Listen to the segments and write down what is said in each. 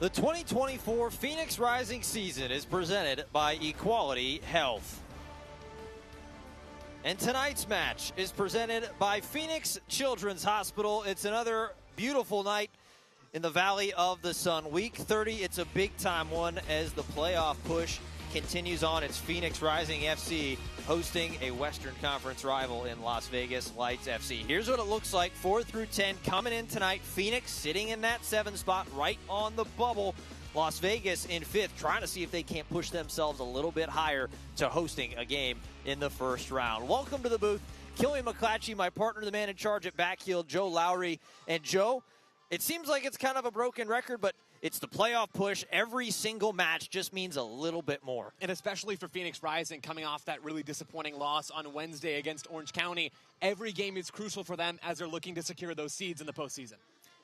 The 2024 Phoenix Rising season is presented by Equality Health. And tonight's match is presented by Phoenix Children's Hospital. It's another beautiful night in the Valley of the Sun. Week 30, it's a big-time one as the playoff push continues on. It's Phoenix Rising FC hosting a Western Conference rival in Las Vegas Lights FC. Here's what it looks like, 4 through 10 coming in tonight. Phoenix sitting in that 7 spot right on the bubble. Las Vegas in 5th, trying to see if they can't push themselves a little bit higher to hosting a game in the first round. Welcome to the booth, Killian McClatchy, my partner, the man in charge at Backheel, Joe Lowry. And Joe, it seems like it's kind of a broken record, but it's the playoff push. Every single match just means a little bit more. And especially for Phoenix Rising, coming off that really disappointing loss on Wednesday against Orange County, every game is crucial for them as they're looking to secure those seeds in the postseason.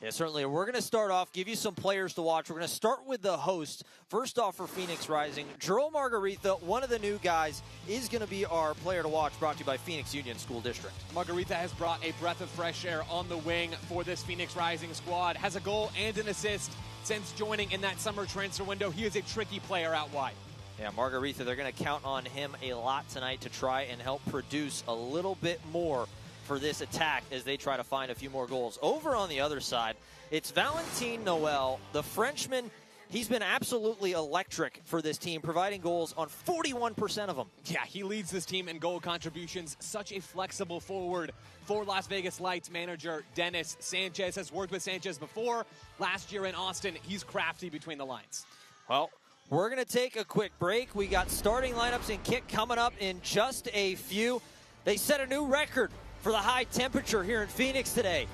Yeah, certainly. We're going to start off, give you some players to watch. We're going to start with the host. First off for Phoenix Rising, Jerome Margarita, one of the new guys, is going to be our player to watch, brought to you by Phoenix Union School District. Margarita has brought a breath of fresh air on the wing for this Phoenix Rising squad. Has a goal and an assist since joining in that summer transfer window. He is a tricky player out wide. Yeah, Margarita, they're going to count on him a lot tonight to try and help produce a little bit more for this attack as they try to find a few more goals. Over on the other side, it's Valentin Noel, the Frenchman. He's been absolutely electric for this team, providing goals on 41% of them. Yeah, he leads this team in goal contributions. Such a flexible forward for Las Vegas Lights manager Dennis Sanchez. Has worked with Sanchez before. Last year in Austin, he's crafty between the lines. Well, we're going to take a quick break. We got starting lineups and kick coming up in just a few. They set a new record for the high temperature here in Phoenix today.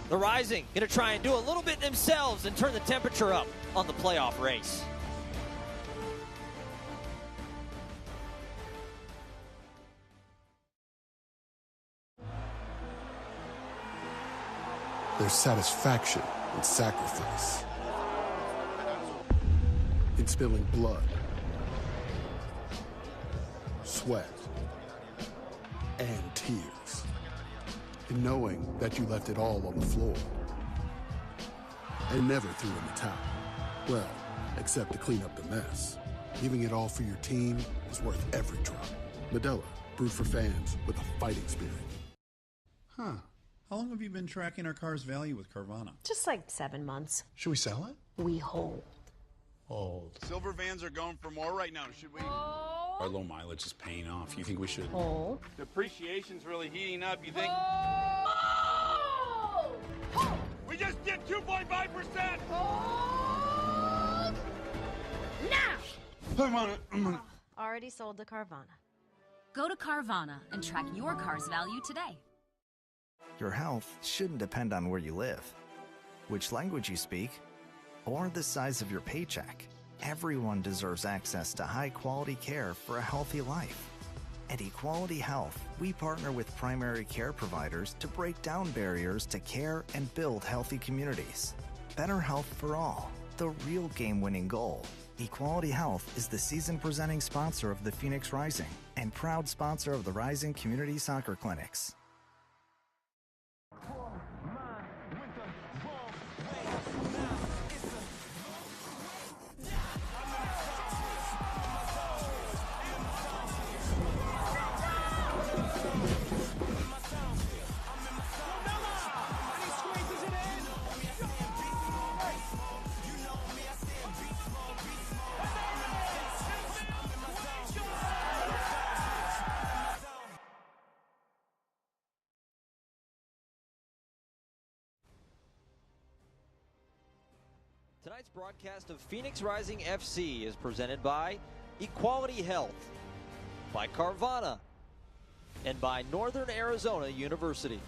The Rising going to try and do a little bit themselves and turn the temperature up on the playoff race. There's satisfaction in sacrifice, in spilling blood, sweat, and tears. And knowing that you left it all on the floor and never threw in the towel. Well, except to clean up the mess. Giving it all for your team is worth every drop. Modelo, brewed for fans with a fighting spirit. Huh. How long have you been tracking our car's value with Carvana? Just like 7 months. Should we sell it? We hold. Hold. Silver vans are going for more right now, should we? Our low mileage is paying off. You think we should? Hold. Depreciation's really heating up, you think? Hold. We just did 2.5%! Hold. Now! I'm on it. Already sold to Carvana. Go to Carvana and track your car's value today. Your health shouldn't depend on where you live, which language you speak, or the size of your paycheck. Everyone deserves access to high-quality care for a healthy life. At Equality Health, we partner with primary care providers to break down barriers to care and build healthy communities. Better health for all, the real game-winning goal. Equality Health is the season-presenting sponsor of the Phoenix Rising and proud sponsor of the Rising Community Soccer Clinics. Tonight's broadcast of Phoenix Rising FC is presented by Equality Health, by Carvana, and by Northern Arizona University.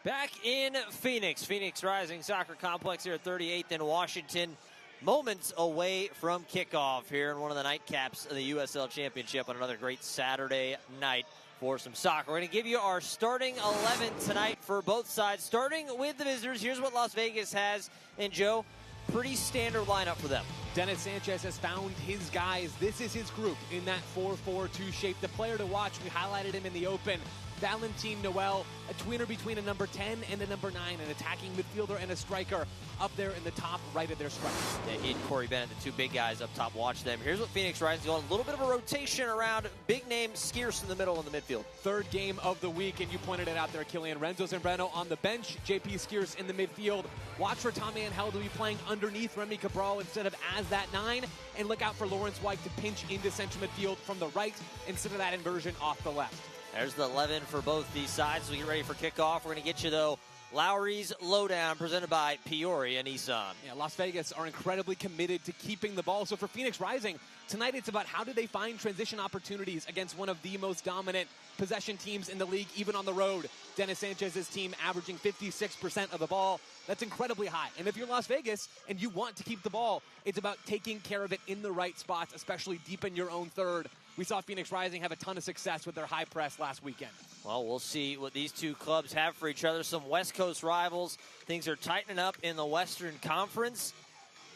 Back in Phoenix, Phoenix Rising Soccer Complex here at 38th in Washington. Moments away from kickoff here in one of the nightcaps of the USL Championship on another great Saturday night for some soccer. We're going to give you our starting 11 tonight for both sides. Starting with the visitors, here's what Las Vegas has. And Joe, pretty standard lineup for them. Dennis Sanchez has found his guys. This is his group in that 4-4-2 shape. The player to watch, we highlighted him in the open. Valentin Noel, a tweener between a number 10 and a number 9, an attacking midfielder and a striker up there in the top right of their strike. Yeah, he and Corey Bennett, the two big guys up top, watch them. Here's what Phoenix Rising is going. A little bit of a rotation around. Big name Skierce in the middle in the midfield. Third game of the week, and you pointed it out there, Killian. Renzo Zambrano on the bench, JP Skierce in the midfield. Watch for Tommy Angel to be playing underneath Remy Cabral instead of as that 9, and look out for Lawrence White to pinch into central midfield from the right instead of that inversion off the left. There's the 11 for both these sides. We get ready for kickoff. We're going to get you, though, Lowry's Lowdown, presented by Peoria Nissan. Yeah, Las Vegas are incredibly committed to keeping the ball. So for Phoenix Rising, tonight it's about how do they find transition opportunities against one of the most dominant possession teams in the league, even on the road. Dennis Sanchez's team averaging 56% of the ball. That's incredibly high. And if you're Las Vegas and you want to keep the ball, it's about taking care of it in the right spots, especially deep in your own third. We saw Phoenix Rising have a ton of success with their high press last weekend. Well, we'll see what these two clubs have for each other. Some West Coast rivals. Things are tightening up in the Western Conference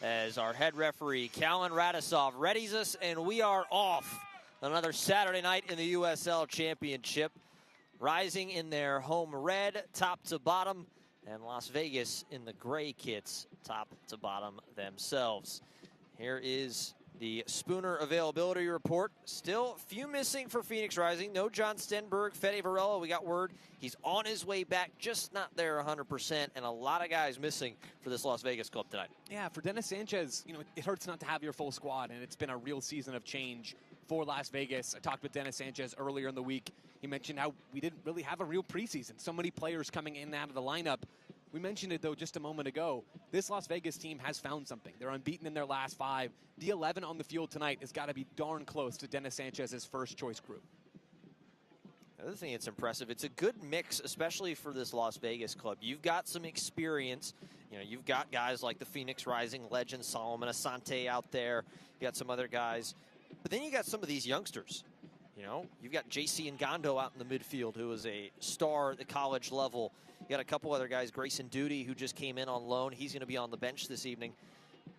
as our head referee, Callan Radisov, readies us, and we are off. Another Saturday night in the USL Championship. Rising in their home red, top to bottom, and Las Vegas in the gray kits, top to bottom themselves. Here is the Spooner availability report. Still few missing for Phoenix Rising. No John Stenberg, Fede Varela. We got word he's on his way back, just not there 100%, and a lot of guys missing for this Las Vegas club tonight. Yeah, for Dennis Sanchez, you know, it hurts not to have your full squad, and it's been a real season of change for Las Vegas. I talked with Dennis Sanchez earlier in the week. He mentioned how we didn't really have a real preseason. So many players coming in and out of the lineup. We mentioned it, though, just a moment ago. This Las Vegas team has found something. They're unbeaten in their last 5. The 11 on the field tonight has got to be darn close to Dennis Sanchez's first-choice group. The other thing that's impressive, it's a good mix, especially for this Las Vegas club. You've got some experience. You know, you've got guys like the Phoenix Rising legend, Solomon Asante out there. You got some other guys. But then you got some of these youngsters. You know, you've got JC Ngondo out in the midfield, who is a star at the college level. You got a couple other guys, Grayson Duty, who just came in on loan. He's going to be on the bench this evening.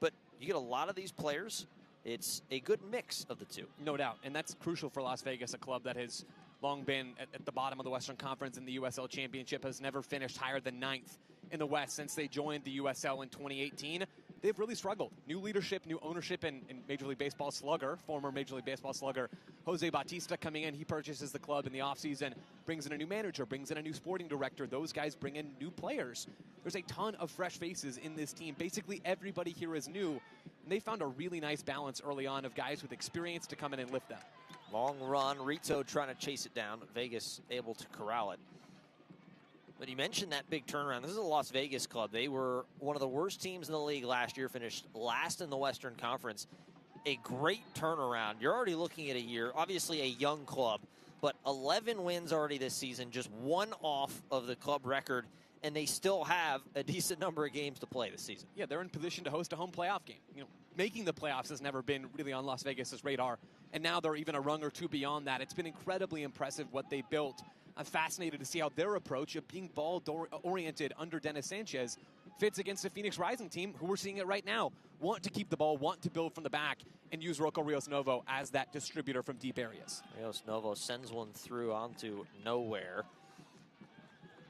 But you get a lot of these players. It's a good mix of the two. No doubt, and that's crucial for Las Vegas, a club that has long been at the bottom of the Western Conference in the USL Championship, has never finished higher than 9th in the West since they joined the USL in 2018. They've really struggled. New leadership, new ownership, and Major League Baseball slugger, former Major League Baseball slugger, Jose Bautista coming in. He purchases the club in the offseason, brings in a new manager, brings in a new sporting director. Those guys bring in new players. There's a ton of fresh faces in this team. Basically, everybody here is new, and they found a really nice balance early on of guys with experience to come in and lift them. Long run, Rito trying to chase it down, but Vegas able to corral it. But you mentioned that big turnaround. This is a Las Vegas club. They were one of the worst teams in the league last year, finished last in the Western Conference. A great turnaround. You're already looking at a year, obviously a young club, but 11 wins already this season, just 1 off of the club record, and they still have a decent number of games to play this season. Yeah, they're in position to host a home playoff game. You know, making the playoffs has never been really on Las Vegas's radar, and now they're even a rung or two beyond that. It's been incredibly impressive what they built. I'm fascinated to see how their approach of being ball-oriented under Dennis Sanchez fits against the Phoenix Rising team, who we're seeing it right now. Want to keep the ball, want to build from the back, and use Rocco Rios Novo as that distributor from deep areas. Rios Novo sends one through onto nowhere.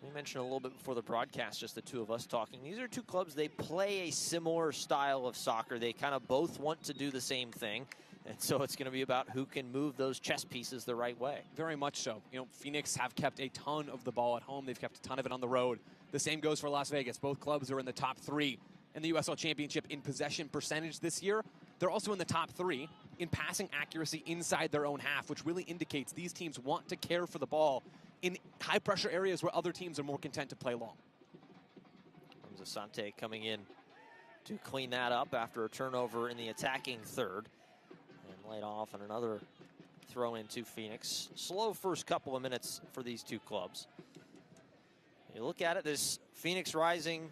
We mentioned a little bit before the broadcast, just the two of us talking. These are two clubs, they play a similar style of soccer. They kind of both want to do the same thing. And so it's going to be about who can move those chess pieces the right way. Very much so. You know, Phoenix have kept a ton of the ball at home. They've kept a ton of it on the road. The same goes for Las Vegas. Both clubs are in the top 3 in the USL Championship in possession percentage this year. They're also in the top 3 in passing accuracy inside their own half, which really indicates these teams want to care for the ball in high-pressure areas where other teams are more content to play long. Asante coming in to clean that up after a turnover in the attacking third. And laid off and another throw into Phoenix. Slow first couple of minutes for these two clubs. You look at it, this Phoenix Rising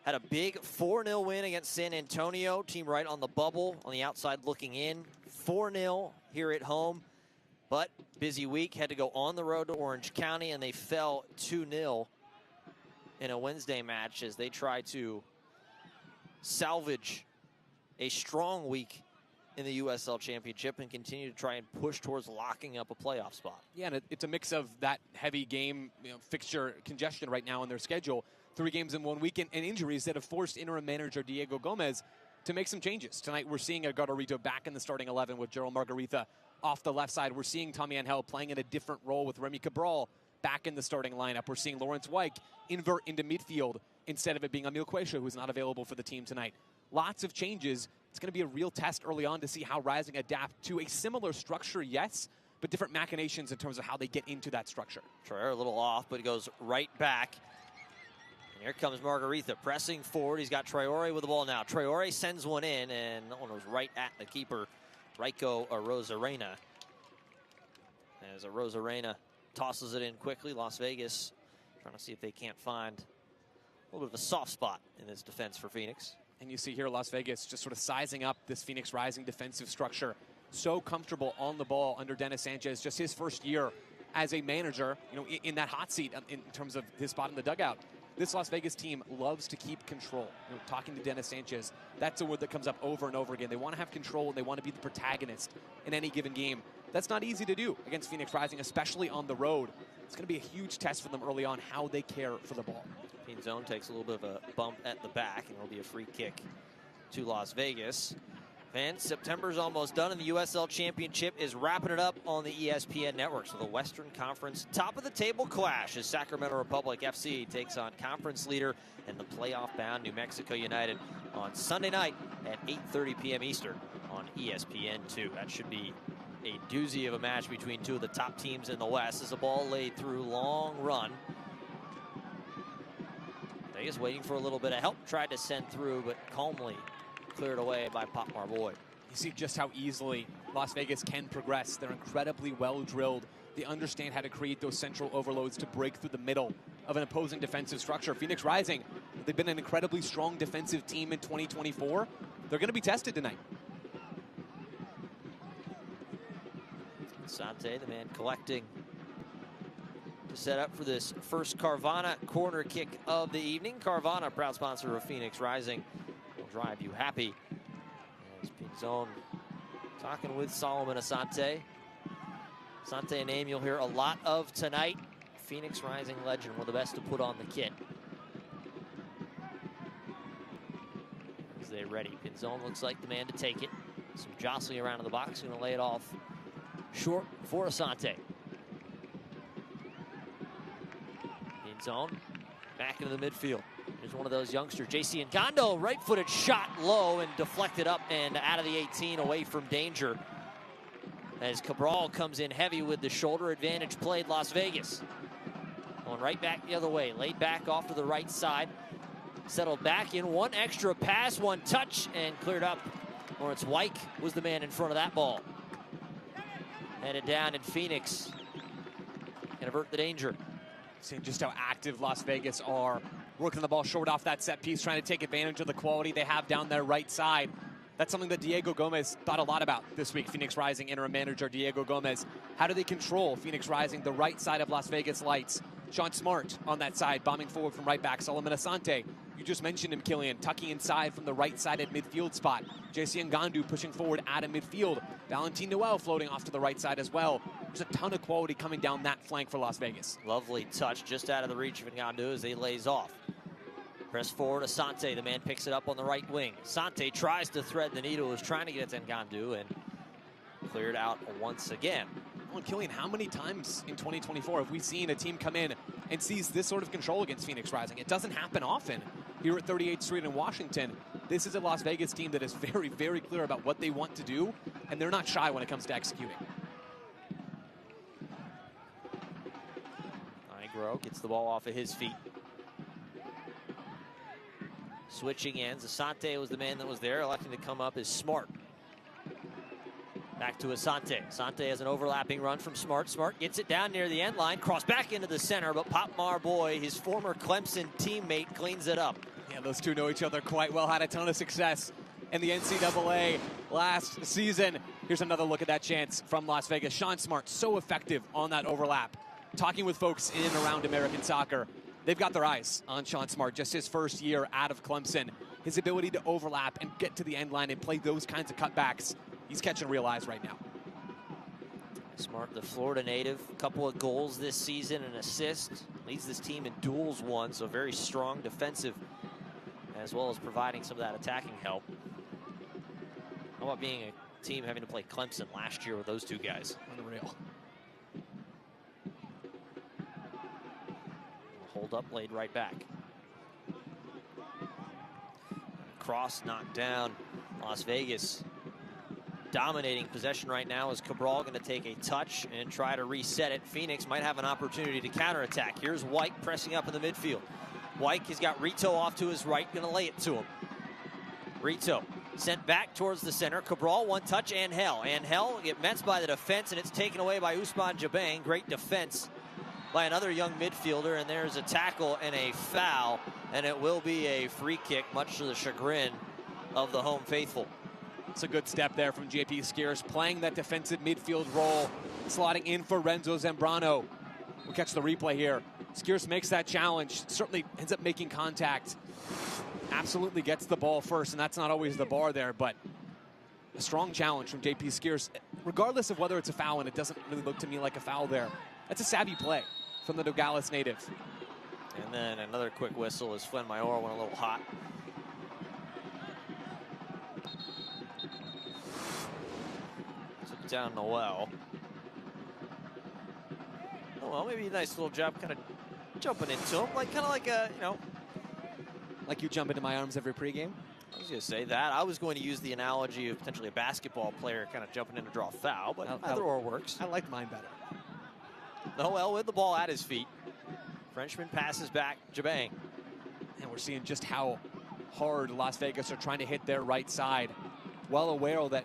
had a big 4-0 win against San Antonio. Team right on the bubble, on the outside looking in. 4-0 here at home. But busy week, had to go on the road to Orange County, and they fell 2-0 in a Wednesday match as they try to salvage a strong week in the USL Championship and continue to try and push towards locking up a playoff spot. Yeah, and it's a mix of that heavy game fixture congestion right now in their schedule. 3 games in 1 week and injuries that have forced interim manager Diego Gomez to make some changes. Tonight we're seeing Gardarito back in the starting 11 with Gerald Margarita off the left side. We're seeing Tommy Angel playing in a different role with Remy Cabral back in the starting lineup. We're seeing Lawrence Wyke invert into midfield instead of it being Emil Cuesha, who's not available for the team tonight. Lots of changes. It's going to be a real test early on to see how Rising adapt to a similar structure, yes, but different machinations in terms of how they get into that structure. Troyer a little off, but he goes right back. And here comes Margarita pressing forward. He's got Traore with the ball now. Traore sends one in, and that one was right at the keeper, Raiko Arozarena. As Arozarena tosses it in quickly, Las Vegas trying to see if they can't find a little bit of a soft spot in this defense for Phoenix. And you see here Las Vegas just sort of sizing up this Phoenix Rising defensive structure. So comfortable on the ball under Dennis Sanchez, just his first year as a manager, in that hot seat in terms of his spot in the dugout. This Las Vegas team loves to keep control. Talking to Dennis Sanchez, that's a word that comes up over and over again. They want to have control and they want to be the protagonist in any given game. That's not easy to do against Phoenix Rising, especially on the road. It's going to be a huge test for them early on, how they care for the ball. Pinzon takes a little bit of a bump at the back, and it'll be a free kick to Las Vegas. And September's almost done, and the USL Championship is wrapping it up on the ESPN network. So the Western Conference top-of-the-table clash as Sacramento Republic FC takes on conference leader and the playoff-bound New Mexico United on Sunday night at 8:30 p.m. Eastern on ESPN2. That should be a doozy of a match between two of the top teams in the West as the ball laid through, long run. Vegas waiting for a little bit of help, tried to send through, but calmly cleared away by Pop Marboy. You see just how easily Las Vegas can progress. They're incredibly well drilled. They understand how to create those central overloads to break through the middle of an opposing defensive structure. Phoenix Rising, they've been an incredibly strong defensive team in 2024. They're going to be tested tonight. Sante, the man collecting to set up for this first Carvana corner kick of the evening. Carvana, proud sponsor of Phoenix Rising, will drive you happy. As Pinzon talking with Solomon Asante. Asante, a name you'll hear a lot of tonight. Phoenix Rising legend, one of the best to put on the kit. As they ready, Pinzon looks like the man to take it. Some jostling around in the box, going to lay it off short for Asante. Pinzon back into the midfield. There's one of those youngsters, JC Ngando, right-footed shot low and deflected up and out of the 18, away from danger. As Cabral comes in heavy with the shoulder advantage played, Las Vegas. Going right back the other way, laid back off to the right side. Settled back in, one extra pass, one touch, and cleared up. Lawrence Wyke was the man in front of that ball. Headed down, and Phoenix can avert the danger. Seeing just how active Las Vegas are. Working the ball short off that set piece, trying to take advantage of the quality they have down their right side. That's something that Diego Gomez thought a lot about this week. Phoenix Rising interim manager Diego Gomez. How do they control Phoenix Rising, the right side of Las Vegas Lights? Sean Smart on that side, bombing forward from right back. Solomon Asante, you just mentioned him, Killian, tucking inside from the right side at midfield spot. JC Ngandu pushing forward out of midfield. Valentin Noel floating off to the right side as well. There's a ton of quality coming down that flank for Las Vegas. Lovely touch just out of the reach of Ngandu as he lays off. Press forward, Asante, the man picks it up on the right wing. Asante tries to thread the needle, is trying to get it to Ngandu, and cleared out once again. Well, Killian, how many times in 2024 have we seen a team come in and seize this sort of control against Phoenix Rising? It doesn't happen often here at 38th Street in Washington. This is a Las Vegas team that is very, very clear about what they want to do, and they're not shy when it comes to executing. Igro gets the ball off of his feet. Switching ends, Asante was the man that was there, electing to come up is Smart. Back to Asante. Asante has an overlapping run from Smart. Smart gets it down near the end line, cross back into the center, but Pop Marboy, his former Clemson teammate, cleans it up. Yeah, those two know each other quite well, had a ton of success in the NCAA last season. Here's another look at that chance from Las Vegas. Sean Smart, so effective on that overlap. Talking with folks in and around American soccer, they've got their eyes on Sean Smart, just his first year out of Clemson. His ability to overlap and get to the end line and play those kinds of cutbacks He's catching real eyes right now. Smart, the Florida native, a couple of goals this season, an assist, leads this team in duels won, so very strong defensive, as well as providing some of that attacking help. How about being a team having to play Clemson last year with those two guys? Unreal. Hold up, laid right back. Cross knocked down. Las Vegas dominating possession right now. Is Cabral going to take a touch and try to reset it? Phoenix might have an opportunity to counterattack. Here's White pressing up in the midfield. White has got Rito off to his right, going to lay it to him. Rito sent back towards the center. Cabral, one touch, Angel. Angel get met by the defense, and it's taken away by Ousmane Jabang. Great defense by another young midfielder, and there's a tackle and a foul, and it will be a free kick, much to the chagrin of the home faithful. It's a good step there from JP Skiers, playing that defensive midfield role, slotting in for Renzo Zambrano. We'll catch the replay here. Skiers makes that challenge, certainly ends up making contact. Absolutely gets the ball first, and that's not always the bar there, but a strong challenge from JP Skiers, regardless of whether it's a foul, and it doesn't really look to me like a foul there. That's a savvy play from the Nogales native. And then another quick whistle as Fuenmayor went a little hot. Took down Noel. Oh, well, maybe a nice little job kind of jumping into him, kind of like a, Like you jump into my arms every pregame? I was going to say that. I was going to use the analogy of potentially a basketball player kind of jumping in to draw a foul, but either or works. I like mine better. Noel with the ball at his feet. Frenchman passes back, Jabang. And we're seeing just how hard Las Vegas are trying to hit their right side. Well aware that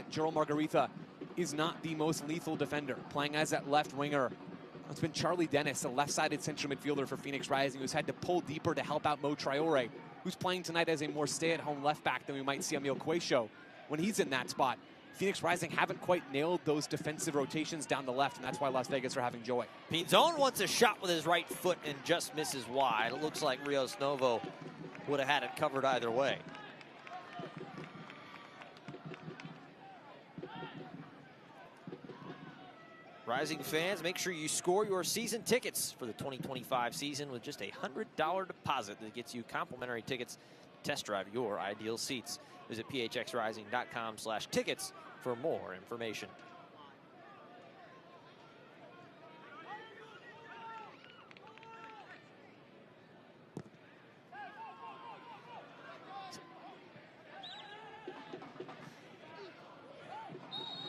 Gerald Margarita is not the most lethal defender. Playing as that left winger. It's been Charlie Dennis, a left-sided central midfielder for Phoenix Rising, who's had to pull deeper to help out Mo Traore, who's playing tonight as a more stay-at-home left back than we might see Emil Cuecho when he's in that spot. Phoenix Rising haven't quite nailed those defensive rotations down the left, and that's why Las Vegas are having joy. Pinzon wants a shot with his right foot and just misses wide. It looks like Rios Novo would have had it covered either way. Rising fans, make sure you score your season tickets for the 2025 season with just a $100 deposit that gets you complimentary tickets to test drive your ideal seats. Visit phxrising.com/tickets for more information.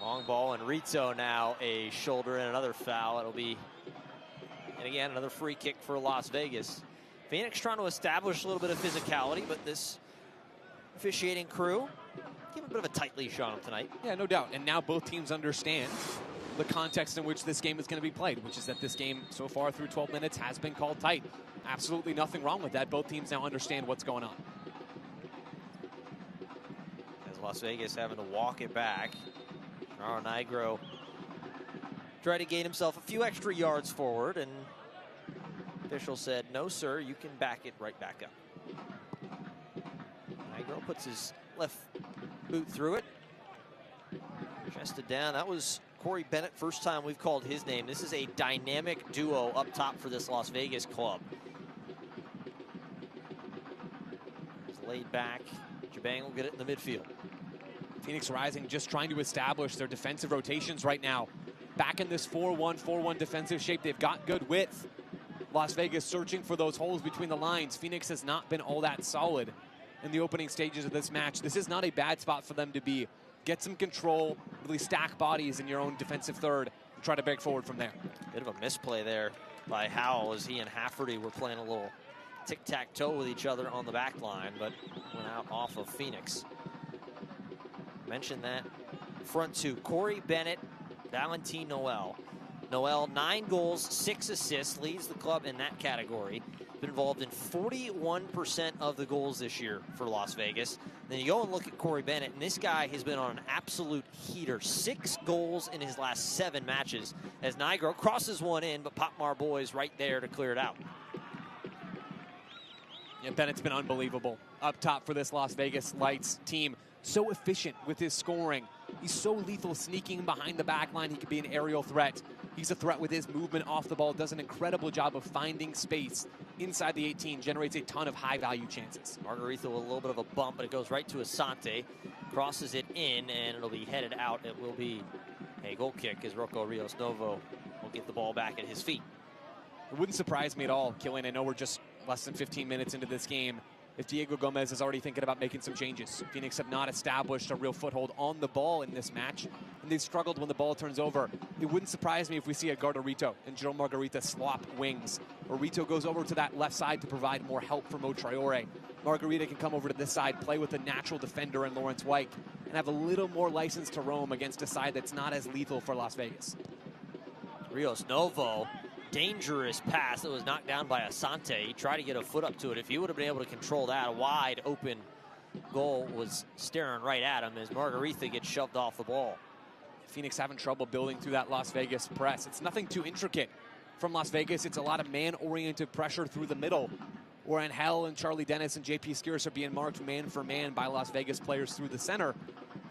Long ball, and Rito now a shoulder and another foul. It'll be, and again, another free kick for Las Vegas. Phoenix trying to establish a little bit of physicality, but this officiating crew give a bit of a tight leash on them tonight. Yeah, no doubt. And now both teams understand the context in which this game is going to be played, which is that this game so far through 12 minutes has been called tight. Absolutely nothing wrong with that. Both teams now understand what's going on. As Las Vegas having to walk it back. Nigro tried to gain himself a few extra yards forward, and official said, no, sir, you can back it right back up. Nigro puts his left boot through it. Chested down. That was Corey Bennett, first time we've called his name. This is a dynamic duo up top for this Las Vegas club. He's laid back. Jabang will get it in the midfield. Phoenix Rising just trying to establish their defensive rotations right now. Back in this 4-1-4-1 defensive shape. They've got good width. Las Vegas searching for those holes between the lines. Phoenix has not been all that solid in the opening stages of this match. This is not a bad spot for them to be. Get some control, really stack bodies in your own defensive third, and try to break forward from there. Bit of a misplay there by Howell as he and Hafferty were playing a little tic-tac-toe with each other on the back line, but went out off of Phoenix. Mentioned that front two, Corey Bennett, Valentin Noel. Noel, 9 goals, 6 assists, leads the club in that category. Been involved in 41% of the goals this year for Las Vegas. Then you go and look at Corey Bennett, and this guy has been on an absolute heater. 6 goals in his last 7 matches as Nigro crosses one in, but Pop Marboy's right there to clear it out. Yeah, Bennett's been unbelievable up top for this Las Vegas Lights team. so efficient with his scoring. He's so lethal sneaking behind the back line. He could be an aerial threat. He's a threat with his movement off the ball. Does an incredible job of finding space inside the 18. Generates a ton of high-value chances. Margarita with a little bit of a bump, but it goes right to Asante. Crosses it in, and it'll be headed out. It will be a goal kick as Rocco Rios Novo will get the ball back at his feet. It wouldn't surprise me at all, Killian. I know we're just less than 15 minutes into this game. If Diego Gomez is already thinking about making some changes. Phoenix have not established a real foothold on the ball in this match, and they've struggled when the ball turns over. It wouldn't surprise me if we see a Gardarito and Joe Margarita swap wings, or Rito goes over to that left side to provide more help for Mo Traore. Margarita can come over to this side, play with a natural defender in Lawrence White, and have a little more license to roam against a side that's not as lethal for Las Vegas. Rios Novo. Dangerous pass that was knocked down by Asante. He tried to get a foot up to it. If he would have been able to control that, a wide open goal was staring right at him as Margarita gets shoved off the ball. Phoenix having trouble building through that Las Vegas press. It's nothing too intricate from Las Vegas. It's a lot of man-oriented pressure through the middle, where Angel and Charlie Dennis and JP Skiris are being marked man for man by Las Vegas players through the center.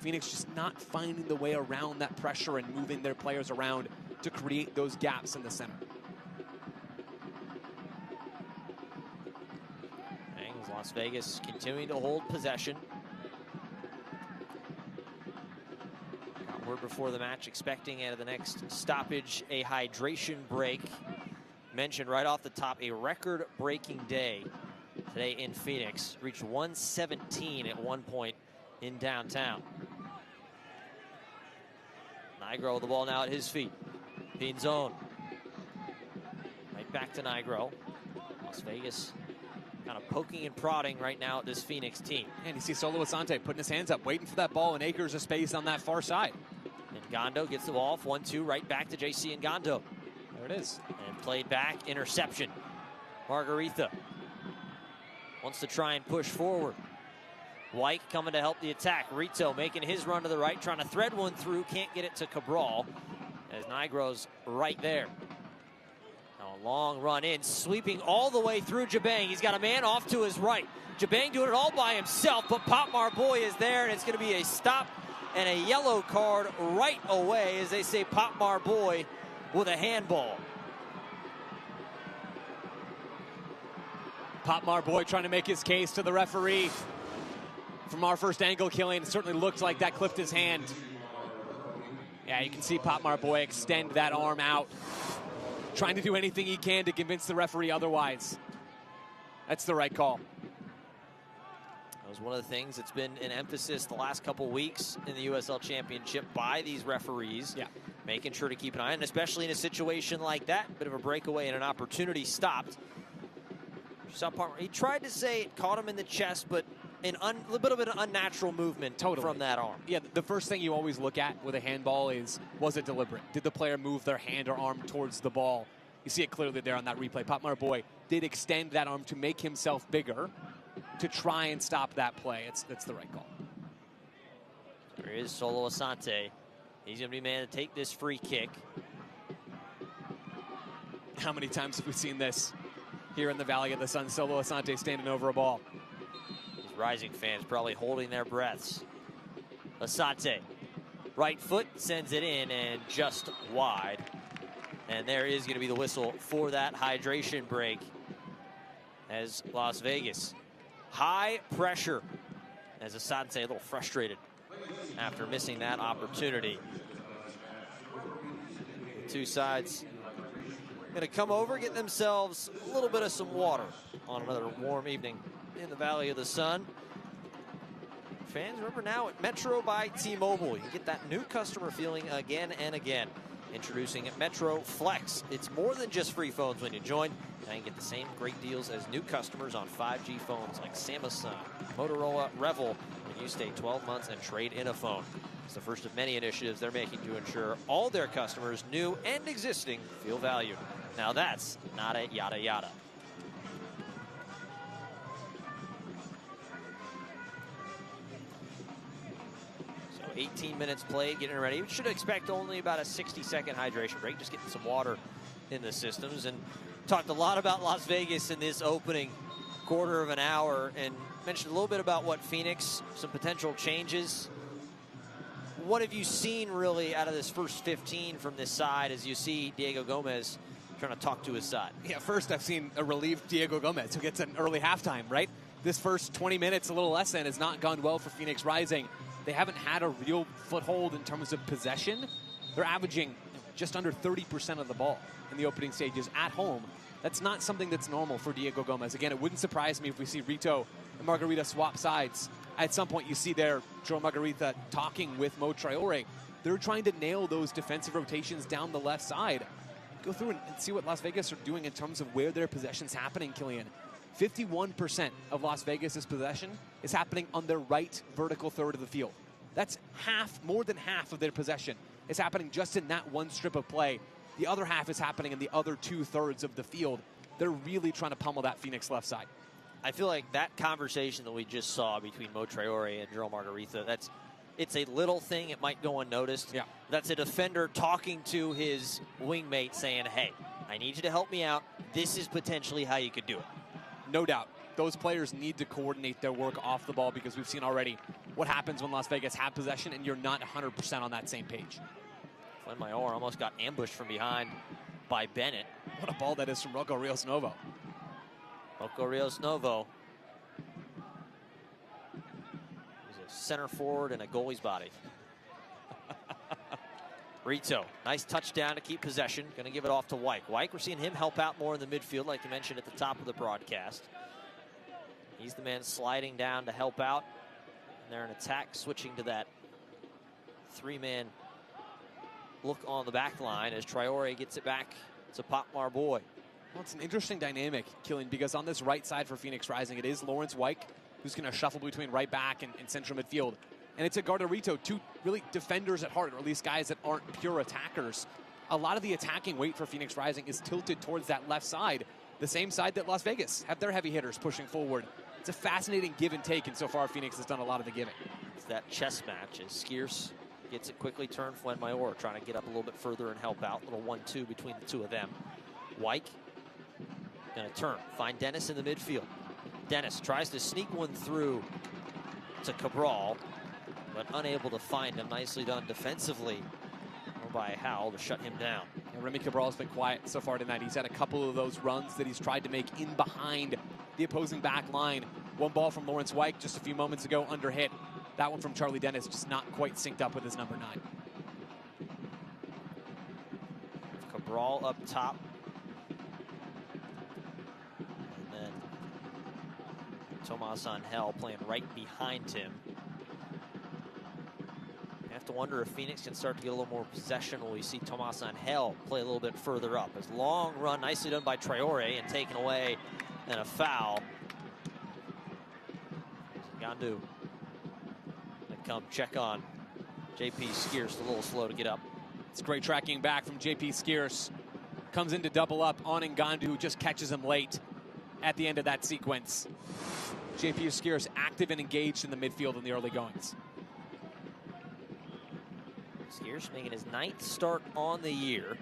Phoenix just not finding the way around that pressure and moving their players around to create those gaps in the center. Las Vegas continuing to hold possession. Got word before the match, expecting out of the next stoppage a hydration break. Mentioned right off the top, a record-breaking day today in Phoenix. Reached 117 at one point in downtown. Nigro with the ball now at his feet. Pinzon. Right back to Nigro. Las Vegas kind of poking and prodding right now at this Phoenix team. And you see Solo Asante putting his hands up, waiting for that ball, and acres of space on that far side. And Gondo gets the ball off 1-2 right back to JC and Gondo. There it is. And played back, interception. Margarita wants to try and push forward. White coming to help the attack. Rito making his run to the right, trying to thread one through, can't get it to Cabral as Nigro's right there. A long run in, sweeping all the way through Jabang. He's got a man off to his right. Jabang doing it all by himself, but Pop Marboy is there, and it's going to be a stop and a yellow card right away as they say Pop Marboy with a handball. Pop Marboy trying to make his case to the referee. From our first angle, Killian, it certainly looked like that clipped his hand. Yeah, you can see Pop Marboy extend that arm out, trying to do anything he can to convince the referee otherwise. That's the right call. That was one of the things that's been an emphasis the last couple weeks in the USL Championship by these referees. Yeah. Making sure to keep an eye on, and especially in a situation like that, bit of a breakaway and an opportunity stopped. He tried to say it caught him in the chest, but a little bit of an unnatural movement from that arm. Yeah, the first thing you always look at with a handball is, was it deliberate? Did the player move their hand or arm towards the ball? You see it clearly there on that replay. Pop Marboy did extend that arm to make himself bigger to try and stop that play. That's the right call. There is Solo Asante. He's going to be man to take this free kick. How many times have we seen this here in the Valley of the Sun? Solo Asante standing over a ball. Rising fans probably holding their breaths. Asante, right foot, sends it in and just wide. And there is going to be the whistle for that hydration break as Las Vegas. High pressure as Asante a little frustrated after missing that opportunity. The two sides going to come over, get themselves a little bit of some water on another warm evening in the Valley of the Sun. Fans, remember now at Metro by T-Mobile, you get that new customer feeling again and again. Introducing Metro Flex. It's more than just free phones when you join. Now you can get the same great deals as new customers on 5G phones like Samsung, Motorola, Revel, when you stay 12 months and trade in a phone. It's the first of many initiatives they're making to ensure all their customers, new and existing, feel valued. Now that's not a yada yada. 18 minutes played, getting ready. We should expect only about a 60-second hydration break, just getting some water in the systems. And talked a lot about Las Vegas in this opening quarter of an hour, and mentioned a little bit about what Phoenix, some potential changes. What have you seen really out of this first 15 from this side as you see Diego Gomez trying to talk to his side? Yeah, first I've seen a relieved Diego Gomez who gets an early halftime, right? This first 20 minutes, a little less than, has not gone well for Phoenix Rising. They haven't had a real foothold in terms of possession. They're averaging just under 30% of the ball in the opening stages at home. That's not something that's normal for Diego Gomez. Again, it wouldn't surprise me if we see Rito and Margarita swap sides. At some point, you see there Joe Margarita talking with Mo Traore. They're trying to nail those defensive rotations down the left side. Go through and see what Las Vegas are doing in terms of where their possession's happening, Killian. 51% of Las Vegas' possession is happening on their right vertical third of the field. That's more than half of their possession is happening just in that one strip of play. The other half is happening in the other 2/3 of the field. They're really trying to pummel that Phoenix left side. I feel like that conversation that we just saw between Mo Traore and Joe Margarita, it's a little thing. It might go unnoticed. Yeah. That's a defender talking to his wingmate saying, hey, I need you to help me out. This is potentially how you could do it. No doubt. Those players need to coordinate their work off the ball because we've seen already what happens when Las Vegas have possession and you're not 100% on that same page. Fuenmayor almost got ambushed from behind by Bennett. What a ball that is from Rocco Rios Novo. Rocco Rios Novo. He's a center forward and a goalie's body. Rito, nice touchdown to keep possession. Going to give it off to Wyke. Wyke, we're seeing him help out more in the midfield, like you mentioned at the top of the broadcast. He's the man sliding down to help out. And they're in attack, switching to that three-man look on the back line as Traore gets it back to Pop Marboy. Well, it's an interesting dynamic, Killian, because on this right side for Phoenix Rising, it is Lawrence Wyke who's going to shuffle between right back and central midfield. And it's Edgardo Rito, two really defenders at heart, or at least guys that aren't pure attackers. A lot of the attacking weight for Phoenix Rising is tilted towards that left side, the same side that Las Vegas have their heavy hitters pushing forward. It's a fascinating give and take, and so far Phoenix has done a lot of the giving. It's that chess match as Skierce gets it quickly turned. Fuenmayor trying to get up a little bit further and help out. Little 1-2 between the two of them. Wyke going to turn, find Dennis in the midfield. Dennis tries to sneak one through to Cabral, but unable to find him. Nicely done defensively by Howell to shut him down. Yeah, Remy Cabral's been quiet so far tonight. He's had a couple of those runs that he's tried to make in behind the opposing back line. One ball from Lawrence Wyke just a few moments ago under hit. That one from Charlie Dennis just not quite synced up with his number 9. Cabral up top. And then Tomas Angel playing right behind him. You have to wonder if Phoenix can start to get a little more possession when we see Tomas Angel play a little bit further up. His long run, nicely done by Traore and taken away, and a foul. Gandu come check on JP Skierce, a little slow to get up. It's great tracking back from JP Skierce. Comes in to double up on Ngandu, who just catches him late at the end of that sequence. JP Skierce active and engaged in the midfield in the early goings. Skierce making his 9th start on the year.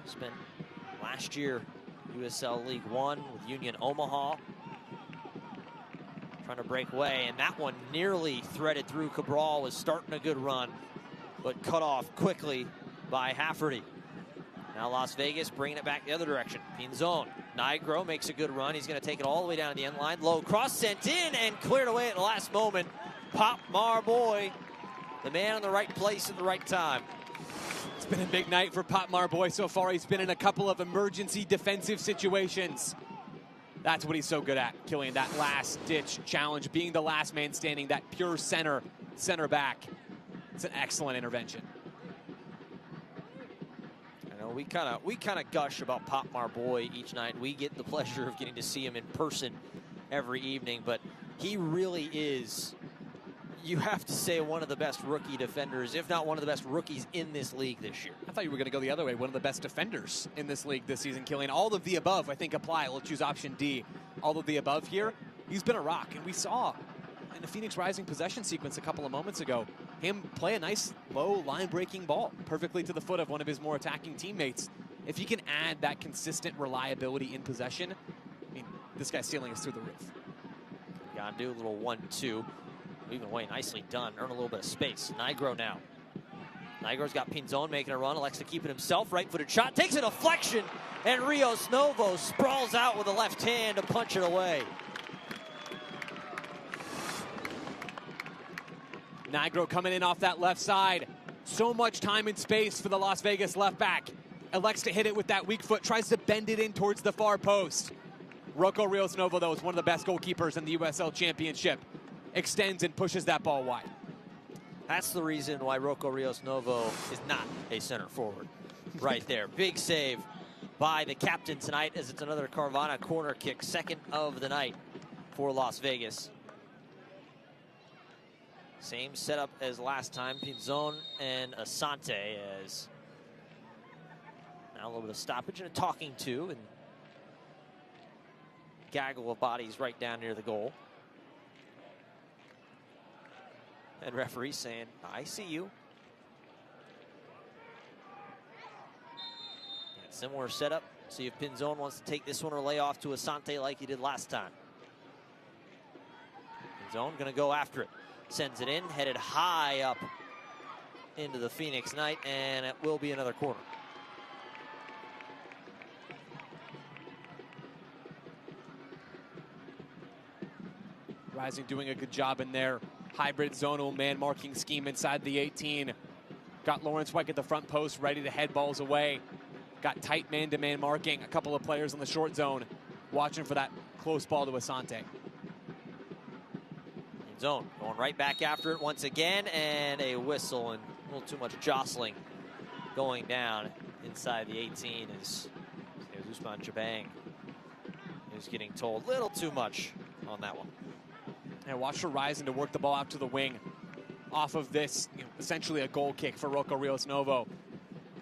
Spent last year USL League One with Union Omaha. Trying to break away, and that one nearly threaded through. Cabral was starting a good run, but cut off quickly by Hafferty. Now Las Vegas bringing it back the other direction. Pinzon. Nigro makes a good run. He's going to take it all the way down to the end line. Low cross sent in and cleared away at the last moment. Pop Marboy, the man in the right place at the right time. It's been a big night for Pop Marboy so far. He's been in a couple of emergency defensive situations. That's what he's so good at, Killian, that last-ditch challenge, being the last man standing, that pure center back. It's an excellent intervention. I know we kind of gush about Pop Marboy each night. We get the pleasure of getting to see him in person every evening, but he really is, you have to say, one of the best rookie defenders, if not one of the best rookies in this league this year. I thought you were going to go the other way. One of the best defenders in this league this season, Killian. All of the above, I think, apply. We'll choose option D. All of the above here. He's been a rock, and we saw in the Phoenix Rising possession sequence a couple of moments ago him play a nice low line-breaking ball perfectly to the foot of one of his more attacking teammates. If he can add that consistent reliability in possession, I mean, this guy's ceiling is through the roof. Gandu, a little 1-2. Moving away, nicely done. Earn a little bit of space. Nigro now. Nigro's got Pinzon making a run. Elects to keep it himself. Right-footed shot. Takes a deflection. And Rios Novo sprawls out with a left hand to punch it away. Nigro coming in off that left side. So much time and space for the Las Vegas left back. Elects to hit it with that weak foot. Tries to bend it in towards the far post. Rocco Rios Novo, though, is one of the best goalkeepers in the USL Championship. Extends and pushes that ball wide. That's the reason why Rocco Rios Novo is not a center forward. Right there. Big save by the captain tonight as it's another Carvana corner kick. Second of the night for Las Vegas. Same setup as last time. Pinzon and Asante as now a little bit of stoppage and a talking to, and gaggle of bodies right down near the goal. And referee saying, I see you. And similar setup. See if Pinzon wants to take this one or lay off to Asante like he did last time. Pinzon gonna go after it. Sends it in, headed high up into the Phoenix Knight, and it will be another corner. Rising doing a good job in their hybrid zonal man marking scheme inside the 18. Got Lawrence White at the front post, ready to head balls away. Got tight man-to-man marking. A couple of players in the short zone watching for that close ball to Asante. Zone going right back after it once again, and a whistle and a little too much jostling going down inside the 18 as Usman Jabang is getting told a little too much on that one. And watch for Rising to work the ball out to the wing off of this, essentially a goal kick for Rocco Rios Novo.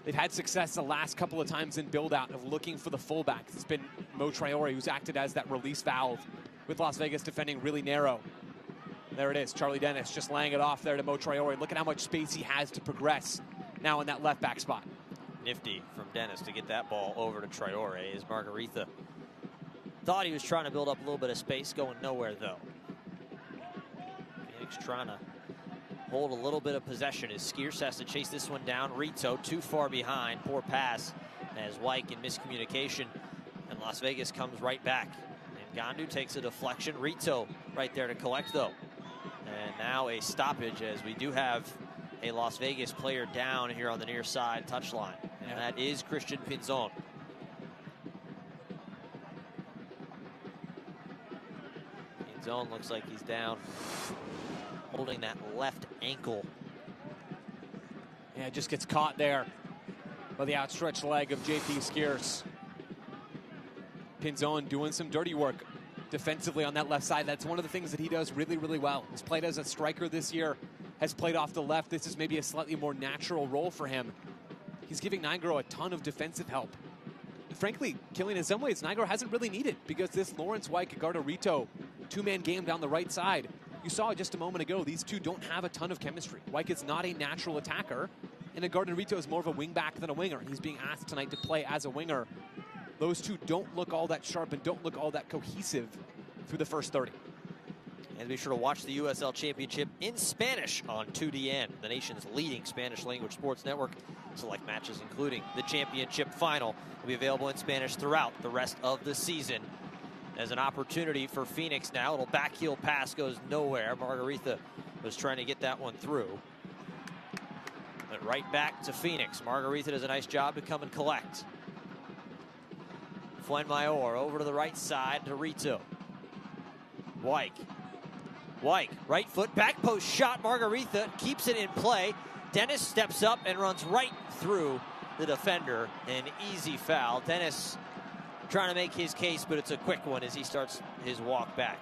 They've had success the last couple of times in build-out of looking for the fullback. It's been Mo Traore who's acted as that release valve with Las Vegas defending really narrow. There it is, Charlie Dennis just laying it off there to Mo Traore. Look at how much space he has to progress now in that left back spot. Nifty from Dennis to get that ball over to Traore as Margarita thought he was trying to build up a little bit of space, going nowhere though. Phoenix trying to hold a little bit of possession as Skierce has to chase this one down. Rito too far behind, poor pass as Wyke in miscommunication, and Las Vegas comes right back. And Gandu takes a deflection. Rito right there to collect though. And now a stoppage as we do have a Las Vegas player down here on the near side touchline. And that is Christian Pinzon. Pinzon looks like he's down, holding that left ankle. Yeah, just gets caught there by the outstretched leg of JP Skierce. Pinzon doing some dirty work defensively on that left side. That's one of the things that he does really, really well. He's played as a striker this year, has played off the left. This is maybe a slightly more natural role for him. He's giving Nigro a ton of defensive help. And frankly, Killian, in some ways, Nigro hasn't really needed, because this Lawrence White, Gardo Rito, two-man game down the right side. You saw just a moment ago, these two don't have a ton of chemistry. White is not a natural attacker, and Gardo Rito is more of a wing-back than a winger. He's being asked tonight to play as a winger. Those two don't look all that sharp and don't look all that cohesive through the first 30. And be sure to watch the USL Championship in Spanish on 2DN, the nation's leading Spanish language sports network. Select matches, including the championship final, will be available in Spanish throughout the rest of the season. As an opportunity for Phoenix now, a little backheel pass goes nowhere. Margarita was trying to get that one through. But right back to Phoenix. Margarita does a nice job to come and collect. Fuenmayor over to the right side to Rito. Wyke, right foot, back post shot. Margarita keeps it in play. Dennis steps up and runs right through the defender. An easy foul. Dennis trying to make his case, but it's a quick one as he starts his walk back.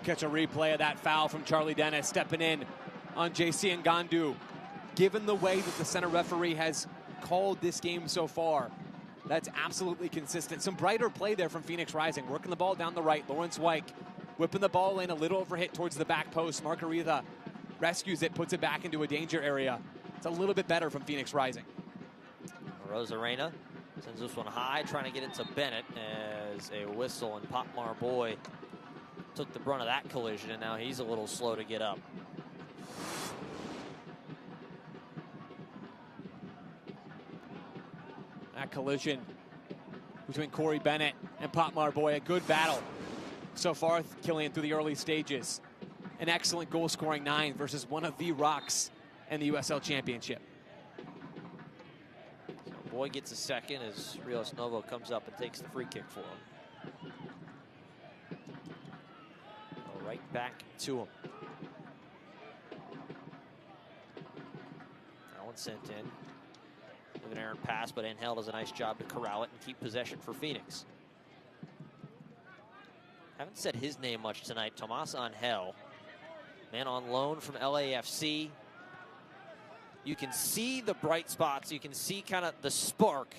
Catch a replay of that foul from Charlie Dennis stepping in on JC Ngandu. Given the way that the center referee has called this game so far, that's absolutely consistent. Some brighter play there from Phoenix Rising, working the ball down the right. Lawrence White whipping the ball in, a little overhit towards the back post. Margarita rescues it, puts it back into a danger area. It's a little bit better from Phoenix Rising. Rosarena Sends this one high, trying to get it to Bennett as a whistle, and Pop Marboy took the brunt of that collision, and now he's a little slow to get up. That collision between Corey Bennett and Pop Marboy, a good battle so far, Killian, through the early stages. An excellent goal-scoring 9 versus one of the rocks in the USL Championship. So Boy gets a second as Rios Novo comes up and takes the free kick for him. Right back to him. That one sent in with an errant pass, but Angel does a nice job to corral it and keep possession for Phoenix. Haven't said his name much tonight. Tomas Angel, man on loan from LAFC. You can see the bright spots. You can see kind of the spark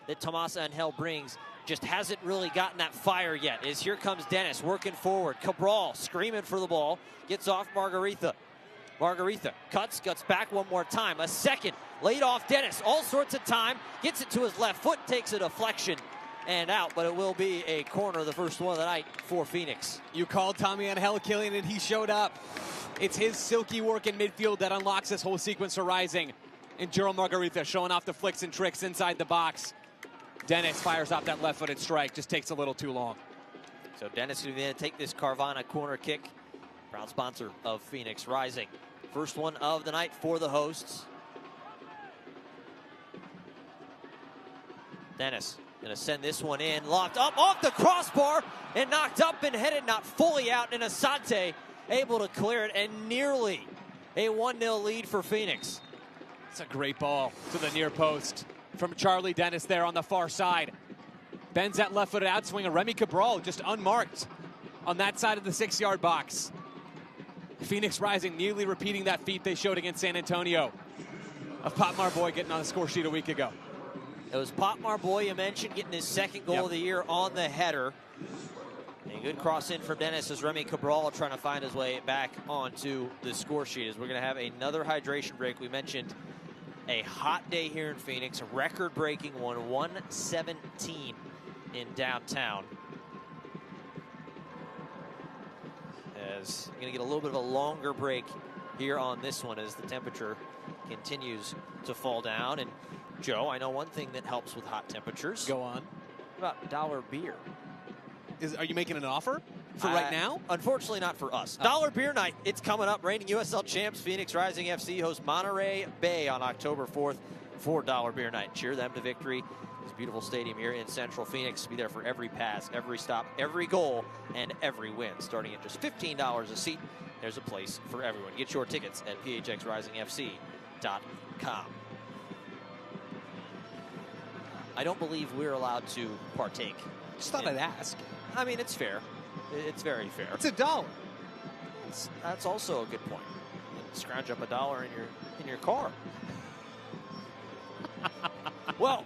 that Tomas Angel brings. Just hasn't really gotten that fire yet. As here comes Dennis working forward. Cabral screaming for the ball. Gets off Margarita. Margarita cuts back one more time. A second. Laid off Dennis. All sorts of time. Gets it to his left foot. Takes a deflection and out. But it will be a corner, the first one of the night for Phoenix. You called Tommy Angel, Killian, and he showed up. It's his silky work in midfield that unlocks this whole sequence for Rising. And Gerald Margarita showing off the flicks and tricks inside the box. Dennis fires off that left-footed strike, just takes a little too long. So Dennis will then take this Carvana corner kick. Proud sponsor of Phoenix Rising. First one of the night for the hosts. Dennis gonna send this one in, locked up off the crossbar and knocked up and headed not fully out, and Asante able to clear it, and nearly a 1-0 lead for Phoenix. It's a great ball to the near post from Charlie Dennis there on the far side. Bends that left-footed outswing, and Remy Cabral just unmarked on that side of the 6-yard box. Phoenix Rising nearly repeating that feat they showed against San Antonio of Pop Marboy getting on the score sheet a week ago. It was Pop Marboy, you mentioned, getting his second goal of the year on the header. A good cross in from Dennis as Remy Cabral trying to find his way back onto the score sheet. As we're going to have another hydration break. We mentioned a hot day here in Phoenix, a record-breaking one, 117 in downtown. As we're going to get a little bit of a longer break here on this one as the temperature continues to fall down. And Joe, I know one thing that helps with hot temperatures. Go on. What about dollar beer? Are you making an offer for right now? Unfortunately not for us. Dollar Beer Night, it's coming up. Reigning USL champs Phoenix Rising FC hosts Monterey Bay on October 4th for Dollar Beer Night. Cheer them to victory. This beautiful stadium here in Central Phoenix. Be there for every pass, every stop, every goal, and every win. Starting at just $15 a seat, there's a place for everyone. Get your tickets at phxrisingfc.com. I don't believe we're allowed to partake. Just thought I'd ask. I mean, it's fair. It's very fair. It's $1. That's also a good point. You can scrounge up $1 in your car. Well,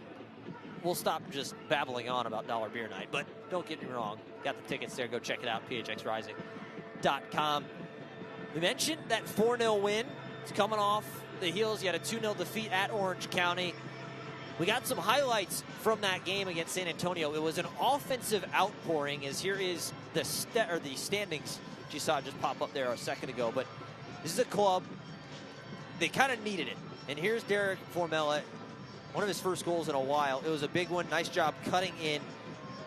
we'll stop just babbling on about Dollar Beer Night, but don't get me wrong. Got the tickets there. Go check it out, phxrising.com. We mentioned that 4-0 win. It's coming off the heels. You had a 2-0 defeat at Orange County. We got some highlights from that game against San Antonio. It was an offensive outpouring, as here is the standings you saw just pop up there a second ago. But this is a club, they kind of needed it. And here's Derek Formella, one of his first goals in a while. It was a big one. Nice job cutting in.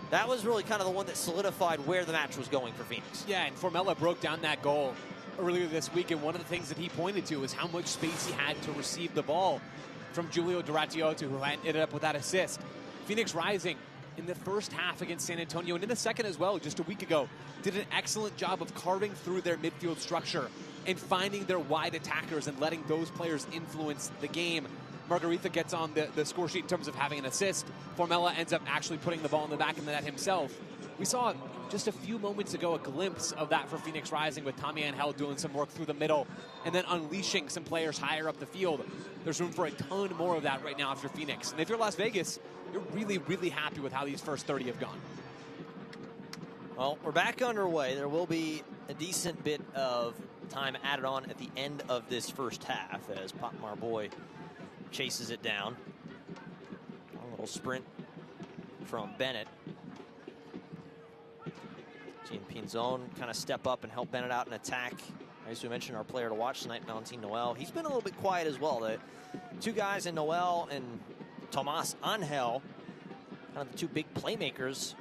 That was really kind of the one that solidified where the match was going for Phoenix. Yeah, and Formella broke down that goal earlier this week, and one of the things that he pointed to is how much space he had to receive the ball from Giulio Durattiotto, who ended up with that assist. Phoenix Rising in the first half against San Antonio, and in the second as well, just a week ago, did an excellent job of carving through their midfield structure and finding their wide attackers and letting those players influence the game. Margarita gets on the score sheet in terms of having an assist. Formella ends up actually putting the ball in the back of the net himself. We saw just a few moments ago a glimpse of that for Phoenix Rising, with Tommy Angel doing some work through the middle and then unleashing some players higher up the field. There's room for a ton more of that right now if you're Phoenix. And if you're Las Vegas, you're really, really happy with how these first 30 have gone. Well, we're back underway. There will be a decent bit of time added on at the end of this first half as Pop Marboy chases it down. A little sprint from Bennett. Seeing Pinzon kind of step up and help Bennett out in attack. As we mentioned, our player to watch tonight, Valentin Noel. He's been a little bit quiet as well. The two guys in Noel and Tomas Angel, kind of the two big playmakers,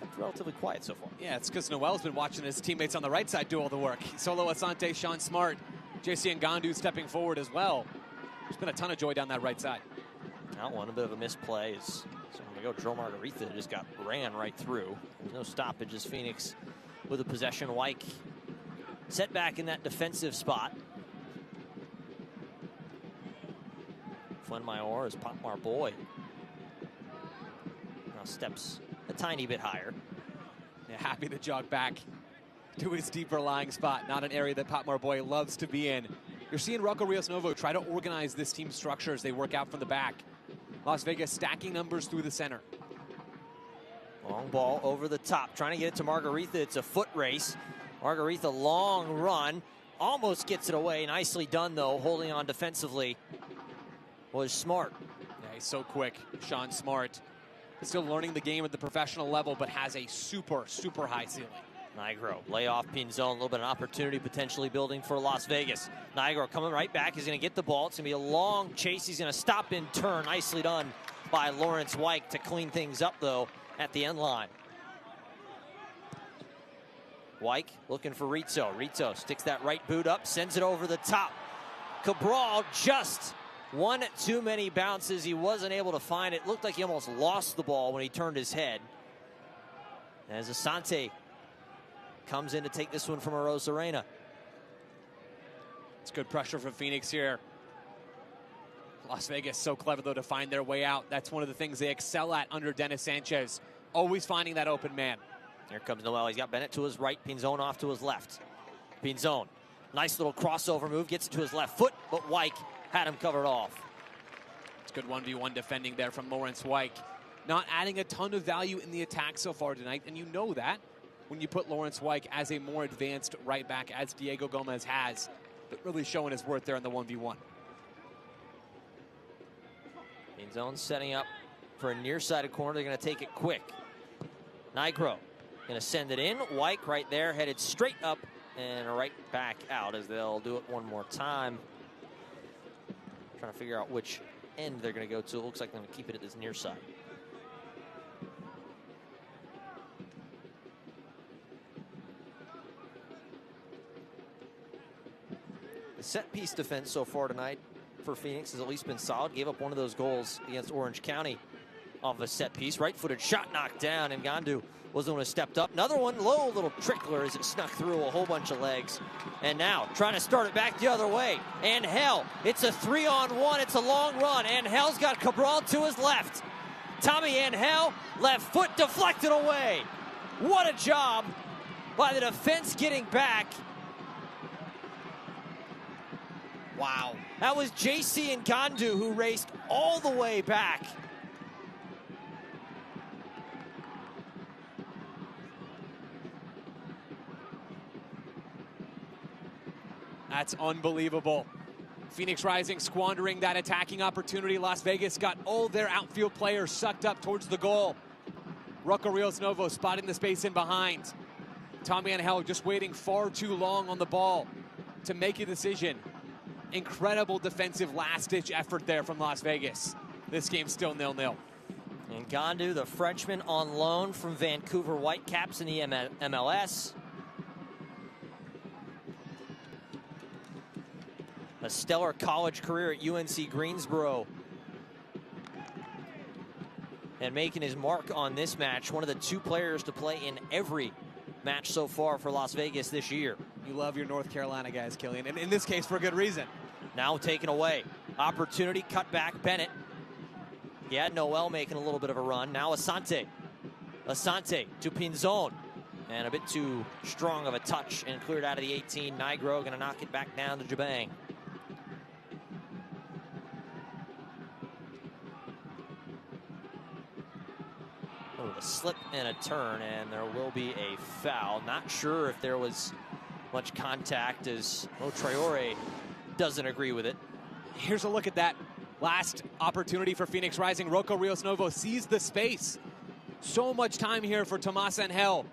kept relatively quiet so far. Yeah, it's because Noel's been watching his teammates on the right side do all the work. Solo Asante, Sean Smart, JC Ngandu stepping forward as well. There's been a ton of joy down that right side. That one, a bit of a misplay. So I'm going to go Joe Margarita, just got ran right through. There's no stoppage as Phoenix with a possession. Wyke set back in that defensive spot. Fuenmayor is Potmar Boy. Now steps a tiny bit higher. Yeah, happy to jog back to his deeper lying spot. Not an area that Potmar Boy loves to be in. You're seeing Rocco Rios Novo try to organize this team's structure as they work out from the back. Las Vegas stacking numbers through the center. Long ball over the top, trying to get it to Margarita. It's a foot race. Margarita, long run, almost gets it away. Nicely done, though, holding on defensively was Smart. Yeah, he's so quick, Sean Smart. Still learning the game at the professional level, but has a super, super high ceiling. Nigro, lay off Pinzon, a little bit of an opportunity potentially building for Las Vegas. Nigro coming right back, he's going to get the ball. It's going to be a long chase. He's going to stop in turn. Nicely done by Lawrence Wyke to clean things up, though, at the end line. Wyke looking for Rizzo. Rizzo sticks that right boot up, sends it over the top. Cabral just one too many bounces. He wasn't able to find it. Looked like he almost lost the ball when he turned his head. As Asante comes in to take this one from Arozarena. It's good pressure from Phoenix here. Las Vegas so clever, though, to find their way out. That's one of the things they excel at under Dennis Sanchez. Always finding that open man. Here comes Noel. He's got Bennett to his right, Pinzon off to his left. Pinzon, nice little crossover move, gets it to his left foot, but Wyke had him covered off. It's good 1v1 defending there from Lawrence Wyke. Not adding a ton of value in the attack so far tonight, and you know that when you put Lawrence Wyke as a more advanced right back, as Diego Gomez has, but really showing his worth there in the 1v1. Pinzon setting up for a near-sided corner. They're going to take it quick. Nigro going to send it in. Wyke right there, headed straight up and right back out as they'll do it one more time. Trying to figure out which end they're going to go to. It looks like they're going to keep it at this near side. The set-piece defense so far tonight for Phoenix has at least been solid. Gave up one of those goals against Orange County off a set-piece. Right-footed shot knocked down, and Ngandu was the one who stepped up. Another one, low little trickler as it snuck through a whole bunch of legs. And now trying to start it back the other way. Angel, it's a 3-on-1. It's a long run. Angel's got Cabral to his left. Tommy Angel, left foot deflected away. What a job by the defense getting back. Wow. That was JC Ngandu who raced all the way back. That's unbelievable. Phoenix Rising squandering that attacking opportunity. Las Vegas got all their outfield players sucked up towards the goal. Rocco Rios Novo spotting the space in behind. Tommy Angel just waiting far too long on the ball to make a decision. Incredible defensive last-ditch effort there from Las Vegas. This game's still 0-0. Ngandu, the Frenchman on loan from Vancouver Whitecaps in the MLS. A stellar college career at UNC Greensboro. And making his mark on this match, one of the two players to play in every match so far for Las Vegas this year. You love your North Carolina guys, Killian, and in this case for good reason. Now taken away. Opportunity, cut back, Bennett. He had Noel making a little bit of a run. Now Asante. Asante to Pinzon. And a bit too strong of a touch and cleared out of the 18. Nigro going to knock it back down to Jabang. A slip and a turn, and there will be a foul. Not sure if there was much contact, as Traore doesn't agree with it. Here's a look at that last opportunity for Phoenix Rising. Rocco Rios Novo sees the space So much time here for Tomas Angel.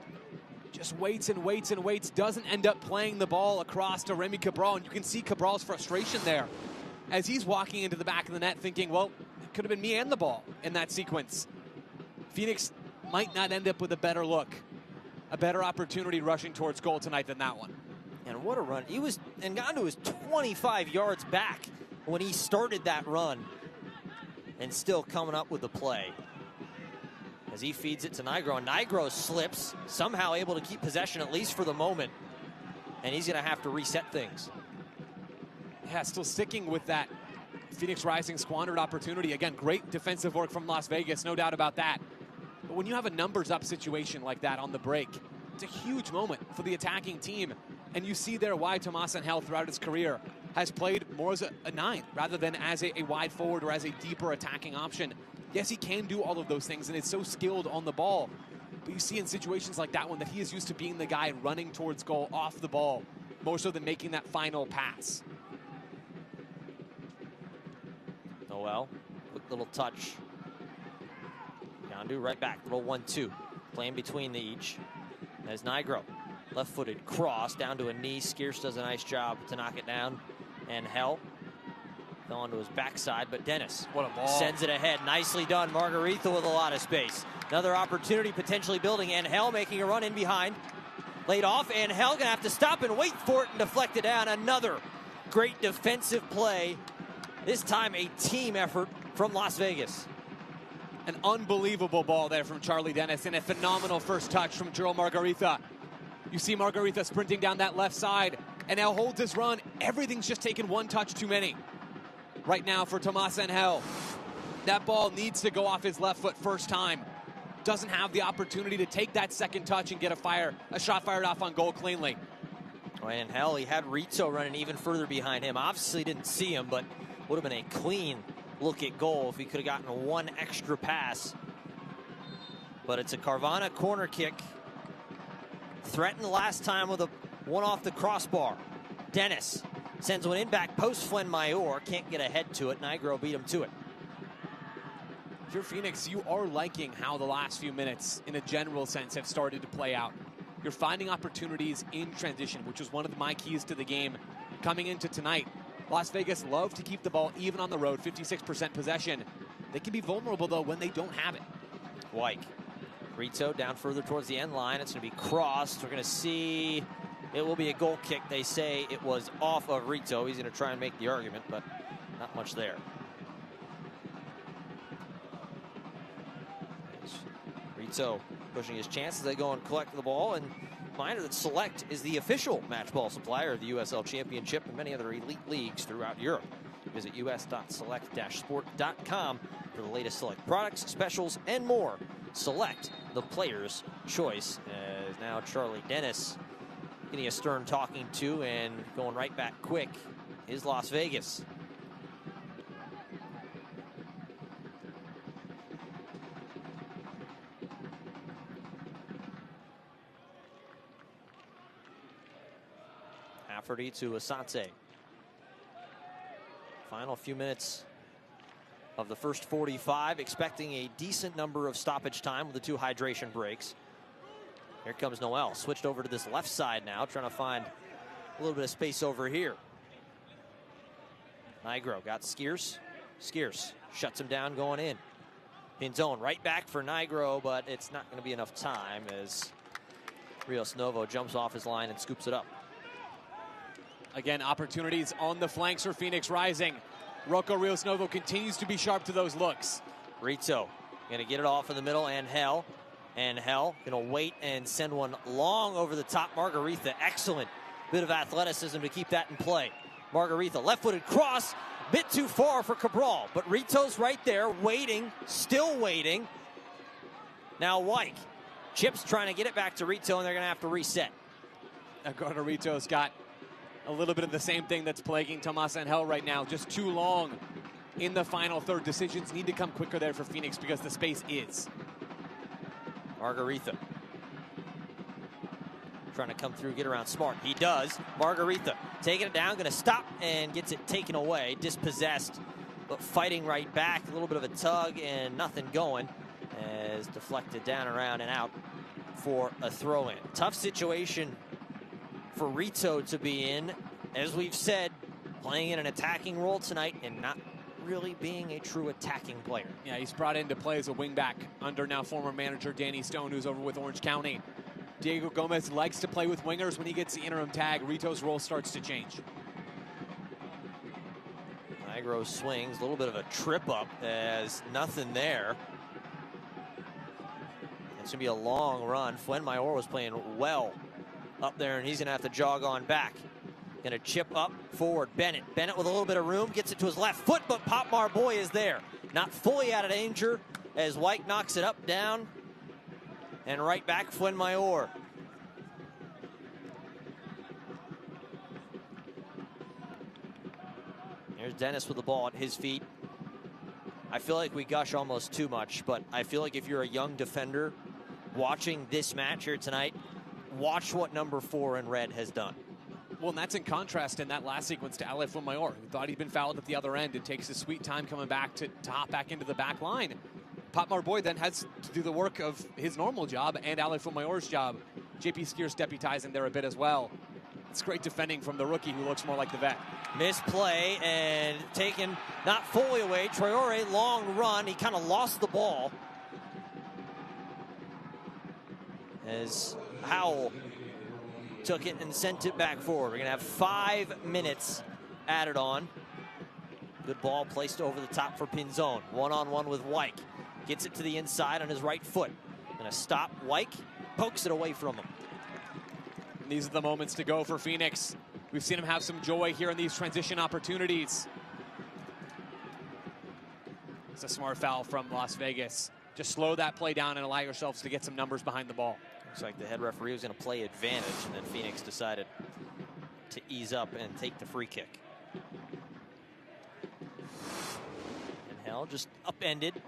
Just waits and waits and waits. Doesn't end up playing the ball across to Remy Cabral. And you can see Cabral's frustration there as he's walking into the back of the net thinking, well, it could have been me and the ball in that sequence. Phoenix might not end up with a better look, a better opportunity rushing towards goal tonight than that one. And what a run. Ngannou was 25 yards back when he started that run and still coming up with the play. As he feeds it to Nigro, and Nigro slips, somehow able to keep possession at least for the moment. And he's going to have to reset things. Yeah, still sticking with that Phoenix Rising squandered opportunity. Again, great defensive work from Las Vegas, no doubt about that. But when you have a numbers up situation like that on the break, it's a huge moment for the attacking team. And you see there why Tomas Angel throughout his career has played more as a 9 rather than as a wide forward or as a deeper attacking option. Yes, he can do all of those things and is so skilled on the ball. But you see in situations like that one that he is used to being the guy running towards goal off the ball, more so than making that final pass. Noel, quick little touch. Ngannou right back, little 1-2. Playing between the each. As Nigro, left-footed cross down to a knee. Skeers does a nice job to knock it down. And Hell fell onto his backside, but Dennis, what a ball, sends it ahead. Nicely done. Margarita with a lot of space. Another opportunity potentially building, and Hell making a run in behind. Laid off, and Hell gonna have to stop and wait for it and deflect it down. Another great defensive play. This time a team effort from Las Vegas. An unbelievable ball there from Charlie Dennis and a phenomenal first touch from Gerald Margarita. You see Margarita sprinting down that left side and now holds his run. Everything's just taken one touch too many. Right now for Tomas Angel. That ball needs to go off his left foot first time. Doesn't have the opportunity to take that second touch and get a shot fired off on goal cleanly. And Hell, he had Rizzo running even further behind him. Obviously didn't see him, but would have been a clean look at goal if he could have gotten one extra pass. But it's a Carvana corner kick. Threatened last time with a one off the crossbar. Dennis sends one in back post. Flen Mayor can't get ahead to it. Nigro beat him to it. If you're Phoenix, you are liking how the last few minutes in a general sense have started to play out. You're finding opportunities in transition, which was one of my keys to the game coming into tonight. Las Vegas love to keep the ball even on the road, 56% possession. They can be vulnerable, though, when they don't have it. White. Rito down further towards the end line. It's going to be crossed. We're going to see it will be a goal kick. They say it was off of Rito. He's going to try and make the argument, but not much there. Rito pushing his chances. They go and collect the ball, and reminder that Select is the official match ball supplier of the USL Championship and many other elite leagues throughout Europe. Visit us.select-sport.com for the latest Select products, specials, and more. Select, the player's choice. As now Charlie Dennis getting a stern talking to and going right back quick is Las Vegas. Rafferty to Asante. Final few minutes of the first 45, expecting a decent number of stoppage time with the 2 hydration breaks. Here comes Noel, switched over to this left side now, trying to find a little bit of space over here. Nigro got Skeers. Skeers shuts him down going in. Pinzone right back for Nigro, but it's not going to be enough time as Rios Novo jumps off his line and scoops it up. Again, opportunities on the flanks for Phoenix Rising. Rocco Rios Novo continues to be sharp to those looks. Rito gonna get it off in the middle, and Hell gonna wait and send one long over the top. Margarita, excellent bit of athleticism to keep that in play. Margarita, left-footed cross, bit too far for Cabral, but Rito's right there, waiting, still waiting. Now White, Chip's trying to get it back to Rito, and they're gonna have to reset. Eduardo Rito's got a little bit of the same thing that's plaguing Tomas Angel right now. Just too long in the final third. Decisions need to come quicker there for Phoenix because the space is. Margarita trying to come through, get around Smart. He does. Margarita taking it down, going to stop and gets it taken away. Dispossessed, but fighting right back. A little bit of a tug and nothing going. as deflected down, around, and out for a throw-in. Tough situation for Rito to be in. As we've said, playing in an attacking role tonight and not really being a true attacking player. Yeah, he's brought in to play as a wingback under now former manager Danny Stone, who's over with Orange County. Diego Gomez likes to play with wingers. When he gets the interim tag, Rito's role starts to change. Nigro swings, a little bit of a trip up as nothing there. It's going to be a long run. Fuenmayor was playing well up there, and he's going to have to jog on back. Going to chip up forward. Bennett with a little bit of room, gets it to his left foot, but Pop Marboy is there. Not fully out of danger as White knocks it up, down, and right back Fuenmayor. Here's Dennis with the ball at his feet. I feel like we gush almost too much, but I feel like if you're a young defender watching this match here tonight, watch what number 4 in red has done. Well, and that's in contrast in that last sequence to Ale Fuenmayor, who thought he'd been fouled at the other end. It takes his sweet time coming back to hop back into the back line. Pop Marboy then has to do the work of his normal job and Ale Fuenmayor's job. JP Skiers deputizing there a bit as well. It's great defending from the rookie who looks more like the vet. Misplay and taken not fully away. Traore, long run. He kind of lost the ball as Howell took it and sent it back forward. We're going to have 5 minutes added on. Good ball placed over the top for Pinzon. One-on-one with Wyke. Gets it to the inside on his right foot. Going to stop Wyke. Pokes it away from him. And these are the moments to go for Phoenix. We've seen him have some joy here in these transition opportunities. It's a smart foul from Las Vegas. Just slow that play down and allow yourselves to get some numbers behind the ball. Looks like the head referee was going to play advantage, and then Phoenix decided to ease up and take the free kick. And Hell just upended.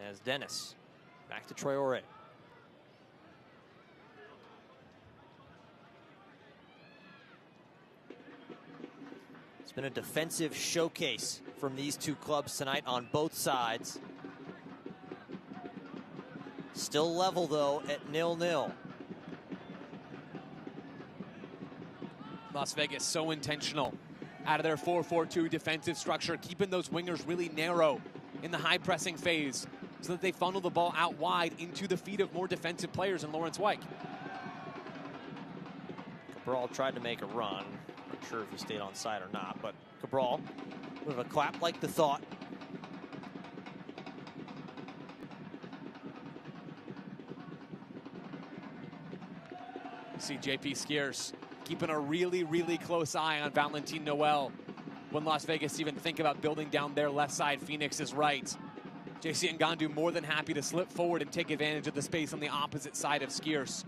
As Dennis back to Traore. It's been a defensive showcase from these two clubs tonight on both sides. Still level, though, at 0-0. Las Vegas so intentional out of their 4-4-2 defensive structure, keeping those wingers really narrow in the high pressing phase so that they funnel the ball out wide into the feet of more defensive players in Lawrence Wyke. Cabral tried to make a run. Not sure if he stayed on side or not, but Cabral with a clap like the thought. See JP Skiers keeping a really, really close eye on Valentin Noel. When Las Vegas even think about building down their left side, Phoenix is right. JC Ngandu more than happy to slip forward and take advantage of the space on the opposite side of Skiers.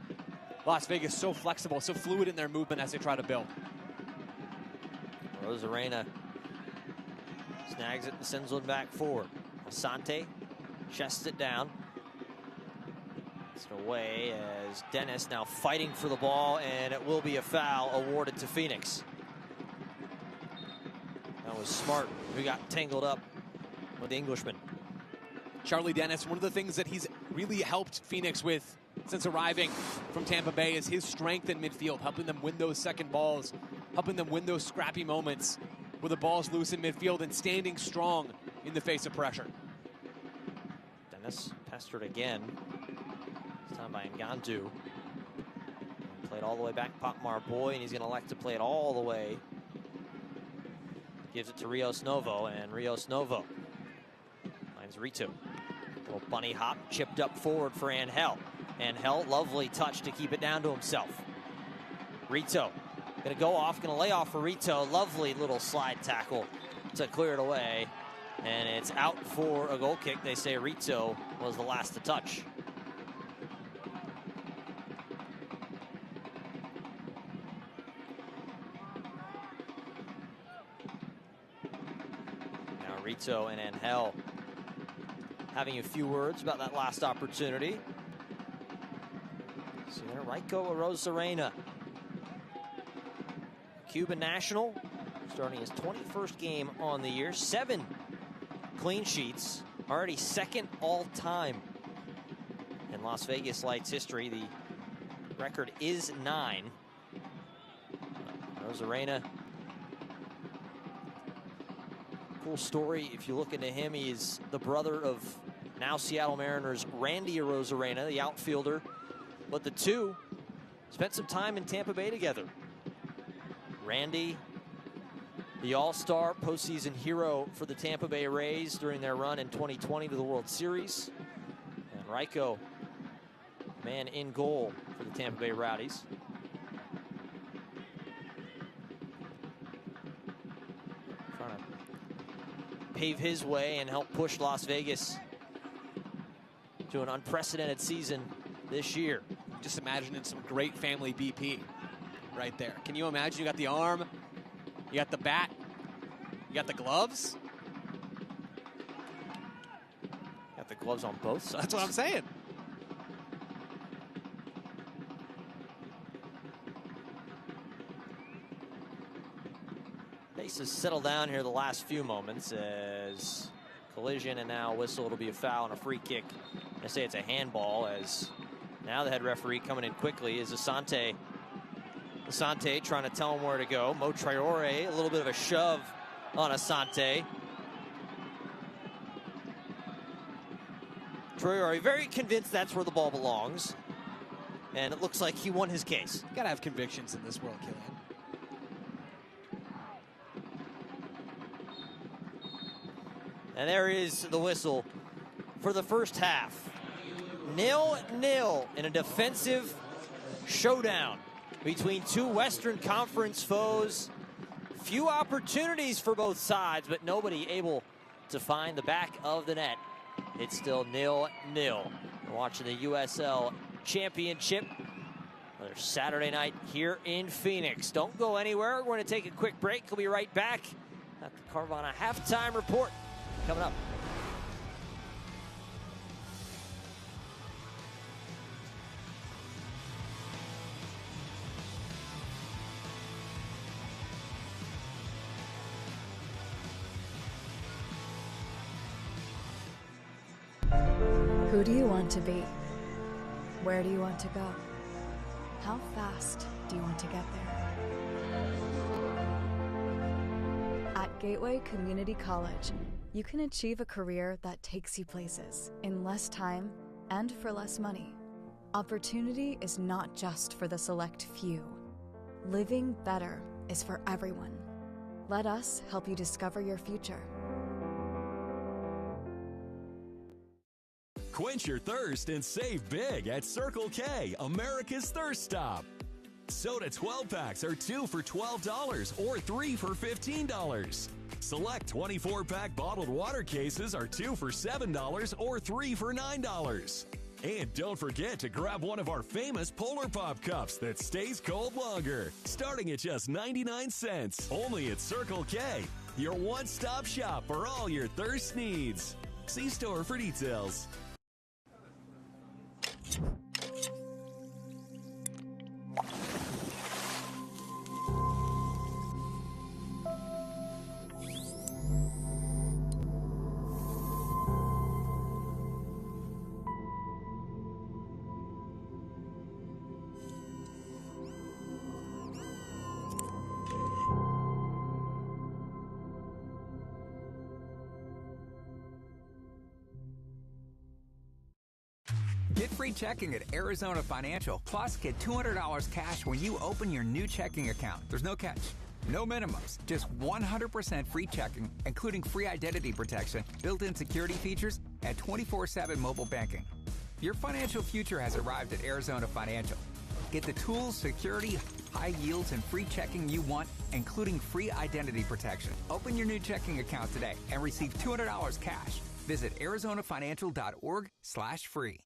Las Vegas so flexible, so fluid in their movement as they try to build. Rosarena snags it and sends one back forward. Asante chests it down. It's away as Dennis now fighting for the ball, and it will be a foul awarded to Phoenix. That was Smart, who got tangled up with the Englishman. Charlie Dennis, one of the things that he's really helped Phoenix with since arriving from Tampa Bay is his strength in midfield, helping them win those second balls, helping them win those scrappy moments where the ball's loose in midfield and standing strong in the face of pressure. Dennis pestered again. This time by Ngandu. Played all the way back, Pop Marboy, and he's going to elect to play it all the way. Gives it to Rios Novo, and Rios Novo finds Ritu. Little bunny hop, chipped up forward for Angel. Angel, lovely touch to keep it down to himself. Rito, gonna go off, gonna lay off for Rito. Lovely little slide tackle to clear it away. And it's out for a goal kick. They say Rito was the last to touch. Now Rito and Angel having a few words about that last opportunity. See there, Raiko Rosarena, Cuban national, starting his 21st game on the year, 7 clean sheets. already second all-time in Las Vegas Lights history. The record is 9. Rosarena, cool story. If you look into him, he is the brother of now Seattle Mariners Randy Rosarena, the outfielder. But the two spent some time in Tampa Bay together. Randy, the all-star postseason hero for the Tampa Bay Rays during their run in 2020 to the World Series. And Ryko, man in goal for the Tampa Bay Rowdies. Trying to pave his way and help push Las Vegas to an unprecedented season this year. Just imagining some great family BP right there. Can you imagine? You got the arm, you got the bat, you got the gloves. Got the gloves on both sides. That's what I'm saying. Pace has settled down here the last few moments as collision and now whistle. It'll be a foul and a free kick. I say it's a handball as now the head referee coming in quickly is Asante. Asante trying to tell him where to go. Mo Traore, a little bit of a shove on Asante. Traore very convinced that's where the ball belongs. And it looks like he won his case. You gotta have convictions in this world, Killian. And there is the whistle for the first half. 0-0 in a defensive showdown between two Western Conference foes. Few opportunities for both sides, but nobody able to find the back of the net. It's still 0-0. We're watching the USL Championship. Another Saturday night here in Phoenix. Don't go anywhere. We're going to take a quick break. We'll be right back after Carvana halftime report coming up. Who do you want to be? Where do you want to go? How fast do you want to get there? At Gateway Community College, you can achieve a career that takes you places in less time and for less money. Opportunity is not just for the select few. Living better is for everyone. Let us help you discover your future. Quench your thirst and save big at Circle K, America's Thirst Stop. Soda 12-packs are 2 for $12 or 3 for $15. Select 24-pack bottled water cases are 2 for $7 or 3 for $9. And don't forget to grab one of our famous Polar Pop cups that stays cold longer, starting at just 99 cents. Only at Circle K, your one-stop shop for all your thirst needs. See store for details. Get free checking at Arizona Financial. Plus, get $200 cash when you open your new checking account. There's no catch. No minimums. Just 100% free checking, including free identity protection, built-in security features, and 24/7 mobile banking. Your financial future has arrived at Arizona Financial. Get the tools, security, high yields, and free checking you want, including free identity protection. Open your new checking account today and receive $200 cash. Visit arizonafinancial.org/free.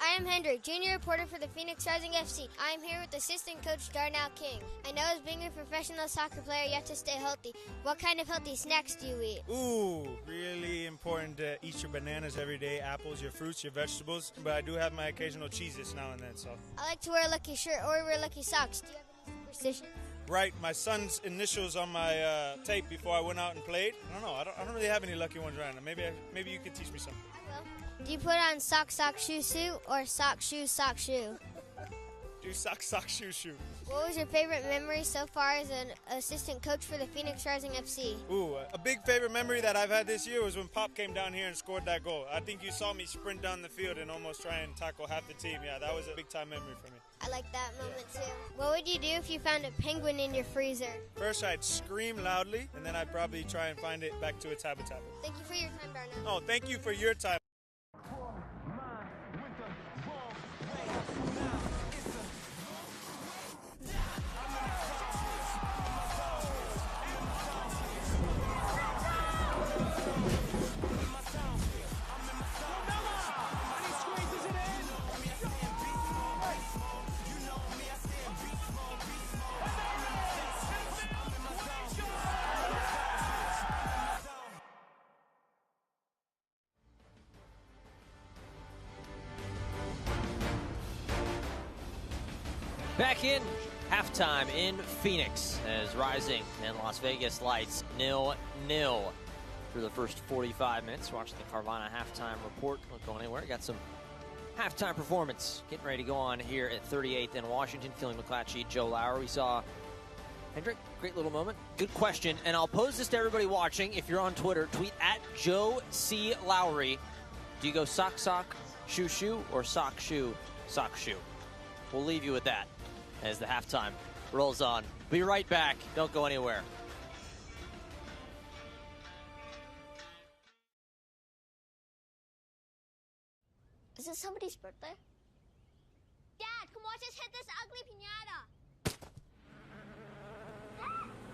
I am Hendrik, junior reporter for the Phoenix Rising FC. I am here with assistant coach Darnell King. I know as being a professional soccer player, you have to stay healthy. What kind of healthy snacks do you eat? Ooh, really important to eat your bananas every day, apples, your fruits, your vegetables. But I do have my occasional Cheez-Its now and then, so. I like to wear a lucky shirt or wear lucky socks. Do you have any superstitions? write my son's initials on my tape before I went out and played. I don't know. I don't really have any lucky ones right now. Maybe you could teach me something. I will. Do you put on sock, sock, shoe, shoe, or sock, shoe, sock, shoe? Do sock, sock, shoe, shoe. What was your favorite memory so far as an assistant coach for the Phoenix Rising FC? Ooh, a big favorite memory that I've had this year was when Pop came down here and scored that goal. I think you saw me sprint down the field and almost try and tackle half the team. Yeah, that was a big-time memory for me. I like that moment, too. What would you do if you found a penguin in your freezer? First, I'd scream loudly, and then I'd probably try and find it back to its habitat. Thank you for your time, Darnell. Oh, thank you for your time. Back in halftime in Phoenix as Rising and Las Vegas Lights 0-0 through the first 45 minutes. Watching the Carvana halftime report. Don't go anywhere. Got some halftime performance getting ready to go on here at 38th in Washington. Keelan McClatchy, Joe Lowry. We saw Hendrick, great little moment. Good question. And I'll pose this to everybody watching. If you're on Twitter, tweet at Joe C. Lowry. Do you go sock, sock, shoe, shoe, or sock, shoe, sock, shoe? We'll leave you with that as the halftime rolls on. Be right back. Don't go anywhere. Is it somebody's birthday? Dad, come watch us hit this ugly piñata.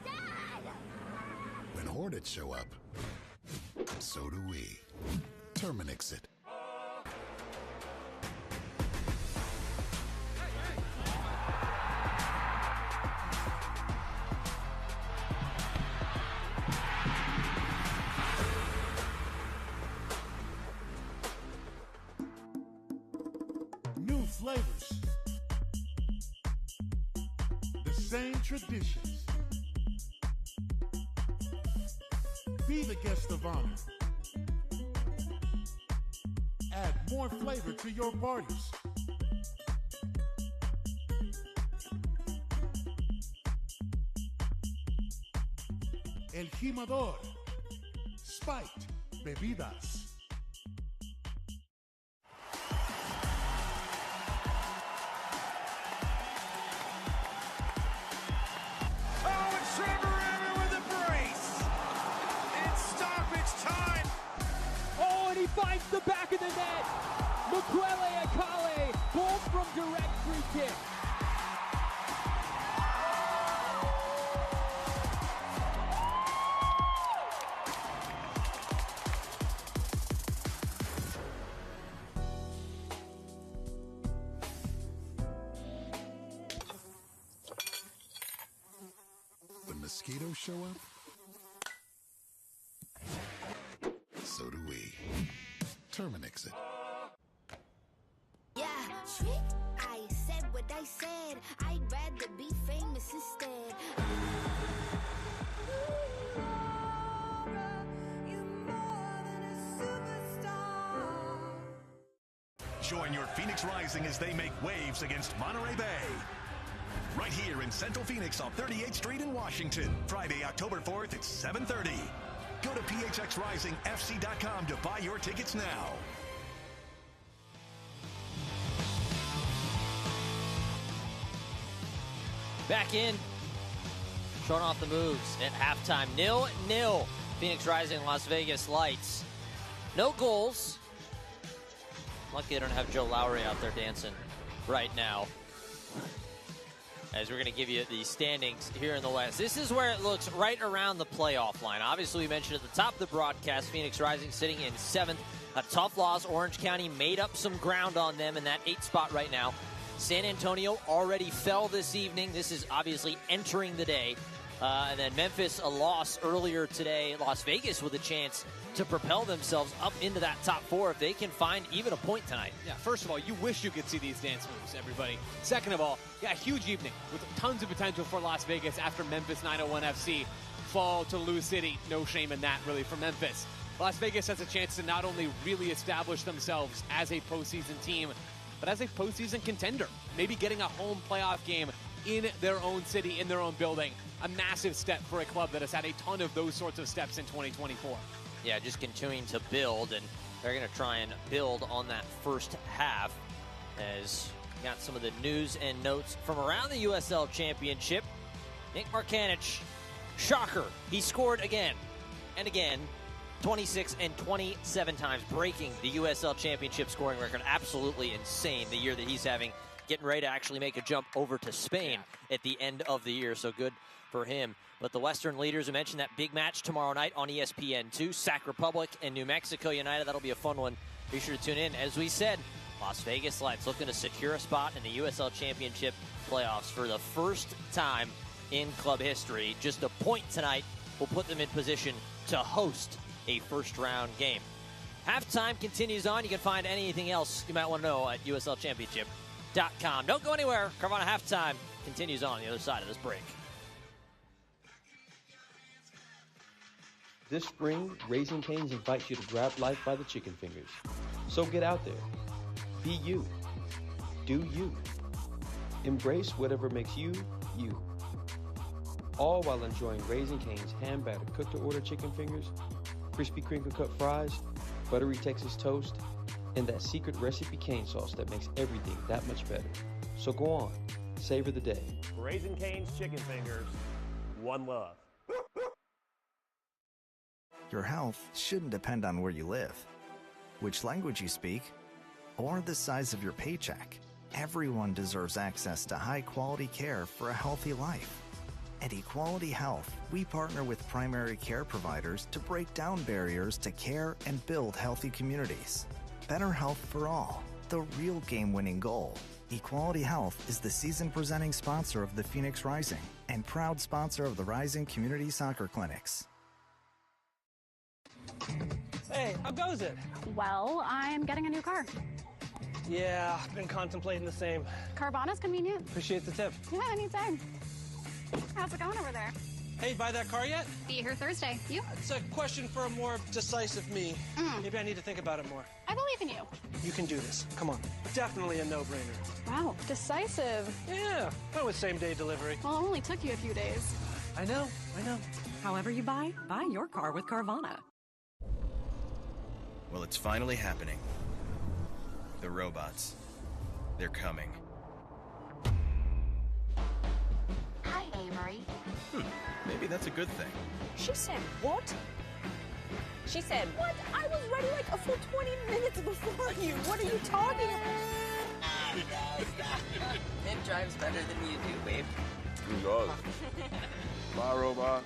Dad! When Hornets show up, so do we. Terminix it. Flavors, the same traditions. Be the guest of honor. Add more flavor to your parties. El Jimador, spiked bebidas. Finds the back of the net. Mukwele Akale, both from direct free kick. When mosquitoes show up, so do we. Terminix it. Yeah, trick. I said what I said. I'd rather be famous instead. Join your Phoenix Rising as they make waves against Monterey Bay. Right here in Central Phoenix on 38th Street in Washington. Friday, October 4th at 7:30. Go to phxrisingfc.com to buy your tickets now. Back in, showing off the moves at halftime. 0-0. Phoenix Rising, Las Vegas Lights. No goals. Lucky I don't have Joe Lowry out there dancing right now, as we're going to give you the standings here in the West. This is where it looks right around the playoff line. Obviously, we mentioned at the top of the broadcast, Phoenix Rising sitting in 7th. A tough loss. Orange County made up some ground on them in that 8th spot right now. San Antonio already fell this evening. This is obviously entering the day. And then Memphis, a loss earlier today. Las Vegas with a chance to propel themselves up into that top 4 if they can find even a point tonight. Yeah, first of all, you wish you could see these dance moves, everybody. Second of all, yeah, huge evening with tons of potential for Las Vegas after Memphis 901 FC fall to Lou City. No shame in that, really, for Memphis. Las Vegas has a chance to not only really establish themselves as a postseason team, but as a postseason contender. Maybe getting a home playoff game in their own city, in their own building. A massive step for a club that has had a ton of those sorts of steps in 2024. Yeah, just continuing to build, and they're going to try and build on that first half as we got some of the news and notes from around the USL Championship. Nick Markanich, shocker, he scored again and again, 26 and 27 times, breaking the USL Championship scoring record. Absolutely insane the year that he's having, getting ready to actually make a jump over to Spain at the end of the year, so good for him. But the Western leaders, I mentioned that big match tomorrow night on ESPN2, Sac Republic and New Mexico United. That'll be a fun one. Be sure to tune in. As we said, Las Vegas Lights looking to secure a spot in the USL Championship playoffs for the first time in club history. Just a point tonight will put them in position to host a first-round game. Halftime continues on. You can find anything else you might want to know at USLChampionship.com. Don't go anywhere. Carvana Halftime continues on the other side of this break. This spring, Raising Cane's invites you to grab life by the chicken fingers. So get out there. Be you. Do you. Embrace whatever makes you, you. All while enjoying Raising Cane's hand-battered cooked-to-order chicken fingers, crispy crinkle-cut fries, buttery Texas toast, and that secret recipe cane sauce that makes everything that much better. So go on, savor the day. Raising Cane's chicken fingers, one love. Your health shouldn't depend on where you live, which language you speak, or the size of your paycheck. Everyone deserves access to high-quality care for a healthy life. At Equality Health, we partner with primary care providers to break down barriers to care and build healthy communities. Better health for all, the real game-winning goal. Equality Health is the season-presenting sponsor of the Phoenix Rising and proud sponsor of the Rising Community Soccer Clinics. Hey, how goes it? Well, I'm getting a new car. Yeah, I've been contemplating the same. Carvana's convenient. Appreciate the tip. Yeah, anytime. How's it going over there? Hey, buy that car yet? Be here Thursday. You? It's a question for a more decisive me. Maybe I need to think about it more. I believe in you. You can do this. Come on. Definitely a no-brainer. Wow, decisive. Yeah, went with same-day delivery. Well, it only took you a few days. I know. However you buy your car with Carvana. Well, it's finally happening. The robots. They're coming. Hi, Amory. Maybe that's a good thing. She said what? She said what? I was ready like a full 20 minutes before you. What are you talking about? It drives better than you do, babe. Who does? Bye, robot.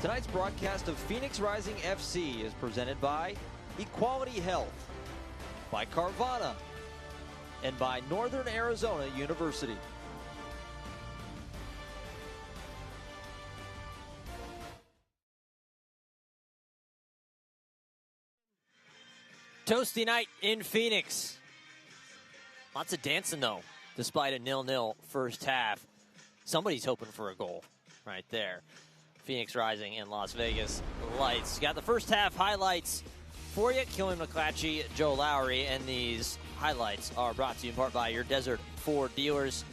Tonight's broadcast of Phoenix Rising FC is presented by Equality Health, by Carvana, and by Northern Arizona University. Toasty night in Phoenix. Lots of dancing, though, despite a 0-0 first half. Somebody's hoping for a goal right there. Phoenix Rising and Las Vegas Lights. Got the first half highlights for you. Killian McClatchy, Joe Lowry, and these highlights are brought to you in part by your Desert Ford dealers.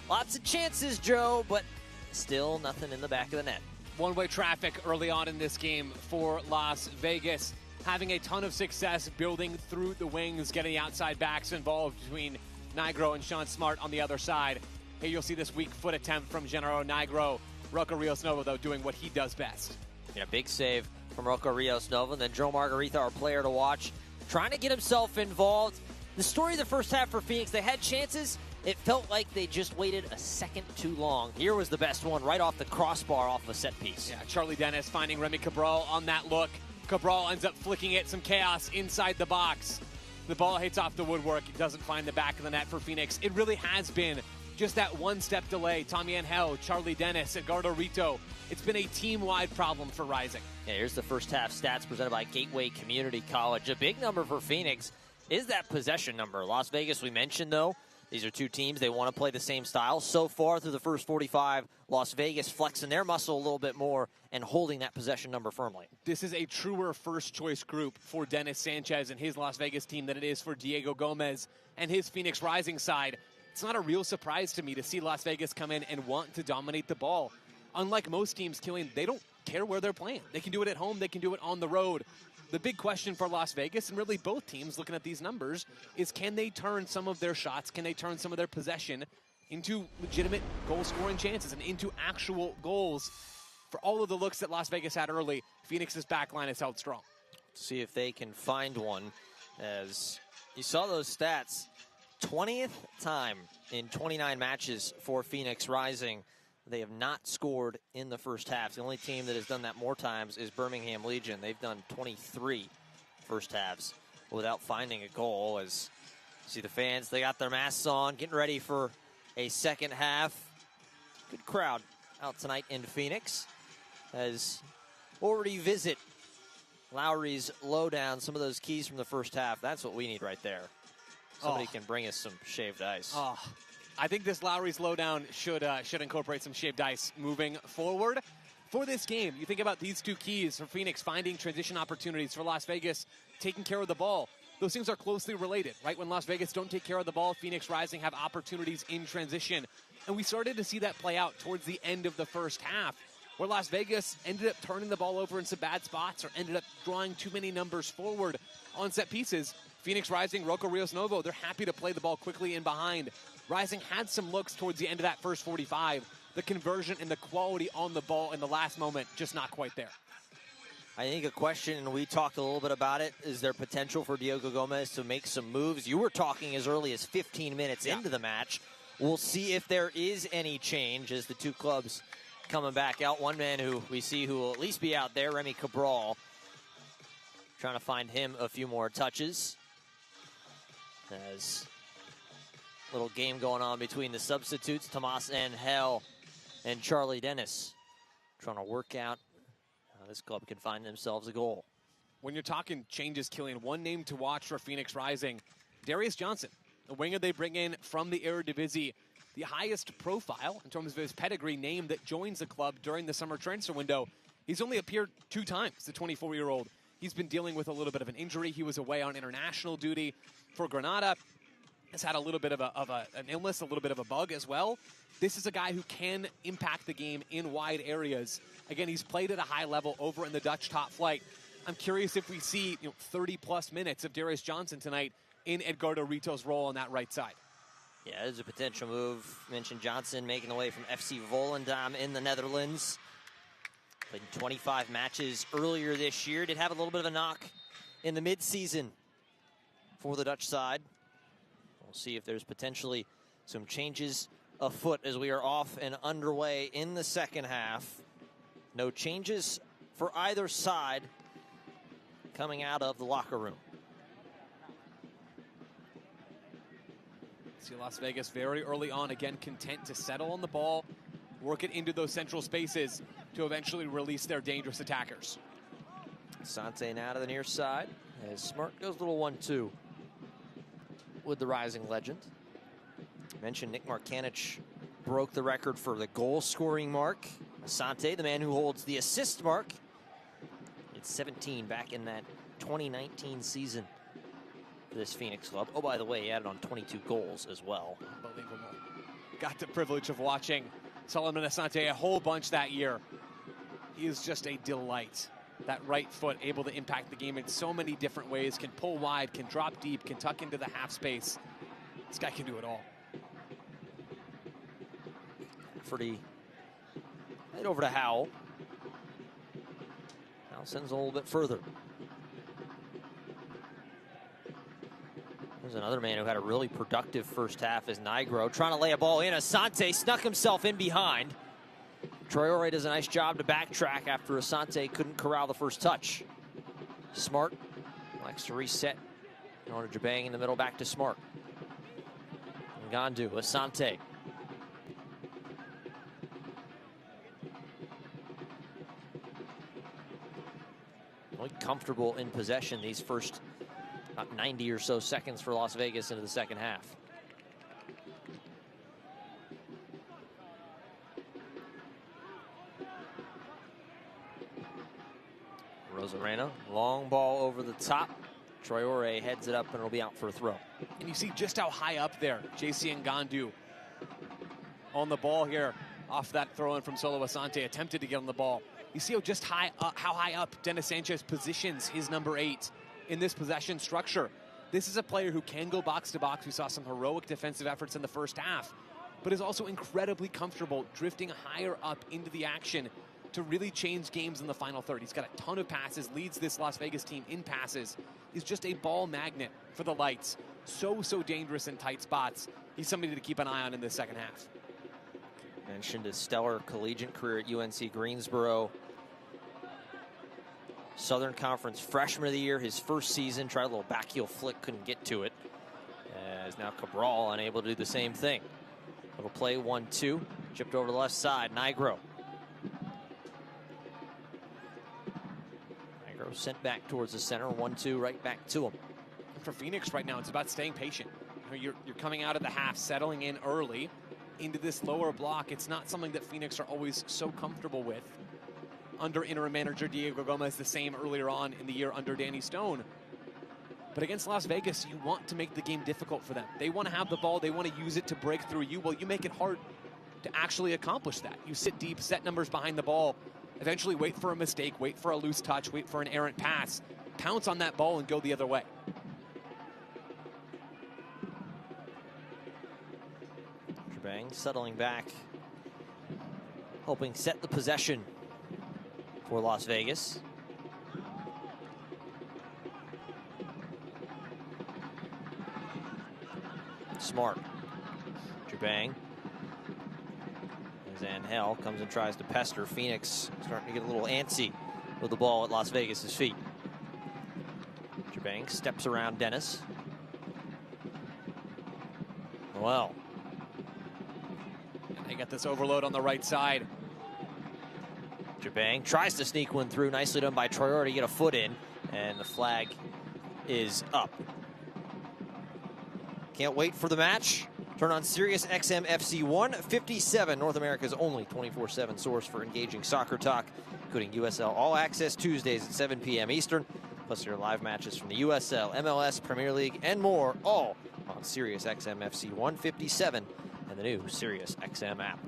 Lots of chances, Joe, but still nothing in the back of the net. One-way traffic early on in this game for Las Vegas. Having a ton of success building through the wings, getting the outside backs involved between Nigro and Sean Smart on the other side. Here you'll see this weak foot attempt from Genaro Nigro. Rocco Rios Nova, though, doing what he does best. Yeah, big save from Rocco Rios Nova. And then Joe Margarita, our player to watch, trying to get himself involved. The story of the first half for Phoenix, they had chances. It felt like they just waited a second too long. Here was the best one, right off the crossbar off a set piece. Yeah, Charlie Dennis finding Remy Cabral on that look. Cabral ends up flicking it, some chaos inside the box. The ball hits off the woodwork. It doesn't find the back of the net for Phoenix. It really has been just that one-step delay. Tommy Angel, Charlie Dennis, Edgardo Rito. It's been a team-wide problem for Rising. Yeah, here's the first half stats presented by Gateway Community College. A big number for Phoenix is that possession number. Las Vegas, we mentioned, though, these are two teams. They want to play the same style. So far through the first 45, Las Vegas flexing their muscle a little bit more and holding that possession number firmly. This is a truer first-choice group for Dennis Sanchez and his Las Vegas team than it is for Diego Gomez and his Phoenix Rising side. It's not a real surprise to me to see Las Vegas come in and want to dominate the ball. Unlike most teams, Killian, they don't care where they're playing. They can do it at home. They can do it on the road. The big question for Las Vegas, and really both teams looking at these numbers, is can they turn some of their shots, can they turn some of their possession into legitimate goal-scoring chances and into actual goals? For all of the looks that Las Vegas had early, Phoenix's back line is held strong. See if they can find one. As you saw those stats, 20th time in 29 matches for Phoenix Rising. They have not scored in the first half. The only team that has done that more times is Birmingham Legion. They've done 23 first halves without finding a goal. As you see the fans, they got their masks on, getting ready for a second half. Good crowd out tonight in Phoenix. As we'll revisit Lowry's lowdown, some of those keys from the first half. That's what we need right there. Somebody can bring us some shaved ice. I think this Lowry's lowdown should incorporate some shaved ice moving forward. For this game, you think about these two keys for Phoenix finding transition opportunities, for Las Vegas taking care of the ball. Those things are closely related, right? When Las Vegas don't take care of the ball, Phoenix Rising have opportunities in transition. And we started to see that play out towards the end of the first half, where Las Vegas ended up turning the ball over in some bad spots or ended up drawing too many numbers forward on set pieces. Phoenix Rising, Rocco Rios Novo, they're happy to play the ball quickly in behind. Rising had some looks towards the end of that first 45. The conversion and the quality on the ball in the last moment, just not quite there. I think a question, and we talked a little bit about it, is there potential for Diego Gomez to make some moves? You were talking as early as 15 minutes into the match. We'll see if there is any change as the two clubs coming back out. One man who we see who will at least be out there, Remy Cabral, trying to find him a few more touches. As little game going on between the substitutes, Tomas Angel and Charlie Dennis, trying to work out how this club can find themselves a goal. When you're talking changes, Killian, one name to watch for Phoenix Rising, Darius Johnson, the winger they bring in from the Eredivisie, the highest profile in terms of his pedigree name that joins the club during the summer transfer window. He's only appeared 2 times, the 24-year-old. He's been dealing with a little bit of an injury. He was away on international duty for Granada. Has had a little bit of an illness, a little bit of a bug as well. This is a guy who can impact the game in wide areas. Again, he's played at a high level over in the Dutch top flight. I'm curious if we see 30-plus minutes of Darius Johnson tonight in Edgardo Rito's role on that right side. Yeah, there's a potential move. Mentioned Johnson making the way from FC Volendam in the Netherlands. Played 25 matches earlier this year. Did have a little bit of a knock in the mid-season for the Dutch side. We'll see if there's potentially some changes afoot as we are off and underway in the second half. No changes for either side coming out of the locker room. See Las Vegas very early on, again, content to settle on the ball, work it into those central spaces to eventually release their dangerous attackers. Sante now to the near side as Smart goes a little 1-2 with the Rising legend. I mentioned Nick Markanich broke the record for the goal-scoring mark. Asante, the man who holds the assist mark, it's 17 back in that 2019 season for this Phoenix club. Oh, by the way, he added on 22 goals as well. Unbelievable. Got the privilege of watching Solomon Asante a whole bunch that year. He is just a delight. That right foot able to impact the game in so many different ways, can pull wide, can drop deep, can tuck into the half space. This guy can do it all. Pretty. Head over to Howell. Howell sends a little bit further. There's another man who had a really productive first half is Nigro, trying to lay a ball in. Asante snuck himself in behind. Traore does a nice job to backtrack after Asante couldn't corral the first touch. Smart likes to reset On to Jabang in the middle, back to Smart. Ngandu, Asante. Really comfortable in possession these first about 90 or so seconds for Las Vegas into the second half. Rosarena, long ball over the top. Traore heads it up and it'll be out for a throw. And you see just how high up there JC Ngandu on the ball here off that throw in from Solo Asante, attempted to get on the ball. You see how high up Dennis Sanchez positions his number 8 in this possession structure. This is a player who can go box to box. We saw some heroic defensive efforts in the first half, but is also incredibly comfortable drifting higher up into the action to really change games in the final third. He's got a ton of passes, leads this Las Vegas team in passes. He's just a ball magnet for the Lights. So dangerous in tight spots. He's somebody to keep an eye on in the second half. Mentioned his stellar collegiate career at UNC Greensboro. Southern Conference Freshman of the Year, his first season. Tried a little backheel flick, couldn't get to it. As now Cabral unable to do the same thing. Little play, 1-2. Chipped over to the left side, Nigro. Sent back towards the center, 1-2 right back to him. For Phoenix right now, it's about staying patient. You're coming out of the half, settling in early into this lower block. It's not something that Phoenix are always so comfortable with. Under interim manager Diego Gomez, the same earlier on in the year under Danny Stone. But against Las Vegas, you want to make the game difficult for them. They want to have the ball, they want to use it to break through you. Well, you make it hard to actually accomplish that. You sit deep, set numbers behind the ball, eventually wait for a mistake, wait for a loose touch, wait for an errant pass, pounce on that ball and go the other way. Jabang settling back, hoping set the possession for Las Vegas. Smart. Jabang. Angel comes and tries to pester. Phoenix starting to get a little antsy with the ball at Las Vegas's feet. Jabang steps around Dennis. Well. And they get this overload on the right side. Jabang tries to sneak one through. Nicely done by Traore to get a foot in. And the flag is up. Can't wait for the match. Turn on Sirius XM FC 157, North America's only 24/7 source for engaging soccer talk, including USL All Access Tuesdays at 7 p.m. Eastern, plus your live matches from the USL, MLS, Premier League, and more, all on Sirius XM FC 157 and the new Sirius XM app.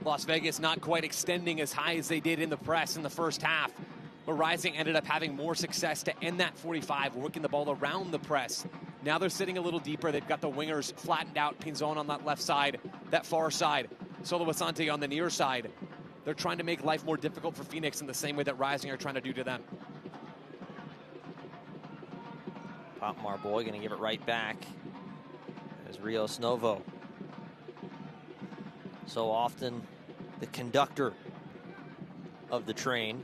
Las Vegas not quite extending as high as they did in the press in the first half, but Rising ended up having more success to end that 45, working the ball around the press. Now they're sitting a little deeper. They've got the wingers flattened out. Pinzon on that left side, that far side. Solo Asante on the near side. They're trying to make life more difficult for Phoenix in the same way that Rising are trying to do to them. Pop Marboy going to give it right back as Rios Novo. So often the conductor of the train.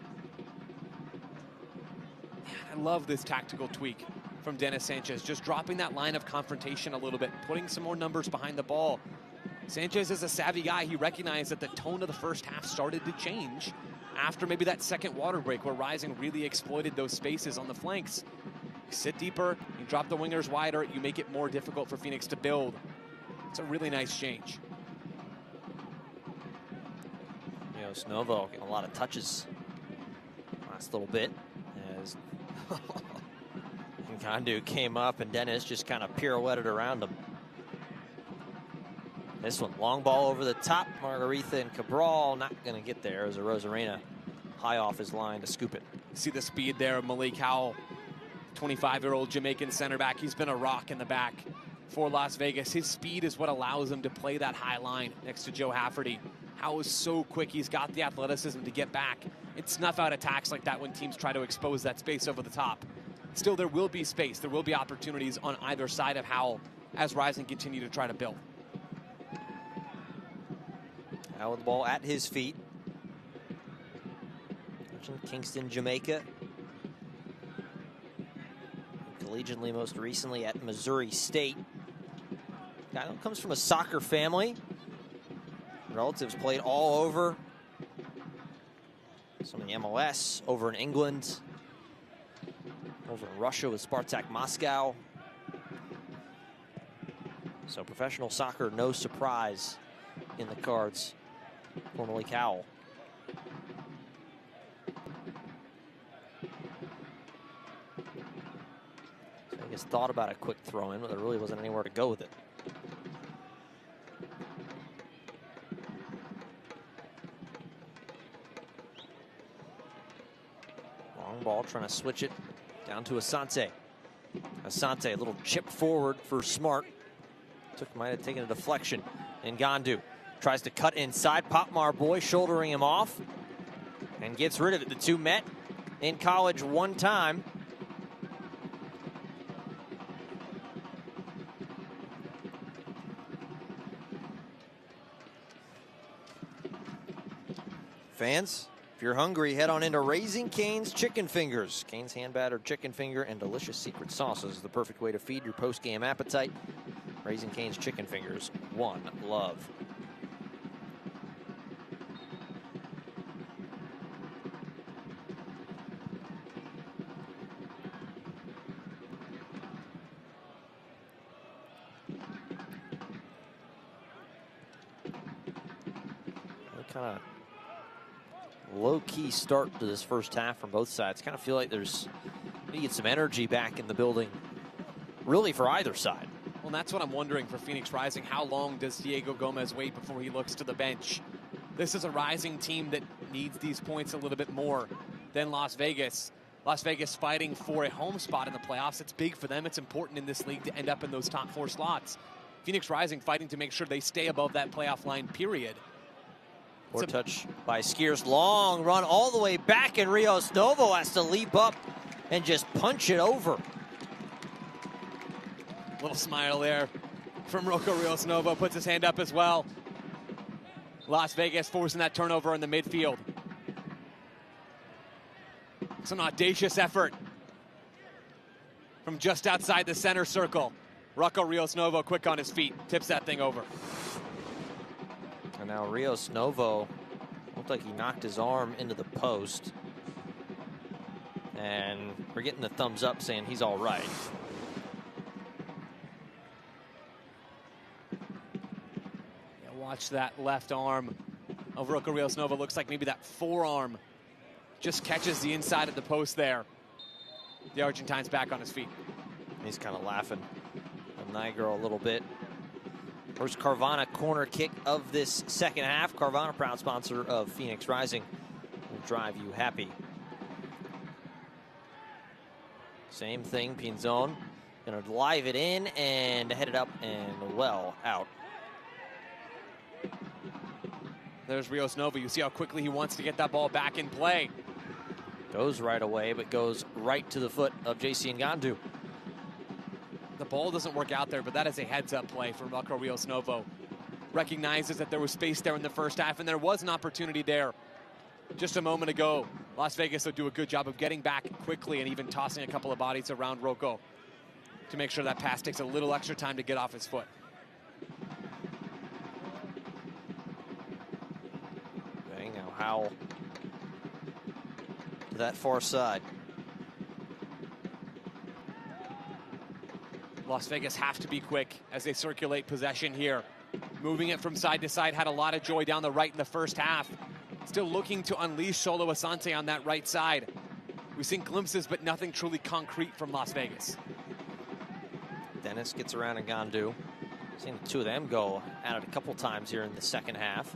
I love this tactical tweak from Dennis Sanchez, just dropping that line of confrontation a little bit, putting some more numbers behind the ball. Sanchez is a savvy guy. He recognized that the tone of the first half started to change after maybe that second water break where Rising really exploited those spaces on the flanks. You sit deeper, you drop the wingers wider, you make it more difficult for Phoenix to build. It's a really nice change. Rios Novo getting a lot of touches last little bit as Ngandu came up and Dennis just kind of pirouetted around him. This one, long ball over the top. Margarita and Cabral not going to get there as a Rosarena high off his line to scoop it. See the speed there of Malik Howell, 25-year-old Jamaican center back. He's been a rock in the back for Las Vegas. His speed is what allows him to play that high line next to Joe Hafferty. Howell is so quick. He's got the athleticism to get back and snuff out attacks like that when teams try to expose that space over the top. Still, there will be space. There will be opportunities on either side of Howell as Rising continue to try to build. Howell with the ball at his feet. Kingston, Jamaica. collegiately most recently at Missouri State. Guy who comes from a soccer family. Relatives played all over. Some in the MLS, over in England, over in Russia with Spartak Moscow. So professional soccer, no surprise in the cards for Malik Howell. So I guess thought about a quick throw in, but there really wasn't anywhere to go with it. Long ball, trying to switch it down to Asante. Asante, a little chip forward for Smart. Might have taken a deflection. And Ngandu tries to cut inside. Popmar boy shouldering him off and gets rid of it. The two met in college one time. Fans, if you're hungry, head on into Raising Cane's Chicken Fingers. Cane's hand-battered chicken finger and delicious secret sauces is the perfect way to feed your post-game appetite. Raising Cane's Chicken Fingers, one love. Kind of low-key start to this first half from both sides. Kind of feel like you get some energy back in the building, really, for either side. Well, that's what I'm wondering for Phoenix Rising. How long does Diego Gomez wait before he looks to the bench? This is a Rising team that needs these points a little bit more than Las Vegas. Las Vegas fighting for a home spot in the playoffs. It's big for them. It's important in this league to end up in those top 4 slots. Phoenix Rising fighting to make sure they stay above that playoff line, period. Poor touch by Skiers. Long run all the way back, and Rios Novo has to leap up and just punch it over. Little smile there from Rocco Rios Novo. Puts his hand up as well. Las Vegas forcing that turnover in the midfield. It's an audacious effort from just outside the center circle. Rocco Rios Novo quick on his feet. Tips that thing over. And now Rios Novo looked like he knocked his arm into the post. And we're getting the thumbs up saying he's all right. Yeah, watch that left arm of Rocco Rios Novo. Looks like maybe that forearm just catches the inside of the post there. The Argentine's back on his feet. He's kind of laughing at Nigro a little bit. First Carvana corner kick of this second half. Carvana, proud sponsor of Phoenix Rising, will drive you happy. Same thing, Pinzon. Gonna live it in and head it up and well out. There's Rios Novo. You see how quickly he wants to get that ball back in play. Goes right away, but goes right to the foot of JC Ngandu. The ball doesn't work out there, but that is a heads-up play from Rocco Rios Novo. Recognizes that there was space there in the first half, and there was an opportunity there just a moment ago. Las Vegas will do a good job of getting back quickly and even tossing a couple of bodies around Rocco to make sure that pass takes a little extra time to get off his foot. Okay, now Howell to that far side. Las Vegas have to be quick as they circulate possession here. Moving it from side to side, had a lot of joy down the right in the first half. Still looking to unleash Solo Asante on that right side. We've seen glimpses, but nothing truly concrete from Las Vegas. Dennis gets around Ngandu. Seen the two of them go at it a couple times here in the second half.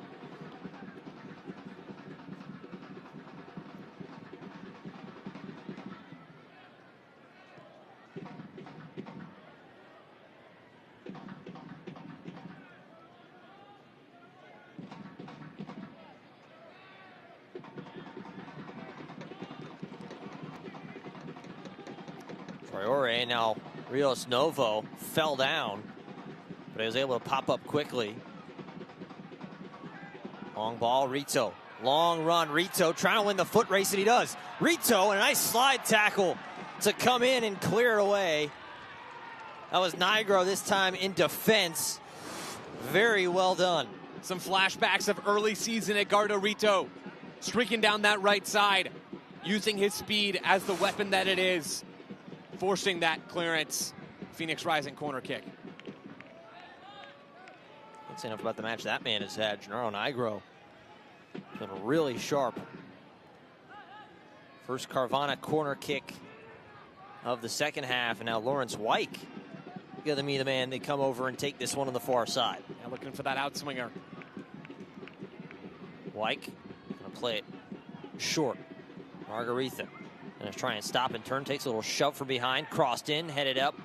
Traore, now Rios Novo fell down, but he was able to pop up quickly. Long ball, Rito Long run, Rito trying to win the foot race, and he does. Rito, and a nice slide tackle to come in and clear it away. That was Nigro this time in defense. Very well done. Some flashbacks of early season Edgardo Rito, streaking down that right side, using his speed as the weapon that it is, forcing that clearance. Phoenix Rising corner kick. Can't say enough about the match that man has had. Gennaro Nigro has been really sharp. First Carvana corner kick of the second half, and now Lawrence Wyke, the man, they come over and take this one on the far side. Yeah, looking for that outswinger. Wyke gonna play it short. Margaritha gonna try and stop and turn, takes a little shove from behind, crossed in, headed up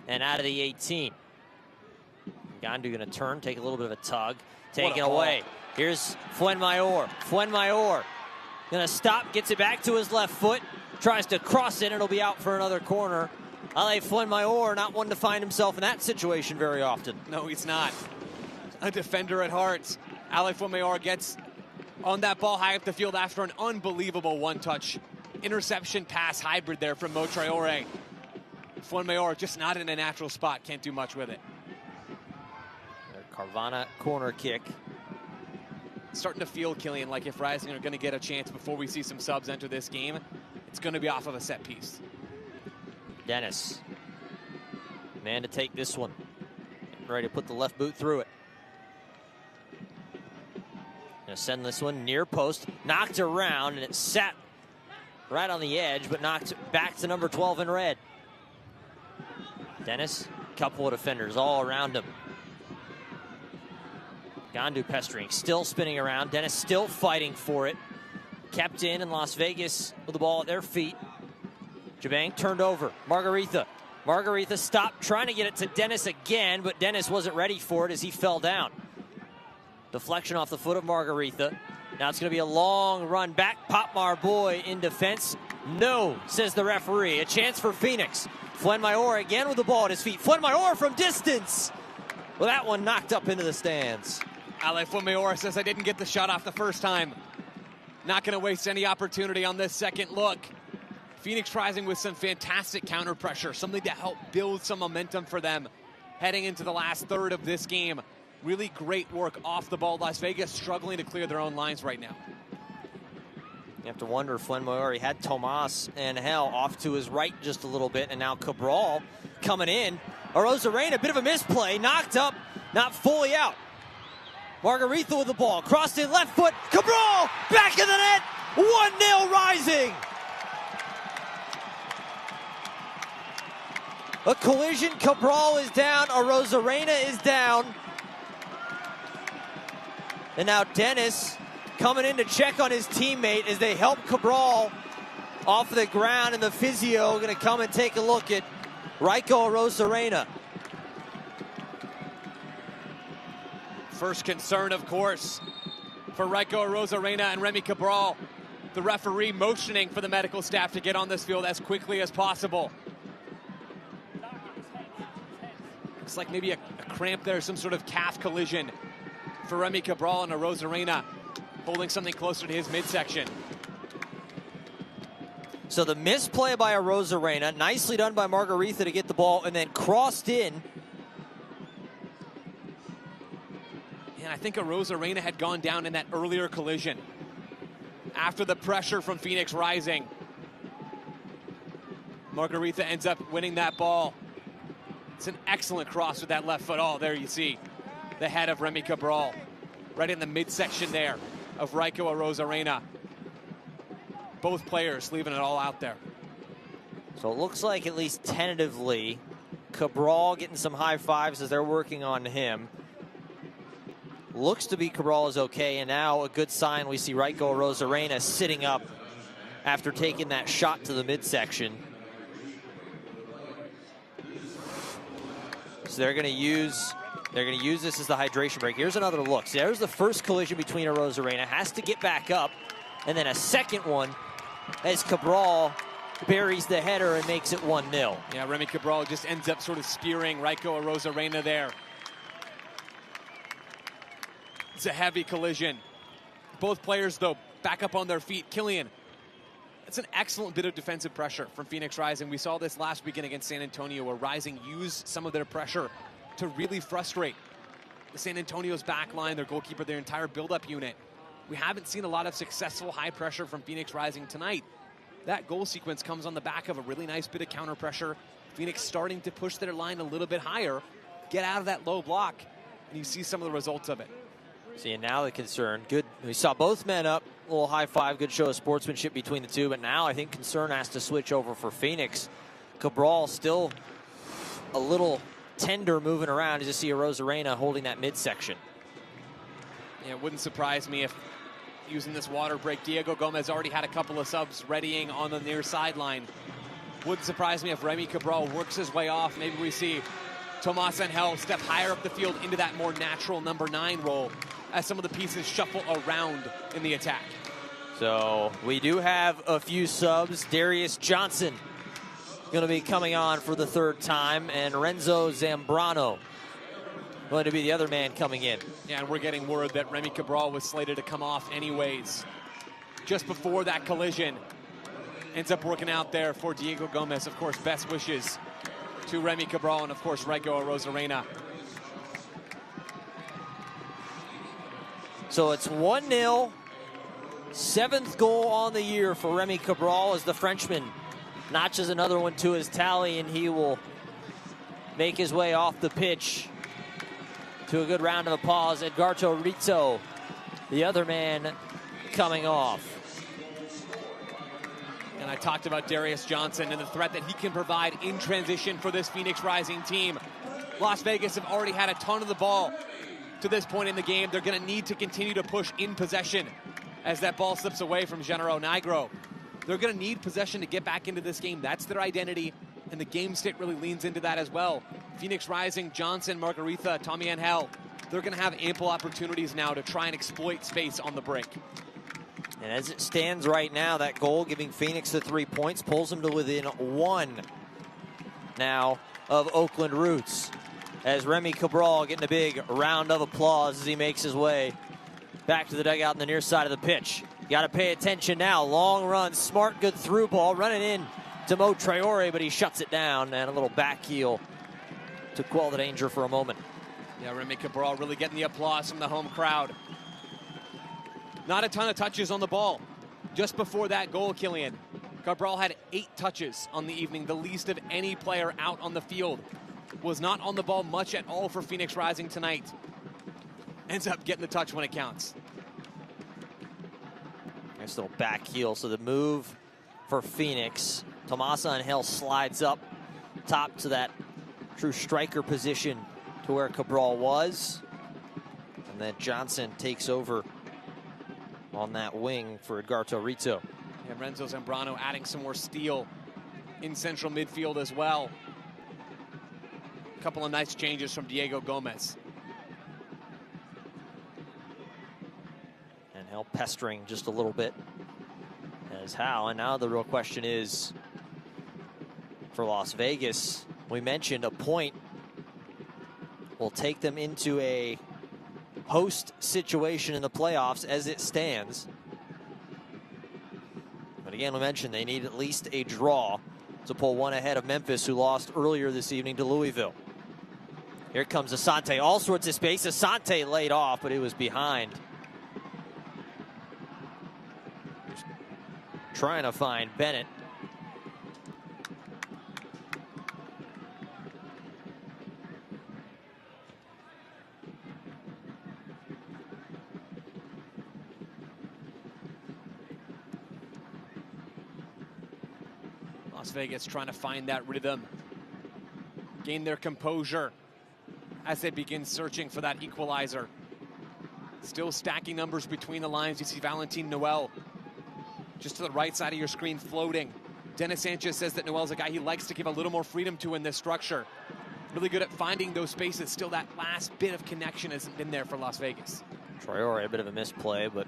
and out of the 18. Gandu gonna turn, take a little bit of a tug, take it away. Here's Fuenmayor. Fuenmayor gonna stop, gets it back to his left foot, tries to cross it, it'll be out for another corner. Ale Fuenmayor, not one to find himself in that situation very often. No, he's not. A defender at heart. Ale Fuenmayor gets on that ball high up the field after an unbelievable one-touch interception pass hybrid there from Mo Traore. Fuenmayor just not in a natural spot, can't do much with it. Carvana corner kick. Starting to feel, Killian, like if Rising are going to get a chance before we see some subs enter this game, it's going to be off of a set piece. Dennis, man to take this one. Ready to put the left boot through it. Gonna send this one near post, knocked around, and it sat right on the edge, but knocked back to number 12 in red. Dennis, couple of defenders all around him. Gandu pestering, still spinning around. Dennis still fighting for it. Kept in Las Vegas with the ball at their feet. Jabang turned over. Margaritha. Margaritha stopped trying to get it to Dennis again, but Dennis wasn't ready for it as he fell down. Deflection off the foot of Margaritha. Now it's going to be a long run back. Popmar boy in defense. No, says the referee. A chance for Phoenix. Fuenmayor again with the ball at his feet. Fuenmayor from distance. Well, that one knocked up into the stands. Ale Fuenmayor says, I didn't get the shot off the first time. Not going to waste any opportunity on this second look. Phoenix Rising with some fantastic counter pressure, something to help build some momentum for them heading into the last third of this game. Really great work off the ball. Las Vegas struggling to clear their own lines right now. You have to wonder if Fuenmayor, he had Tomas and Hell off to his right just a little bit, and now Cabral coming in. Arozarena, a bit of a misplay, knocked up, not fully out. Margaritha with the ball, crossed in left foot, Cabral back in the net, 1-0 Rising. A collision, Cabral is down, Arozarena is down. And now Dennis coming in to check on his teammate as they help Cabral off the ground, and the physio going to come and take a look at Raiko Arozarena. First concern, of course, for Raiko Arozarena and Remy Cabral. The referee motioning for the medical staff to get on this field as quickly as possible. Looks like maybe a cramp there, some sort of calf collision for Remy Cabral and Arozarena, holding something closer to his midsection. So the misplay by Arozarena, nicely done by Margaritha to get the ball, and then crossed in. And I think Arozarena had gone down in that earlier collision after the pressure from Phoenix Rising. Margaritha ends up winning that ball. It's an excellent cross with that left foot. Oh, there you see the head of Remy Cabral right in the midsection there of Raiko Arozarena. Both players leaving it all out there. So it looks like, at least tentatively, Cabral getting some high fives as they're working on him. Looks to be Cabral is okay, and now a good sign. We see Raiko Arozarena sitting up after taking that shot to the midsection. So they're going to use this as the hydration break. Here's another look. See, there's the first collision between Arozarena. Has to get back up, and then a second one as Cabral buries the header and makes it 1-0. Yeah, Remy Cabral just ends up sort of spearing Raiko Arozarena there. It's a heavy collision. Both players, though, back up on their feet. Killian, it's an excellent bit of defensive pressure from Phoenix Rising. We saw this last weekend against San Antonio, where Rising used some of their pressure to really frustrate the San Antonio's back line, their goalkeeper, their entire build-up unit. We haven't seen a lot of successful high pressure from Phoenix Rising tonight. That goal sequence comes on the back of a really nice bit of counter pressure. Phoenix starting to push their line a little bit higher, get out of that low block, and you see some of the results of it. See, now the concern, good. We saw both men up, a little high five, good show of sportsmanship between the two, but now I think concern has to switch over for Phoenix. Cabral still a little tender moving around as you see a Rosarena holding that midsection. Yeah, it wouldn't surprise me if using this water break, Diego Gomez already had a couple of subs readying on the near sideline. Wouldn't surprise me if Remy Cabral works his way off. Maybe we see Tomas Angel step higher up the field into that more natural number 9 role as some of the pieces shuffle around in the attack. So we do have a few subs. Darius Johnson going to be coming on for the 3rd time, and Renzo Zambrano going to be the other man coming in. Yeah, and we're getting word that Remy Cabral was slated to come off anyways. Just before that collision, ends up working out there for Diego Gomez. Of course, best wishes to Remy Cabral and, of course, Rico Rosarena. So it's 1-0. 7th goal on the year for Remy Cabral as the Frenchman notches another one to his tally, and he will make his way off the pitch to a good round of applause. Edgardo Rizzo, the other man, coming off. And I talked about Darius Johnson and the threat that he can provide in transition for this Phoenix Rising team. Las Vegas have already had a ton of the ball to this point in the game. They're going to need to continue to push in possession as that ball slips away from Genero Nigro. They're going to need possession to get back into this game. That's their identity, and the game state really leans into that as well. Phoenix Rising, Johnson, Margarita, Tommy Angel, they're going to have ample opportunities now to try and exploit space on the break. And as it stands right now, that goal giving Phoenix the 3 points pulls them to within 1 now of Oakland Roots. As Remy Cabral getting a big round of applause as he makes his way back to the dugout on the near side of the pitch. You got to pay attention now. Long run, smart, good through ball, running in to Mo Traore, but he shuts it down, and a little back heel to quell the danger for a moment. Yeah, Remy Cabral really getting the applause from the home crowd. Not a ton of touches on the ball. Just before that goal, Killian, Cabral had 8 touches on the evening, the least of any player out on the field. Was not on the ball much at all for Phoenix Rising tonight. Ends up getting the touch when it counts. Nice little back heel. So the move for Phoenix. Tomasa Angel slides up top to that true striker position to where Cabral was. And then Johnson takes over on that wing for Edgardo Rizzo. And Renzo Zambrano adding some more steel in central midfield as well. A couple of nice changes from Diego Gomez. And Hell pestering just a little bit as how. And now the real question is for Las Vegas. We mentioned a point will take them into a host situation in the playoffs as it stands. But again, we mentioned they need at least a draw to pull 1 ahead of Memphis, who lost earlier this evening to Louisville. Here comes Asante, all sorts of space. Asante laid off, but it was behind. Just trying to find Bennett. Las Vegas trying to find that rhythm, gain their composure as they begin searching for that equalizer. Still stacking numbers between the lines. You see Valentin Noel just to the right side of your screen floating. Dennis Sanchez says that Noel's a guy he likes to give a little more freedom to in this structure. Really good at finding those spaces. Still that last bit of connection hasn't been there for Las Vegas. Traore, a bit of a misplay, but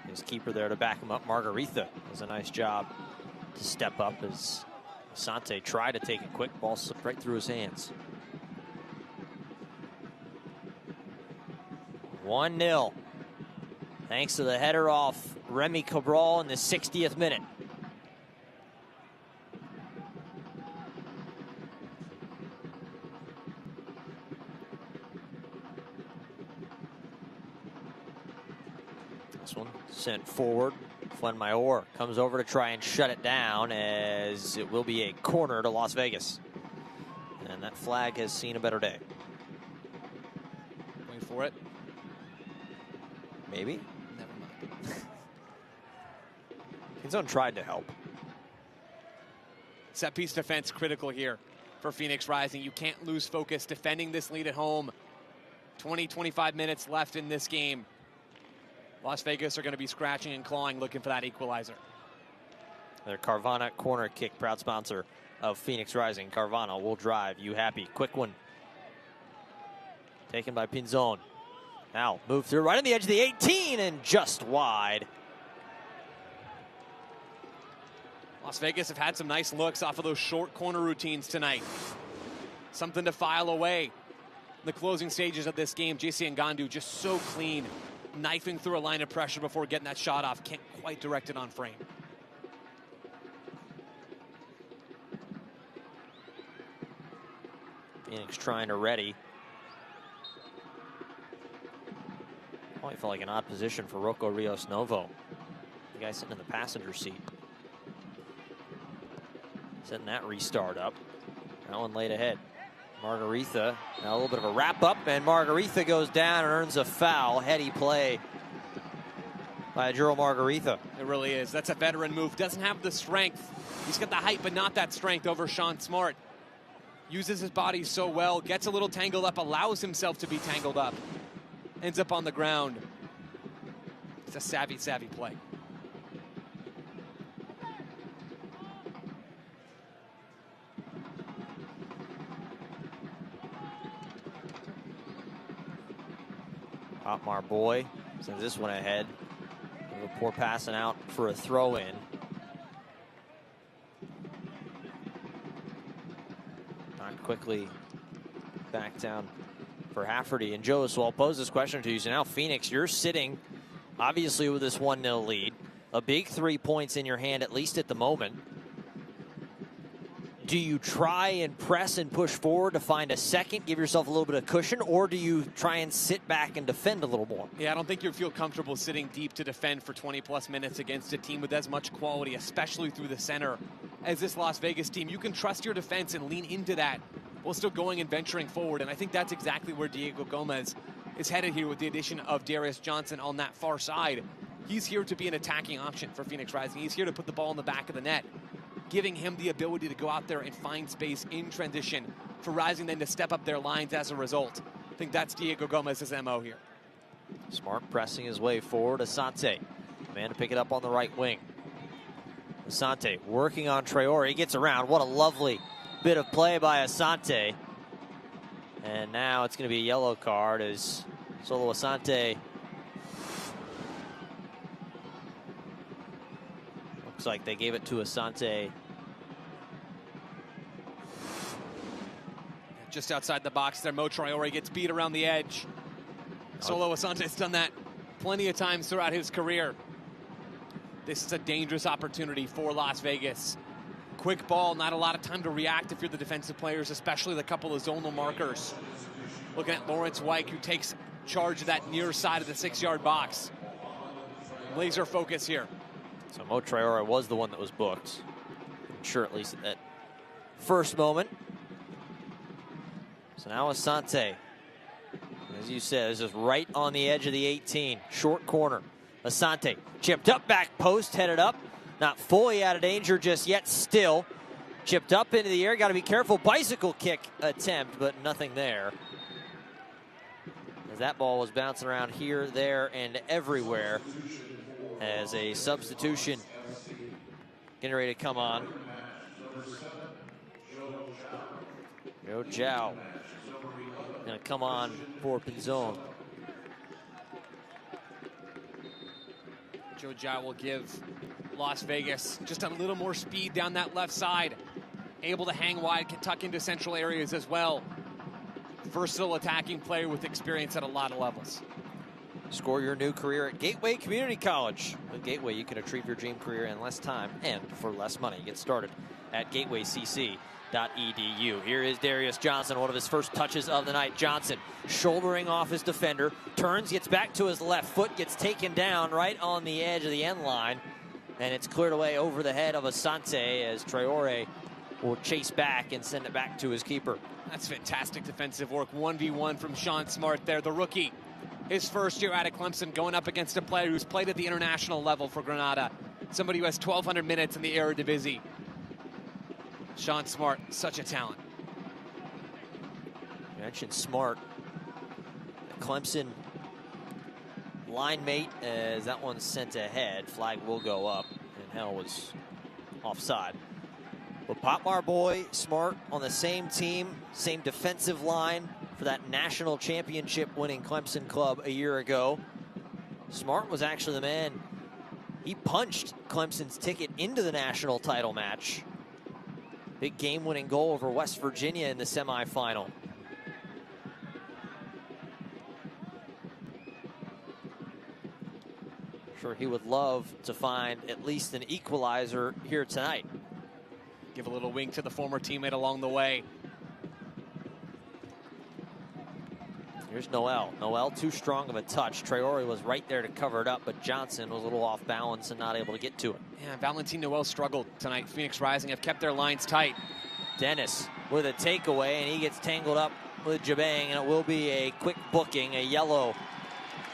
his keeper there to back him up. Margarita does a nice job to step up as Asante tried to take it quick. Ball slipped right through his hands. 1-0 Thanks to the header off Remy Cabral in the 60th minute. This one sent forward. Flenmayor comes over to try and shut it down, as it will be a corner to Las Vegas. And that flag has seen a better day. Going for it. Maybe. Never mind. Pinzon tried to help. Set piece defense critical here for Phoenix Rising. You can't lose focus defending this lead at home. 20-25 minutes left in this game. Las Vegas are going to be scratching and clawing, looking for that equalizer. Their Carvana corner kick, proud sponsor of Phoenix Rising. Carvana will drive you happy. Quick one. Taken by Pinzon. Now move through right on the edge of the 18 and just wide. Las Vegas have had some nice looks off of those short corner routines tonight. Something to file away in the closing stages of this game. JC Ngandu just so clean, knifing through a line of pressure before getting that shot off. Can't quite direct it on frame. Phoenix trying to ready. Probably felt like an odd position for Rocco Rios Novo. The guy sitting in the passenger seat. Setting that restart up. That one laid ahead. Margaritha, now a little bit of a wrap up, and Margaritha goes down and earns a foul. Heady play by Juro Margaritha. It really is. That's a veteran move. Doesn't have the strength. He's got the height, but not that strength over Sean Smart. Uses his body so well, gets a little tangled up, allows himself to be tangled up. Ends up on the ground. It's a savvy play. Otmar Boy sends this one ahead. Poor passing out for a throw in. Knocked quickly back down for Hafferty. And Joe, so I'll pose this question to you. So now Phoenix, you're sitting obviously with this 1-0 lead. A big 3 points in your hand, at least at the moment. Do you try and press and push forward to find a second, give yourself a little bit of cushion, or do you try and sit back and defend a little more? Yeah, I don't think you feel comfortable sitting deep to defend for 20-plus minutes against a team with as much quality, especially through the center, as this Las Vegas team. You can trust your defense and lean into that while still going and venturing forward, and I think that's exactly where Diego Gomez is headed here with the addition of Darius Johnson on that far side. He's here to be an attacking option for Phoenix Rising. He's here to put the ball in the back of the net, giving him the ability to go out there and find space in transition for Rising then to step up their lines as a result. I think that's Diego Gomez's MO here. Smart pressing his way forward. Asante, man to pick it up on the right wing. Asante working on Traore. He gets around. What a lovely bit of play by Asante. And now it's going to be a yellow card as Solo Asante looks like they gave it to Asante. Just outside the box there, Mo Traore gets beat around the edge. Solo Asante's done that plenty of times throughout his career. This is a dangerous opportunity for Las Vegas. Quick ball, not a lot of time to react if you're the defensive players, especially the couple of zonal markers. Looking at Lawrence Wyke, who takes charge of that near side of the 6-yard box. Laser focus here. So Mo Traore was the one that was booked. I'm sure at least at that first moment. So now Asante, as you said, this is right on the edge of the 18. Short corner. Asante chipped up, back post, headed up. Not fully out of danger just yet, still. Chipped up into the air, got to be careful. Bicycle kick attempt, but nothing there. As that ball was bouncing around here, there, and everywhere. As a substitution getting ready to come on. Joe Zhao going to come on for Pinzon. Joe Zhao will give Las Vegas just a little more speed down that left side. Able to hang wide, can tuck into central areas as well. Versatile attacking player with experience at a lot of levels. Score your new career at Gateway Community College. With Gateway, you can achieve your dream career in less time and for less money. Get started at gatewaycc.edu. Here is Darius Johnson, one of his first touches of the night. Johnson shouldering off his defender, turns, gets back to his left foot, gets taken down right on the edge of the end line, and it's cleared away over the head of Asante as Traore will chase back and send it back to his keeper. That's fantastic defensive work. 1v1 from Sean Smart there, the rookie. His first year out of Clemson, going up against a player who's played at the international level for Granada. Somebody who has 1,200 minutes in the Eredivisie. Sean Smart, such a talent. You mentioned Smart. The Clemson line mate as that one's sent ahead. Flag will go up, and Hell was offside. But Potmar boy, Smart on the same team, same defensive line for that national championship winning Clemson club a year ago. Smart was actually the man. He punched Clemson's ticket into the national title match. Big game-winning goal over West Virginia in the semifinal. Sure, he would love to find at least an equalizer here tonight. Give a little wink to the former teammate along the way. Here's Noel. Noel too strong of a touch. Traore was right there to cover it up, but Johnson was a little off balance and not able to get to it. Yeah, Valentin Noel struggled tonight. Phoenix Rising have kept their lines tight. Dennis with a takeaway, and he gets tangled up with Jabang, and it will be a quick booking, a yellow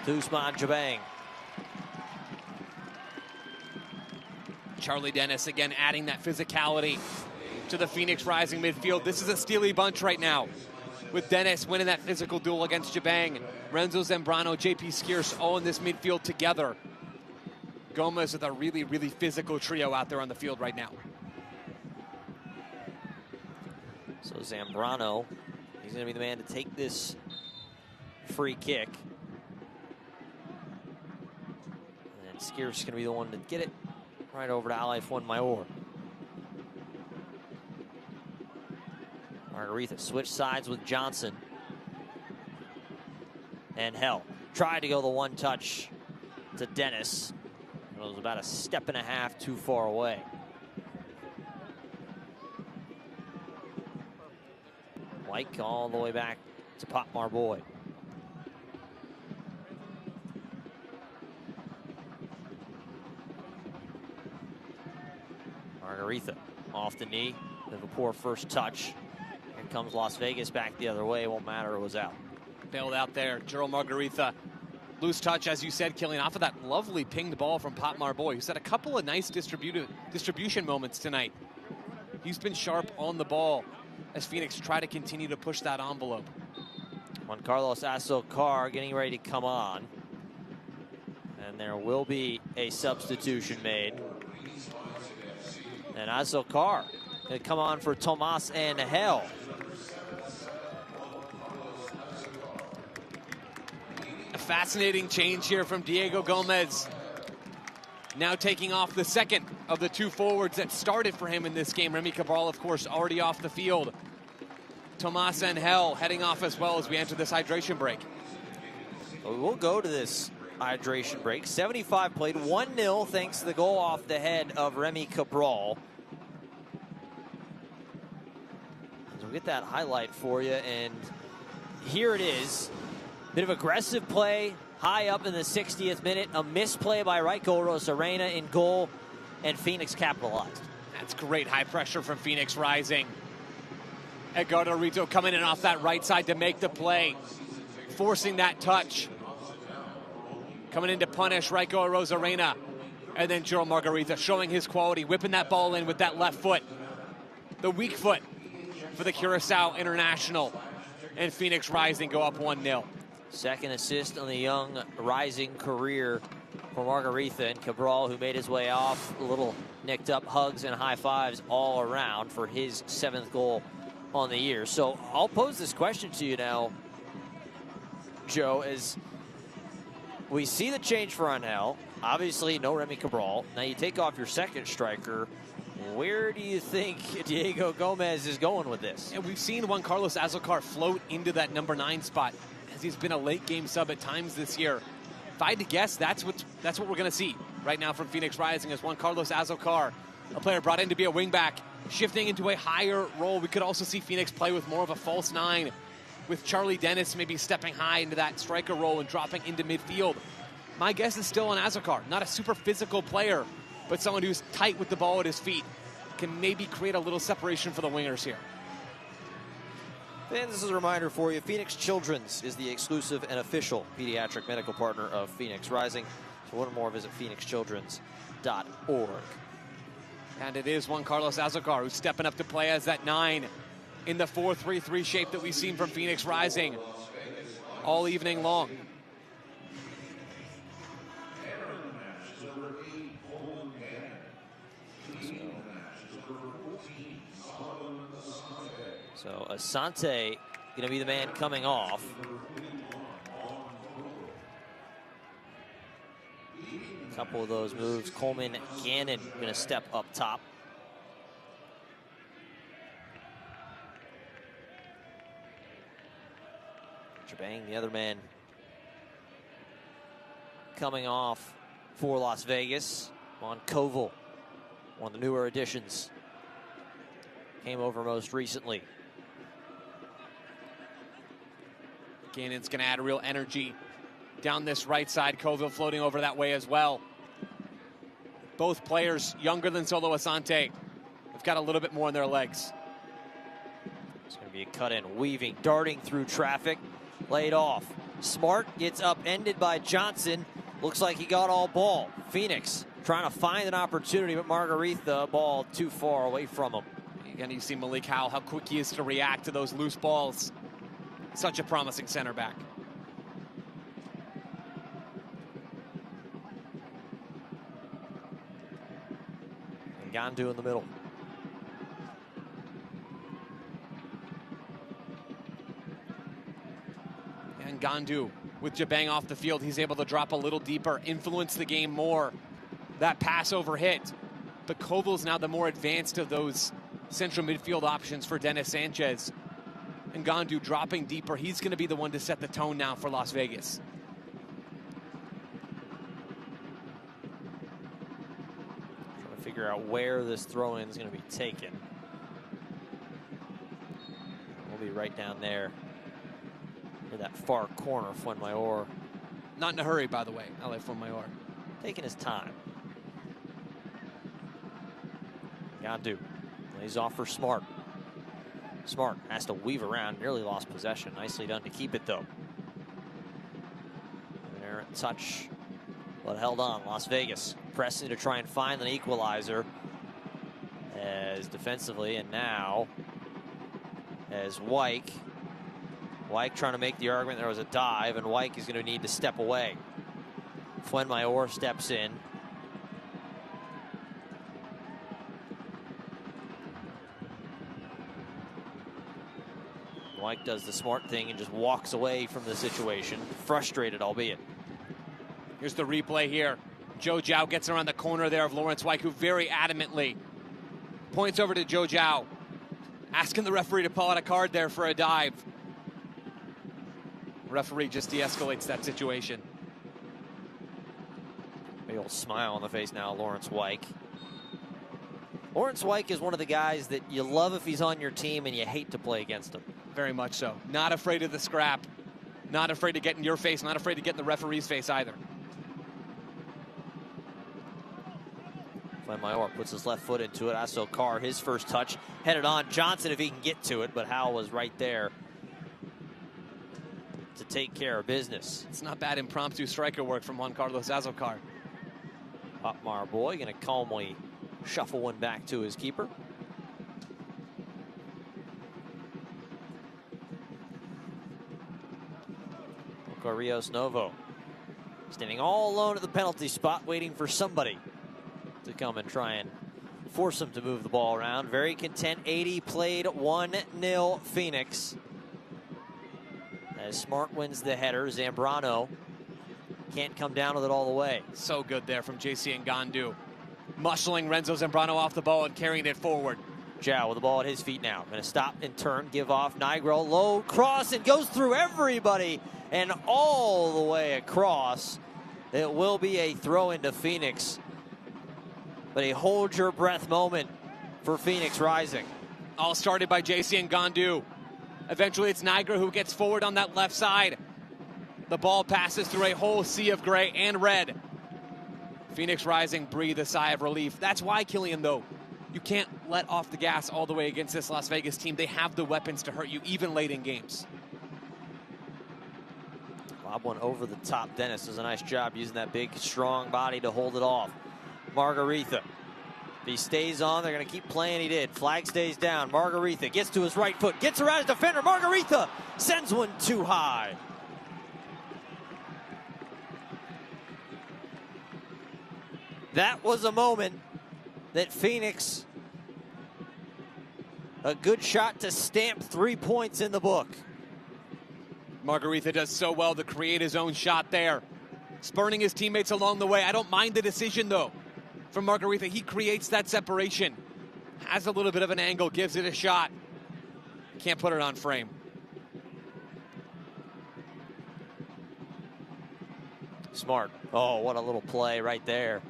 to Usman Jabang. Charlie Dennis again adding that physicality to the Phoenix Rising midfield. This is a steely bunch right now, with Dennis winning that physical duel against Jabang. Renzo Zambrano, JP Skierce all in this midfield together. Gomez with a really, really physical trio out there on the field right now. So Zambrano, he's going to be the man to take this free kick. And Skierce is going to be the one to get it right over to Alif One Mayor. Margarita switched sides with Johnson. And Hell tried to go the one touch to Dennis. It was about a step and a half too far away. Mike all the way back to Potmar boy. Margarita off the knee. Bit of a poor first touch. Here comes Las Vegas back the other way. It won't matter, it was out. Bailed out there, Gerald Margarita. Loose touch, as you said, killing off of that lovely pinged ball from Potmar boy, who's had a couple of nice distribution moments tonight. He's been sharp on the ball as Phoenix try to continue to push that envelope. Juan Carlos Azocar getting ready to come on. And there will be a substitution made. And Azocar going to come on for Tomas and Hell. A fascinating change here from Diego Gomez. Now taking off the second of the two forwards that started for him in this game. Remy Cabral, of course, already off the field. Tomas and Hell heading off as well as we enter this hydration break. Well, we'll go to this hydration break. 75 played, 1-0 thanks to the goal off the head of Remy Cabral. So we'll get that highlight for you, and here it is. Bit of aggressive play, high up in the 60th minute. A misplay by Raiko Rosarena in goal, and Phoenix capitalized. That's great high pressure from Phoenix Rising. Edgardo Rito coming in off that right side to make the play, forcing that touch. Coming in to punish Raiko Rosarena. And then Gerald Margarita showing his quality, whipping that ball in with that left foot. The weak foot for the Curacao International. And Phoenix Rising go up 1-0. Second assist on the young Rising career for Margarita, and Cabral, who made his way off, a little nicked up, hugs and high fives all around for his 7th goal on the year. So I'll pose this question to you now, Joe, as we see the change for Angel. Obviously no Remy Cabral. Now you take off your second striker. Where do you think Diego Gomez is going with this? And we've seen Juan Carlos Azocar float into that number 9 spot, as he's been a late game sub at times this year. if I had to guess, that's what we're going to see right now from Phoenix Rising, as Juan Carlos Azocar, a player brought in to be a wingback, shifting into a higher role. We could also see Phoenix play with more of a false nine, with Charlie Dennis maybe stepping high into that striker role and dropping into midfield. My guess is still on Azocar. Not a super physical player, but someone who's tight with the ball at his feet. Can maybe create a little separation for the wingers here. And this is a reminder for you, Phoenix Children's is the exclusive and official pediatric medical partner of Phoenix Rising. To learn more, visit phoenixchildrens.org. And it is Juan Carlos Azocar who's stepping up to play as that 9 in the 4-3-3 shape that we've seen from Phoenix Rising all evening long. So Asante going to be the man coming off. A couple of those moves. Coleman Gannon going to step up top. Jabang, the other man, coming off for Las Vegas. On Koval, one of the newer additions. Came over most recently. Gannon's going to add real energy down this right side. Koval floating over that way as well. Both players younger than Solo Asante. They've got a little bit more in their legs. It's going to be a cut in, weaving, darting through traffic, laid off. Smart gets upended by Johnson. Looks like he got all ball. Phoenix trying to find an opportunity, but Margarita, ball too far away from him. Again, you see Malik Howell, how quick he is to react to those loose balls. Such a promising center back. And Gandu in the middle. And Gandu with Jabang off the field, he's able to drop a little deeper, influence the game more. That pass over hit. But Koval's now the more advanced of those central midfield options for Dennis Sanchez. And Gandu dropping deeper. He's going to be the one to set the tone now for Las Vegas. Trying to figure out where this throw-in is going to be taken. We'll be right down there in that far corner. Fuenmayor. Not in a hurry, by the way. I like Fuenmayor. Taking his time. Gandu. He's off for Smart. Smart has to weave around, nearly lost possession. Nicely done to keep it, though. An errant touch, but held on. Las Vegas pressing to try and find an equalizer as defensively, and now as Wyke trying to make the argument there was a dive, and Wyke is going to need to step away. Fuenmayor steps in. Wyke does the smart thing and just walks away from the situation, frustrated albeit. Here's the replay here. Joe Zhao gets around the corner there of Lawrence Wyke, who very adamantly points over to Joe Zhao, asking the referee to pull out a card there for a dive. Referee just de-escalates that situation. Big old smile on the face now, Lawrence Wyke. Lawrence Wyke is one of the guys that you love if he's on your team and you hate to play against him. Very much so. Not afraid of the scrap. Not afraid to get in your face. Not afraid to get in the referee's face either. Fuenmayor puts his left foot into it. Azocar, his first touch, headed on Johnson if he can get to it, but Howell was right there to take care of business. It's not bad impromptu striker work from Juan Carlos Azocar. Otmar Boy going to calmly shuffle one back to his keeper. Rios Novo standing all alone at the penalty spot, waiting for somebody to come and try and force him to move the ball around. Very content. 80 played, 1-0 Phoenix. As Smart wins the header, Zambrano can't come down with it all the way. So good there from JC Ngandu. Muscling Renzo Zambrano off the ball and carrying it forward. Zhao with the ball at his feet now. Going to stop and turn, give off. Nigro, low cross, and goes through everybody and all the way across. It will be a throw into Phoenix, but a hold your breath moment for Phoenix Rising. All started by JC Ngandu. Eventually it's Niagara who gets forward on that left side. The ball passes through a whole sea of gray and red. Phoenix Rising breathe a sigh of relief. That's why, Killian, though, you can't let off the gas all the way against this Las Vegas team. They have the weapons to hurt you even late in games. Lob one over the top. Dennis does a nice job using that big, strong body to hold it off. Margaritha. If he stays on, they're going to keep playing. He did. Flag stays down. Margaritha gets to his right foot. Gets around his defender. Margaritha sends one too high. That was a moment that Phoenix, a good shot to stamp 3 points in the book. Margaritha does so well to create his own shot there, spurning his teammates along the way. I don't mind the decision, though, from Margaritha. He creates that separation, has a little bit of an angle, gives it a shot. Can't put it on frame. Smart. Oh, what a little play right there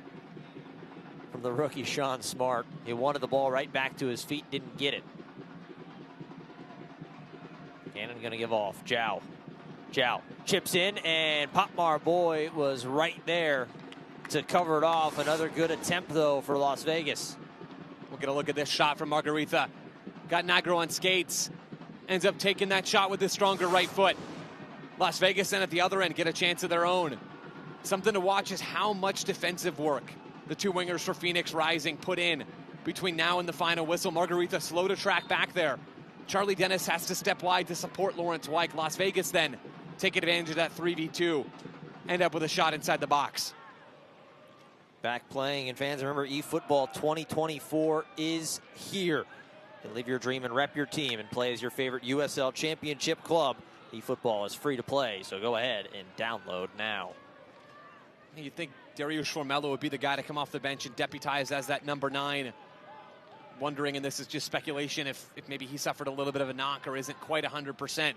from the rookie Sean Smart. He wanted the ball right back to his feet, didn't get it. Cannon gonna give off. Zhao chips in, and Popmar Boy was right there to cover it off. Another good attempt, though, for Las Vegas. We'll get a look at this shot from Margaritha. Got Niagara on skates. Ends up taking that shot with his stronger right foot. Las Vegas then at the other end get a chance of their own. Something to watch is how much defensive work the two wingers for Phoenix Rising put in between now and the final whistle. Margaritha slow to track back there. Charlie Dennis has to step wide to support Lawrence White. Las Vegas then take advantage of that 3v2. End up with a shot inside the box. Back playing, and fans, remember, eFootball 2024 is here. You can live your dream and rep your team and play as your favorite USL Championship club. eFootball is free to play, so go ahead and download now. You'd think Darius Formello would be the guy to come off the bench and deputize as that number 9. Wondering, and this is just speculation, if maybe he suffered a little bit of a knock or isn't quite 100%.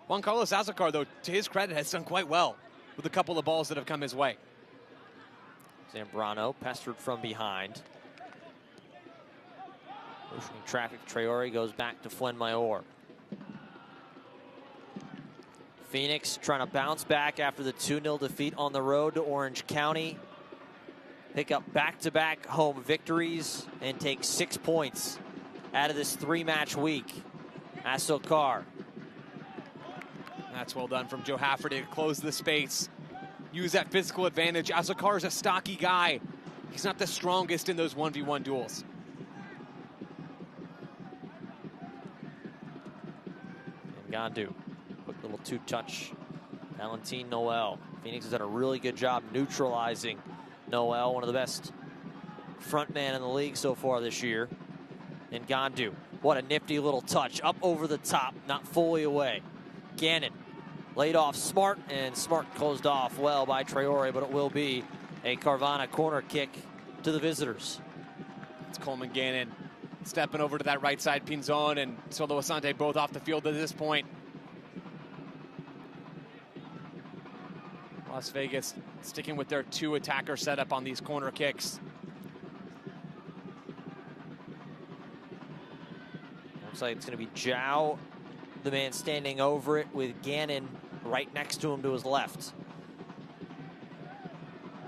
Juan Carlos Azocar, though, to his credit, has done quite well with a couple of balls that have come his way. Zambrano pestered from behind. Pushing traffic, Traore goes back to Fuenmayor. Phoenix trying to bounce back after the 2-0 defeat on the road to Orange County. Pick up back-to-back home victories and take 6 points out of this 3-match week. Azocar. That's well done from Joe Hafferty to close the space. Use that physical advantage. Azocar is a stocky guy. He's not the strongest in those 1v1 duels. Ngandu. Quick little two-touch. Valentin Noel. Phoenix has done a really good job neutralizing Noel, one of the best front man in the league so far this year. And Ngandu. What a nifty little touch. Up over the top, not fully away. Gannon laid off Smart, and Smart closed off well by Traore, but it will be a Carvana corner kick to the visitors. It's Coleman Gannon stepping over to that right side. Pinzon and Solo Asante both off the field at this point. Las Vegas sticking with their 2-attacker setup on these corner kicks. Looks like it's going to be Zhao, the man standing over it, with Gannon right next to him to his left.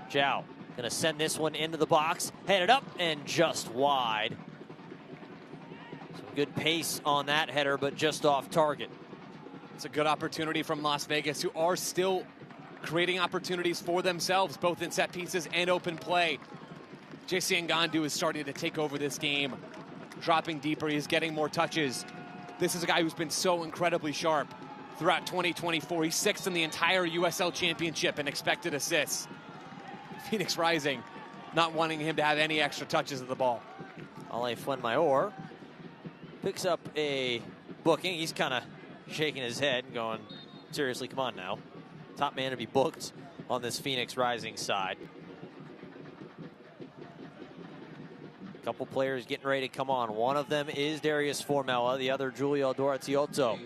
Zhao going to send this one into the box, headed up and just wide. Some good pace on that header, but just off target. It's a good opportunity from Las Vegas, who are still creating opportunities for themselves, both in set pieces and open play. JC Ngandu is starting to take over this game, dropping deeper. He's getting more touches. This is a guy who's been so incredibly sharp throughout 2024. He's 6th in the entire USL Championship in expected assists. Phoenix Rising not wanting him to have any extra touches of the ball. Ale Fuenmayor picks up a booking. He's kind of shaking his head and going, seriously, come on now. Top man to be booked on this Phoenix Rising side. A couple players getting ready to come on. One of them is Darius Formella, the other Julio Doratiotto.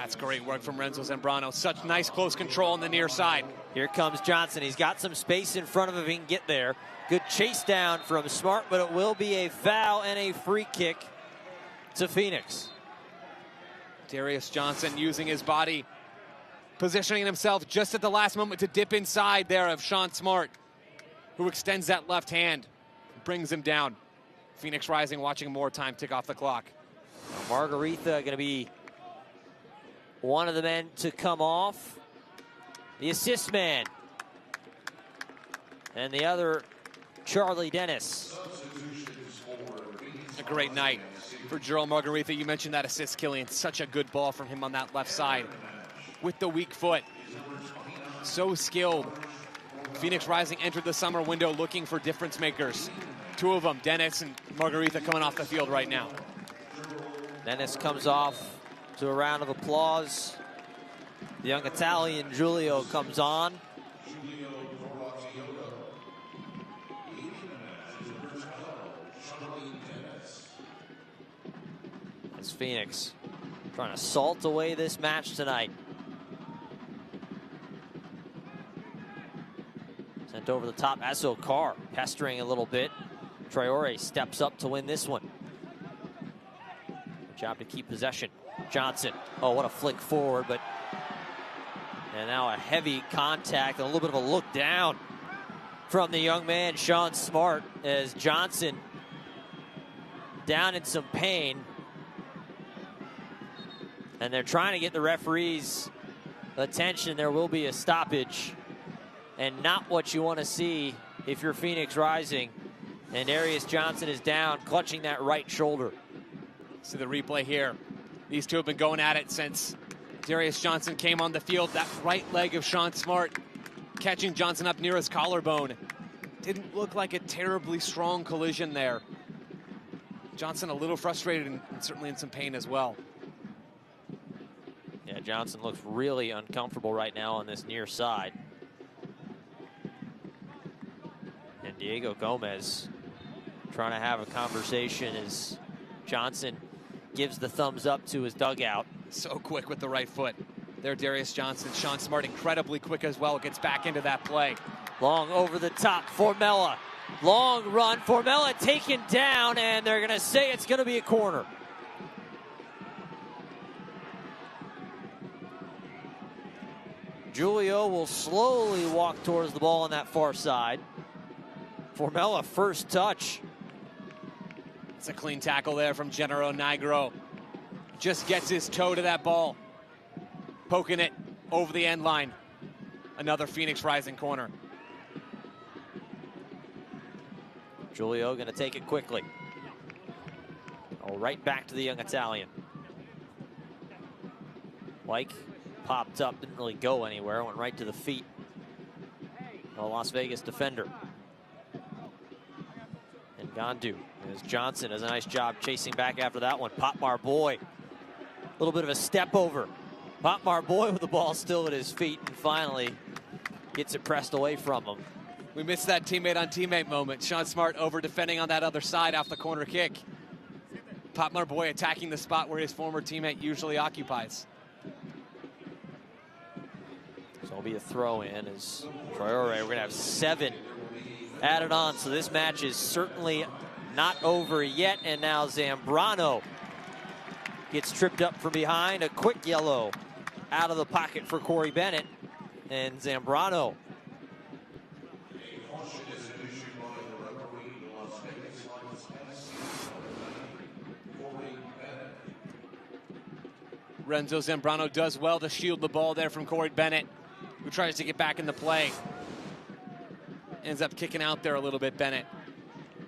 That's great work from Renzo Zambrano. Such nice close control on the near side. Here comes Johnson. He's got some space in front of him if he can get there. Good chase down from Smart, but it will be a foul and a free kick to Phoenix. Darius Johnson using his body, positioning himself just at the last moment to dip inside there of Sean Smart, who extends that left hand, brings him down. Phoenix Rising watching more time tick off the clock. Margaritha going to be one of the men to come off. The assist man. And the other, Charlie Dennis. A great night for Gerald Margaritha. You mentioned that assist, Killian. Such a good ball from him on that left side with the weak foot. So skilled. Phoenix Rising entered the summer window looking for difference makers. Two of them, Dennis and Margaritha, coming off the field right now. Dennis comes off to a round of applause. The young Italian, Giulio, comes on. It's Phoenix trying to salt away this match tonight. Sent over the top, Aso Carr pestering a little bit. Traore steps up to win this one. Good job to keep possession. Johnson, oh, what a flick forward, but and now a heavy contact and a little bit of a look down from the young man, Sean Smart, as Johnson down in some pain. And they're trying to get the referee's attention. There will be a stoppage, and not what you want to see if you're Phoenix Rising. And Darius Johnson is down, clutching that right shoulder. See the replay here. These two have been going at it since Darius Johnson came on the field. That right leg of Sean Smart catching Johnson up near his collarbone. Didn't look like a terribly strong collision there. Johnson a little frustrated and certainly in some pain as well. Yeah, Johnson looks really uncomfortable right now on this near side. And Diego Gomez trying to have a conversation as Johnson gives the thumbs up to his dugout. So quick with the right foot. There, Darius Johnson. Sean Smart incredibly quick as well. Gets back into that play. Long over the top, Formella. Long run, Formella taken down, and they're gonna say it's gonna be a corner. Giulio will slowly walk towards the ball on that far side. Formella first touch. It's a clean tackle there from Genero Nigro. Just gets his toe to that ball. Poking it over the end line. Another Phoenix Rising corner. Giulio gonna take it quickly. Oh, right back to the young Italian. Like popped up, didn't really go anywhere, went right to the feet of a Las Vegas defender. And Gandu, as Johnson does a nice job chasing back after that one. Potmar Boy, a little bit of a step over. Potmar Boy with the ball still at his feet, and finally gets it pressed away from him. We missed that teammate on teammate moment. Sean Smart over defending on that other side off the corner kick. Potmar Boy attacking the spot where his former teammate usually occupies. So it'll be a throw in as Traore. We're going to have 7 added on. So this match is certainly not over yet. And now Zambrano gets tripped up from behind. A quick yellow out of the pocket for Corey Bennett. And Zambrano. Renzo Zambrano does well to shield the ball there from Corey Bennett, who tries to get back in the play. Ends up kicking out there a little bit, Bennett.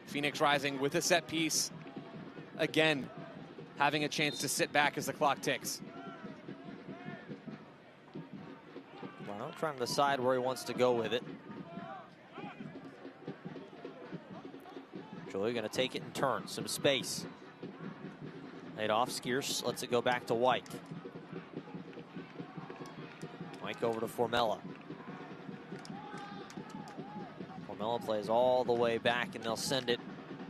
Phoenix Rising with a set piece. Again, having a chance to sit back as the clock ticks. Well, trying to decide where he wants to go with it. Joey going to take it and turn. Some space. Laid off, Skierce lets it go back to White. White over to Formella. Formella plays all the way back, and they'll send it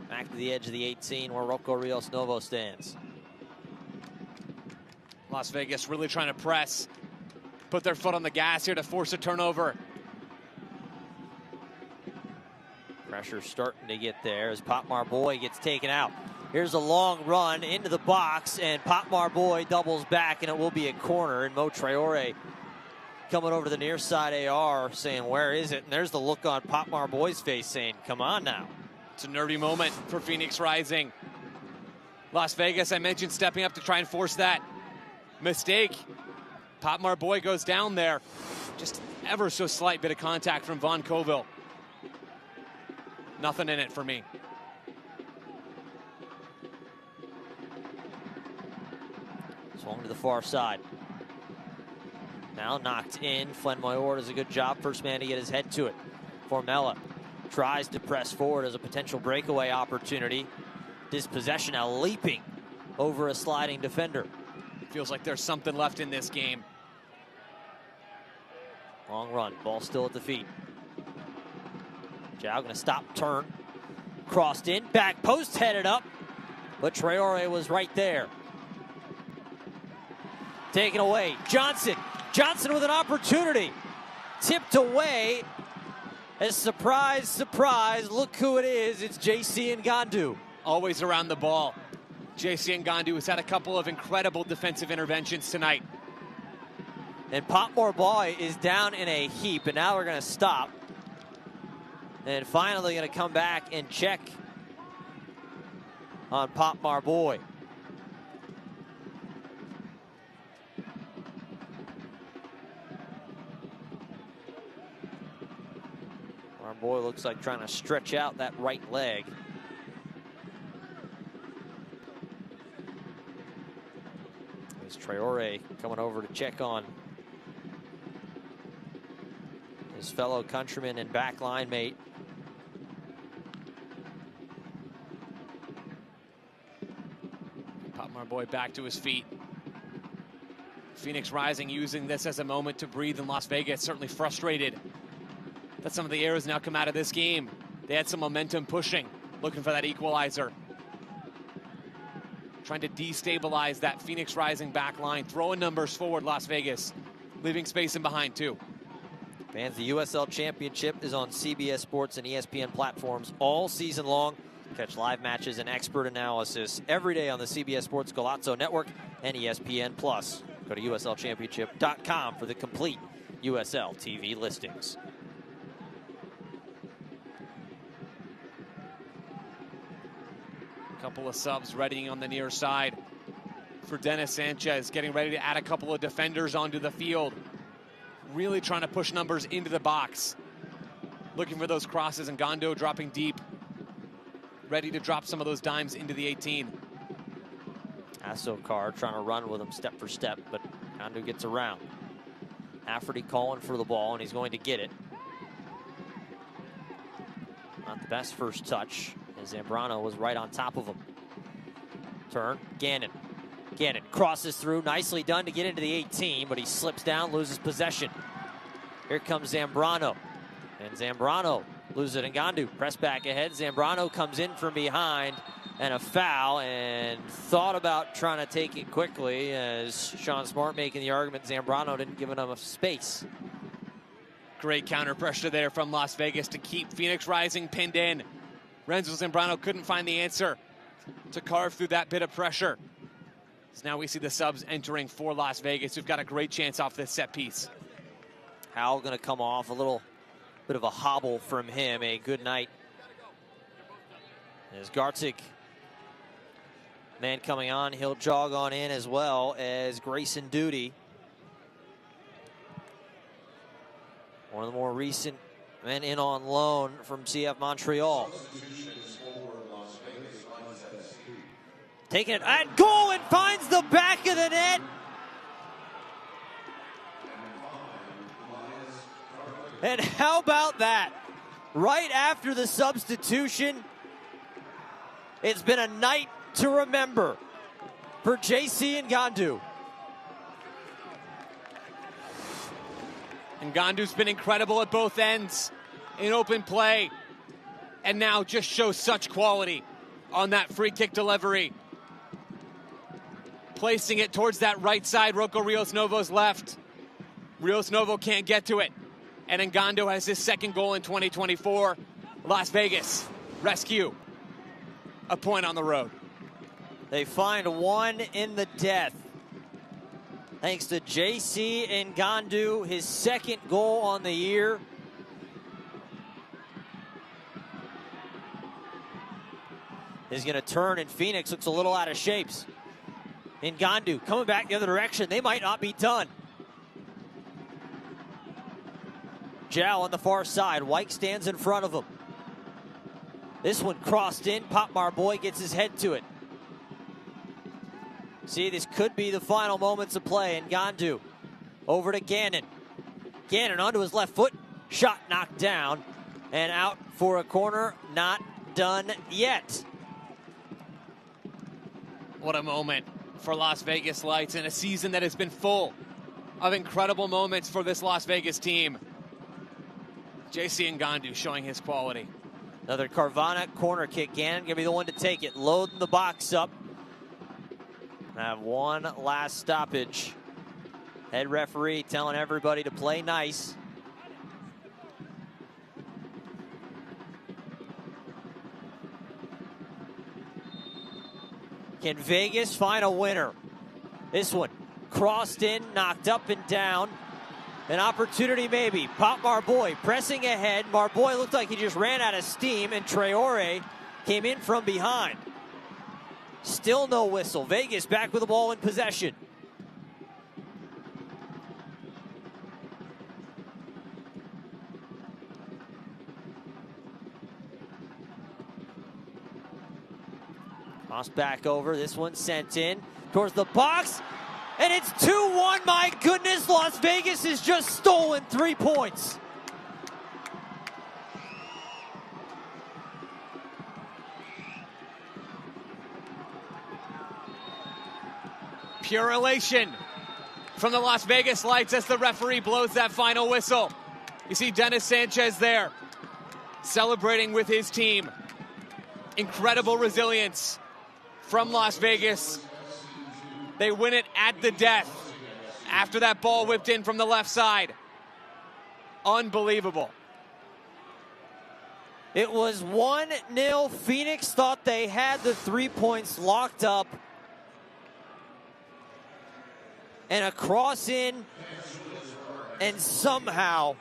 back to the edge of the 18 where Rocco Rios Novo stands. A Las Vegas really trying to press, put their foot on the gas here to force a turnover. Pressure starting to get there as Pop Marboy gets taken out. Here's a long run into the box, and Pop Marboy doubles back, and it will be a corner. And Mo Traore coming over to the near side AR saying, where is it? And there's the look on Pop Marboy's face saying, come on now. It's a nervy moment for Phoenix Rising. Las Vegas, I mentioned, stepping up to try and force that mistake. Pop Marboy goes down there. Just ever so slight bit of contact from Von Coville. Nothing in it for me. Swung to the far side. Now knocked in. Flenmoyor does a good job. First man to get his head to it. Formella tries to press forward as a potential breakaway opportunity. Dispossession now leaping over a sliding defender. Feels like there's something left in this game. Long run. Ball still at the feet. Jow gonna stop, turn. Crossed in. Back post headed up. But Traore was right there. Taken away. Johnson. Johnson with an opportunity. Tipped away. As surprise, surprise, look who it is. It's JC Ngandu. Always around the ball. JC Ngandu has had a couple of incredible defensive interventions tonight. And Pop Marboy is down in a heap, and now we're going to stop. And finally going to come back and check on Pop Marboy. Marboy looks like trying to stretch out that right leg. There's Traore coming over to check on his fellow countryman and backline mate. Pop Marboy back to his feet. Phoenix Rising using this as a moment to breathe in Las Vegas, certainly frustrated that some of the errors now come out of this game. They had some momentum pushing, looking for that equalizer. Trying to destabilize that Phoenix Rising back line, throwing numbers forward, Las Vegas, leaving space in behind too. Fans, the USL Championship is on CBS Sports and ESPN platforms all season long. Catch live matches and expert analysis every day on the CBS Sports Golazo Network and ESPN Plus. Go to uslchampionship.com for the complete USL TV listings. Couple of subs readying on the near side for Dennis Sanchez, getting ready to add a couple of defenders onto the field. Really trying to push numbers into the box. Looking for those crosses, and Ngandu dropping deep. Ready to drop some of those dimes into the 18. Asokar trying to run with him step for step, but Ngandu gets around. Afferty calling for the ball, and he's going to get it. Not the best first touch, as Zambrano was right on top of him. Turn, Gannon. Gannon crosses through, nicely done to get into the 18, but he slips down, loses possession. Here comes Zambrano, and Zambrano loses it. Ngandu press back ahead. Zambrano comes in from behind, and a foul, and thought about trying to take it quickly, as Sean Smart making the argument Zambrano didn't give enough space. Great counter pressure there from Las Vegas to keep Phoenix Rising pinned in. Renzo Zambrano couldn't find the answer to carve through that bit of pressure. So now we see the subs entering for Las Vegas, who've got a great chance off this set piece. Howell going to come off, a little bit of a hobble from him. A good night. As Gartic, man coming on, he'll jog on in, as well as Grayson Duty. One of the more recent men in on loan from CF Montreal. Taking it, and goal, and finds the back of the net. And how about that? Right after the substitution, it's been a night to remember for JC Ngandu. Ngandu's been incredible at both ends in open play, and now just shows such quality on that free kick delivery. placing it towards that right side, Rocco Rios Novo's left. Rios Novo can't get to it. And Ngando has his second goal in 2024. Las Vegas rescue a point on the road. They find one in the death. Thanks to JC Ngandu, his second goal on the year. He's going to turn, and Phoenix looks a little out of shapes. Ngandu coming back the other direction. They might not be done. Zhao on the far side. White stands in front of him. This one crossed in. Pop Marboy gets his head to it. See, this could be the final moments of play. Ngandu over to Gannon. Gannon onto his left foot. Shot knocked down and out for a corner. Not done yet. What a moment for Las Vegas Lights in a season that has been full of incredible moments for this Las Vegas team. JC Ngandu showing his quality. Another Carvana corner kick. Gannon gonna be the one to take it. Loading the box up. Have one last stoppage. Head referee telling everybody to play nice. Can Vegas find a winner? This one crossed in, knocked up and down. An opportunity maybe. Pop Marboy pressing ahead. Marboy looked like he just ran out of steam, and Traore came in from behind. Still no whistle. Vegas back with the ball in possession. Cross back over. This one sent in towards the box. And it's 2-1. My goodness, Las Vegas has just stolen 3 points. Pure elation from the Las Vegas Lights as the referee blows that final whistle. You see Dennis Sanchez there celebrating with his team. Incredible resilience from Las Vegas. They win it at the death after that ball whipped in from the left side. Unbelievable. It was 1-0. Phoenix thought they had the 3 points locked up. And a cross in, and somehow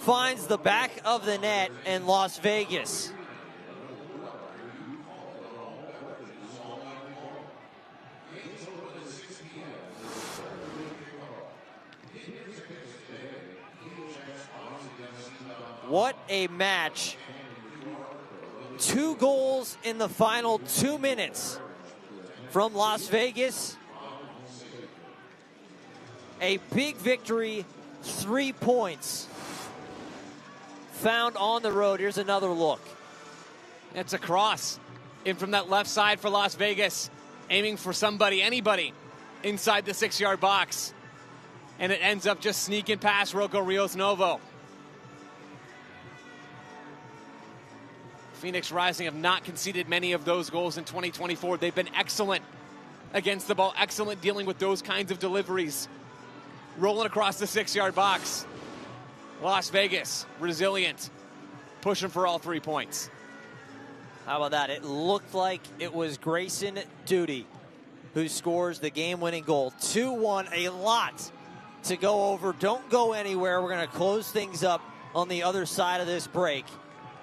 finds the back of the net, and Las Vegas what a match. 2 goals in the final 2 minutes from Las Vegas. A big victory, 3 points found on the road. Here's another look. It's a cross in from that left side for Las Vegas, aiming for somebody, anybody, inside the 6-yard box. And it ends up just sneaking past Rocco Rios Novo. Phoenix Rising have not conceded many of those goals in 2024. They've been excellent against the ball, excellent dealing with those kinds of deliveries. Rolling across the 6-yard box. Las Vegas, resilient, pushing for all 3 points. How about that? It looked like it was Grayson Duty who scores the game-winning goal. 2-1, a lot to go over. Don't go anywhere. We're going to close things up on the other side of this break.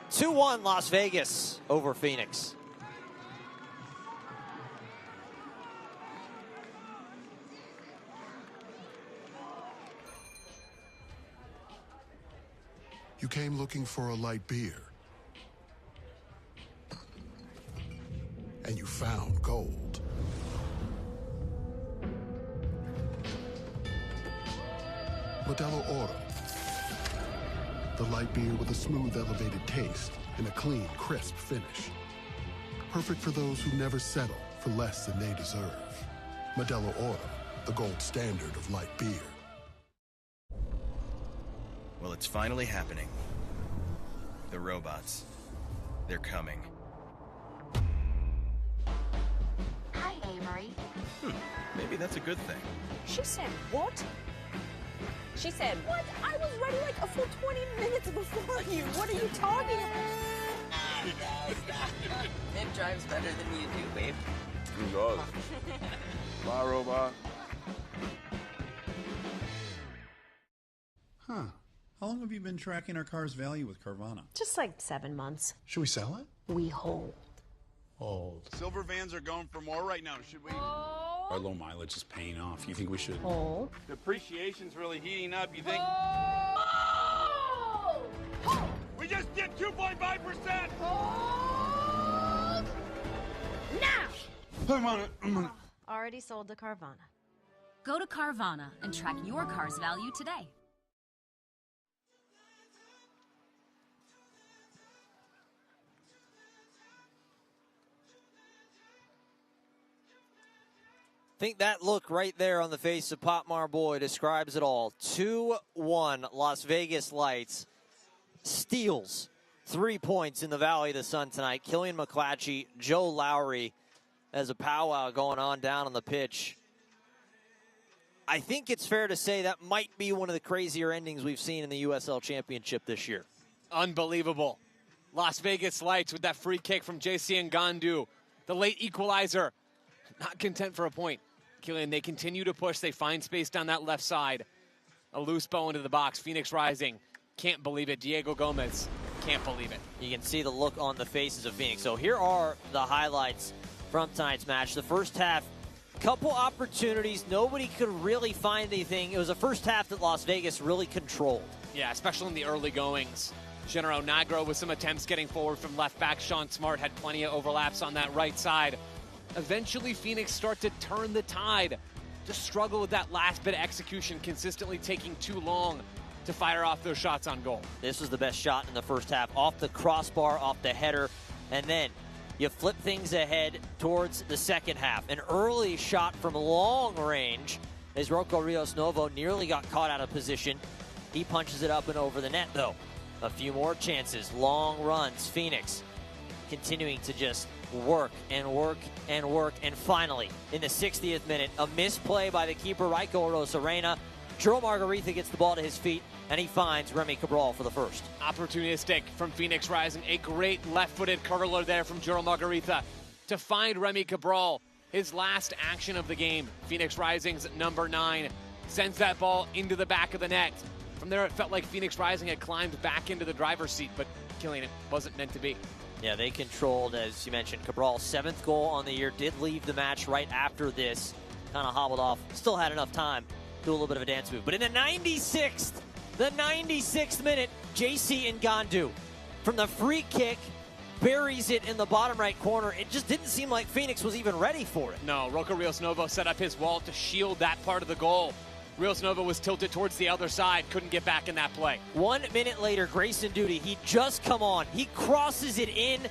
2-1 Las Vegas over Phoenix. You came looking for a light beer. And you found gold. Modelo Oro. The light beer with a smooth, elevated taste and a clean, crisp finish. Perfect for those who never settle for less than they deserve. Modelo Oro, the gold standard of light beer. Well, it's finally happening. The robots. They're coming. Hi, Avery. maybe that's a good thing. She said, what? She said, what? I was ready like a full 20 minutes before you. What are you talking about? It drives better than you do, babe. He does. Bye, robot. Huh. How long have you been tracking our car's value with Carvana? Just like 7 months. Should we sell it? We hold. Hold. Silver vans are going for more right now. Should we? Our low mileage is paying off. You think we should? Hold. Depreciation's really heating up. You think? We just did 2.5%. Hold. Now. I'm on it. Already sold to Carvana. Go to Carvana and track your car's value today. I think that look right there on the face of Pop Marboy describes it all. 2-1 Las Vegas Lights steals 3 points in the Valley of the Sun tonight. Killian McClatchy, Joe Lowry as a powwow going on down on the pitch. I think it's fair to say that might be one of the crazier endings we've seen in the USL Championship this year. Unbelievable. Las Vegas Lights with that free kick from JC Ngandu. The late equalizer. Not content for a point. Killian, they continue to push. They find space down that left side. A loose ball into the box. Phoenix Rising. Can't believe it. Diego Gomez. Can't believe it. You can see the look on the faces of Phoenix. So here are the highlights from tonight's match. The first half, couple opportunities. Nobody could really find anything. It was a first half that Las Vegas really controlled. Yeah, especially in the early goings. Genaro Nagro with some attempts getting forward from left back. Sean Smart had plenty of overlaps on that right side. Eventually, Phoenix start to turn the tide. Just struggle with that last bit of execution, consistently taking too long to fire off those shots on goal. This was the best shot in the first half, off the crossbar, off the header, and then you flip things ahead towards the second half. An early shot from long range as Rocco Rios Novo nearly got caught out of position. He punches it up and over the net, though. A few more chances, long runs. Phoenix continuing to just work and work and work, and finally, in the 60th minute, a misplay by the keeper, Raiko Rosarena. Jerome Margarita gets the ball to his feet, and he finds Remy Cabral for the first. Opportunistic from Phoenix Rising. A great left-footed curler there from Jerome Margarita to find Remy Cabral. His last action of the game. Phoenix Rising's number 9 sends that ball into the back of the net. From there, it felt like Phoenix Rising had climbed back into the driver's seat, but Killian, it wasn't meant to be. Yeah, they controlled, as you mentioned, Cabral's 7th goal on the year, did leave the match right after this, kind of hobbled off, still had enough time to do a little bit of a dance move. But in the 96th minute, JC Ngandu, from the free kick, buries it in the bottom right corner. It just didn't seem like Phoenix was even ready for it. No, Rocco Rios Novo set up his wall to shield that part of the goal. Rios Novo was tilted towards the other side, couldn't get back in that play. 1 minute later, Grayson Duty, he just come on. He crosses it in.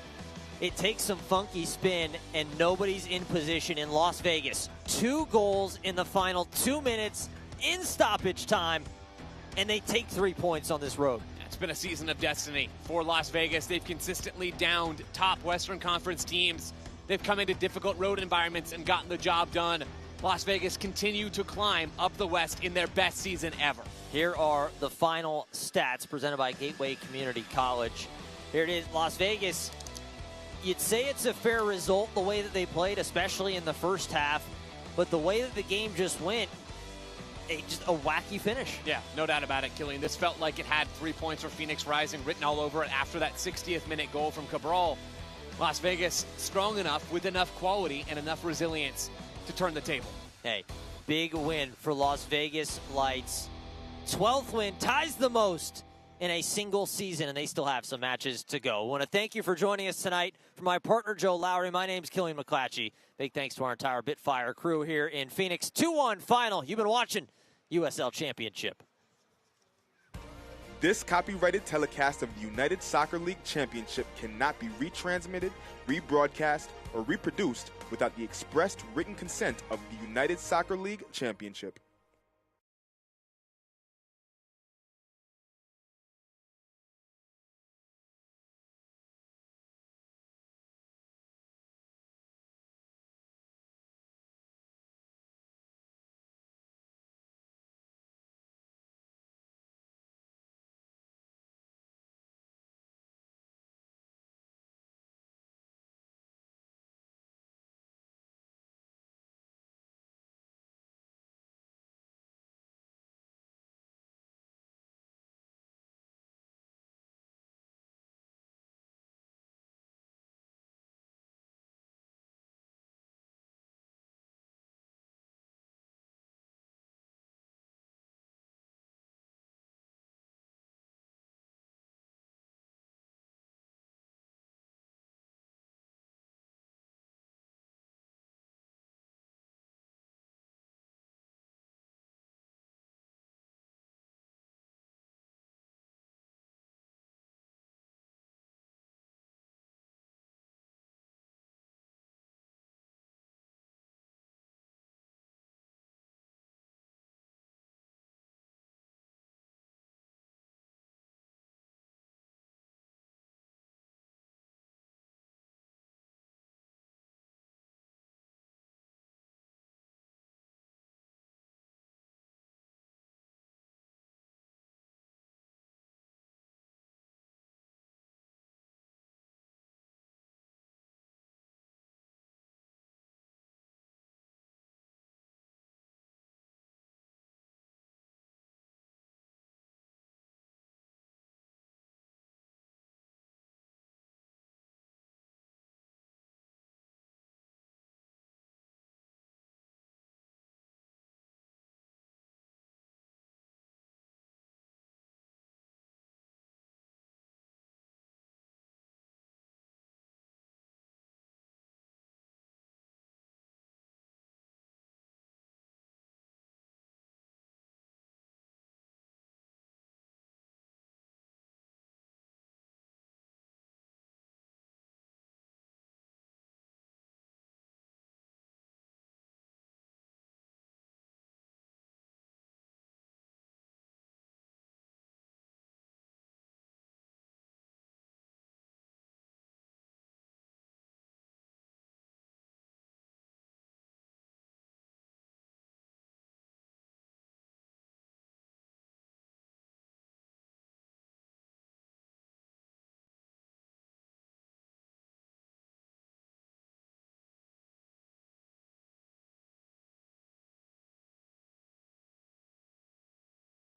It takes some funky spin, and nobody's in position in Las Vegas. 2 goals in the final 2 minutes in stoppage time, and they take 3 points on this road. It's been a season of destiny for Las Vegas. They've consistently downed top Western Conference teams. They've come into difficult road environments and gotten the job done. Las Vegas continue to climb up the West in their best season ever. Here are the final stats presented by Gateway Community College. Here it is, Las Vegas. You'd say it's a fair result the way that they played, especially in the first half, but the way that the game just went, just a wacky finish. Yeah, no doubt about it, Killian. This felt like it had 3 points for Phoenix Rising written all over it after that 60th minute goal from Cabral. Las Vegas strong enough with enough quality and enough resilience to turn the table. Hey, big win for Las Vegas Lights. 12th win, ties the most in a single season, and they still have some matches to go. I want to thank you for joining us tonight. For my partner, Joe Lowry, my name's Killian McClatchy. Big thanks to our entire Bitfire crew here in Phoenix. 2-1 final. You've been watching USL Championship. This copyrighted telecast of the United Soccer League Championship cannot be retransmitted, rebroadcast, or reproduced without the expressed written consent of the United Soccer League Championship.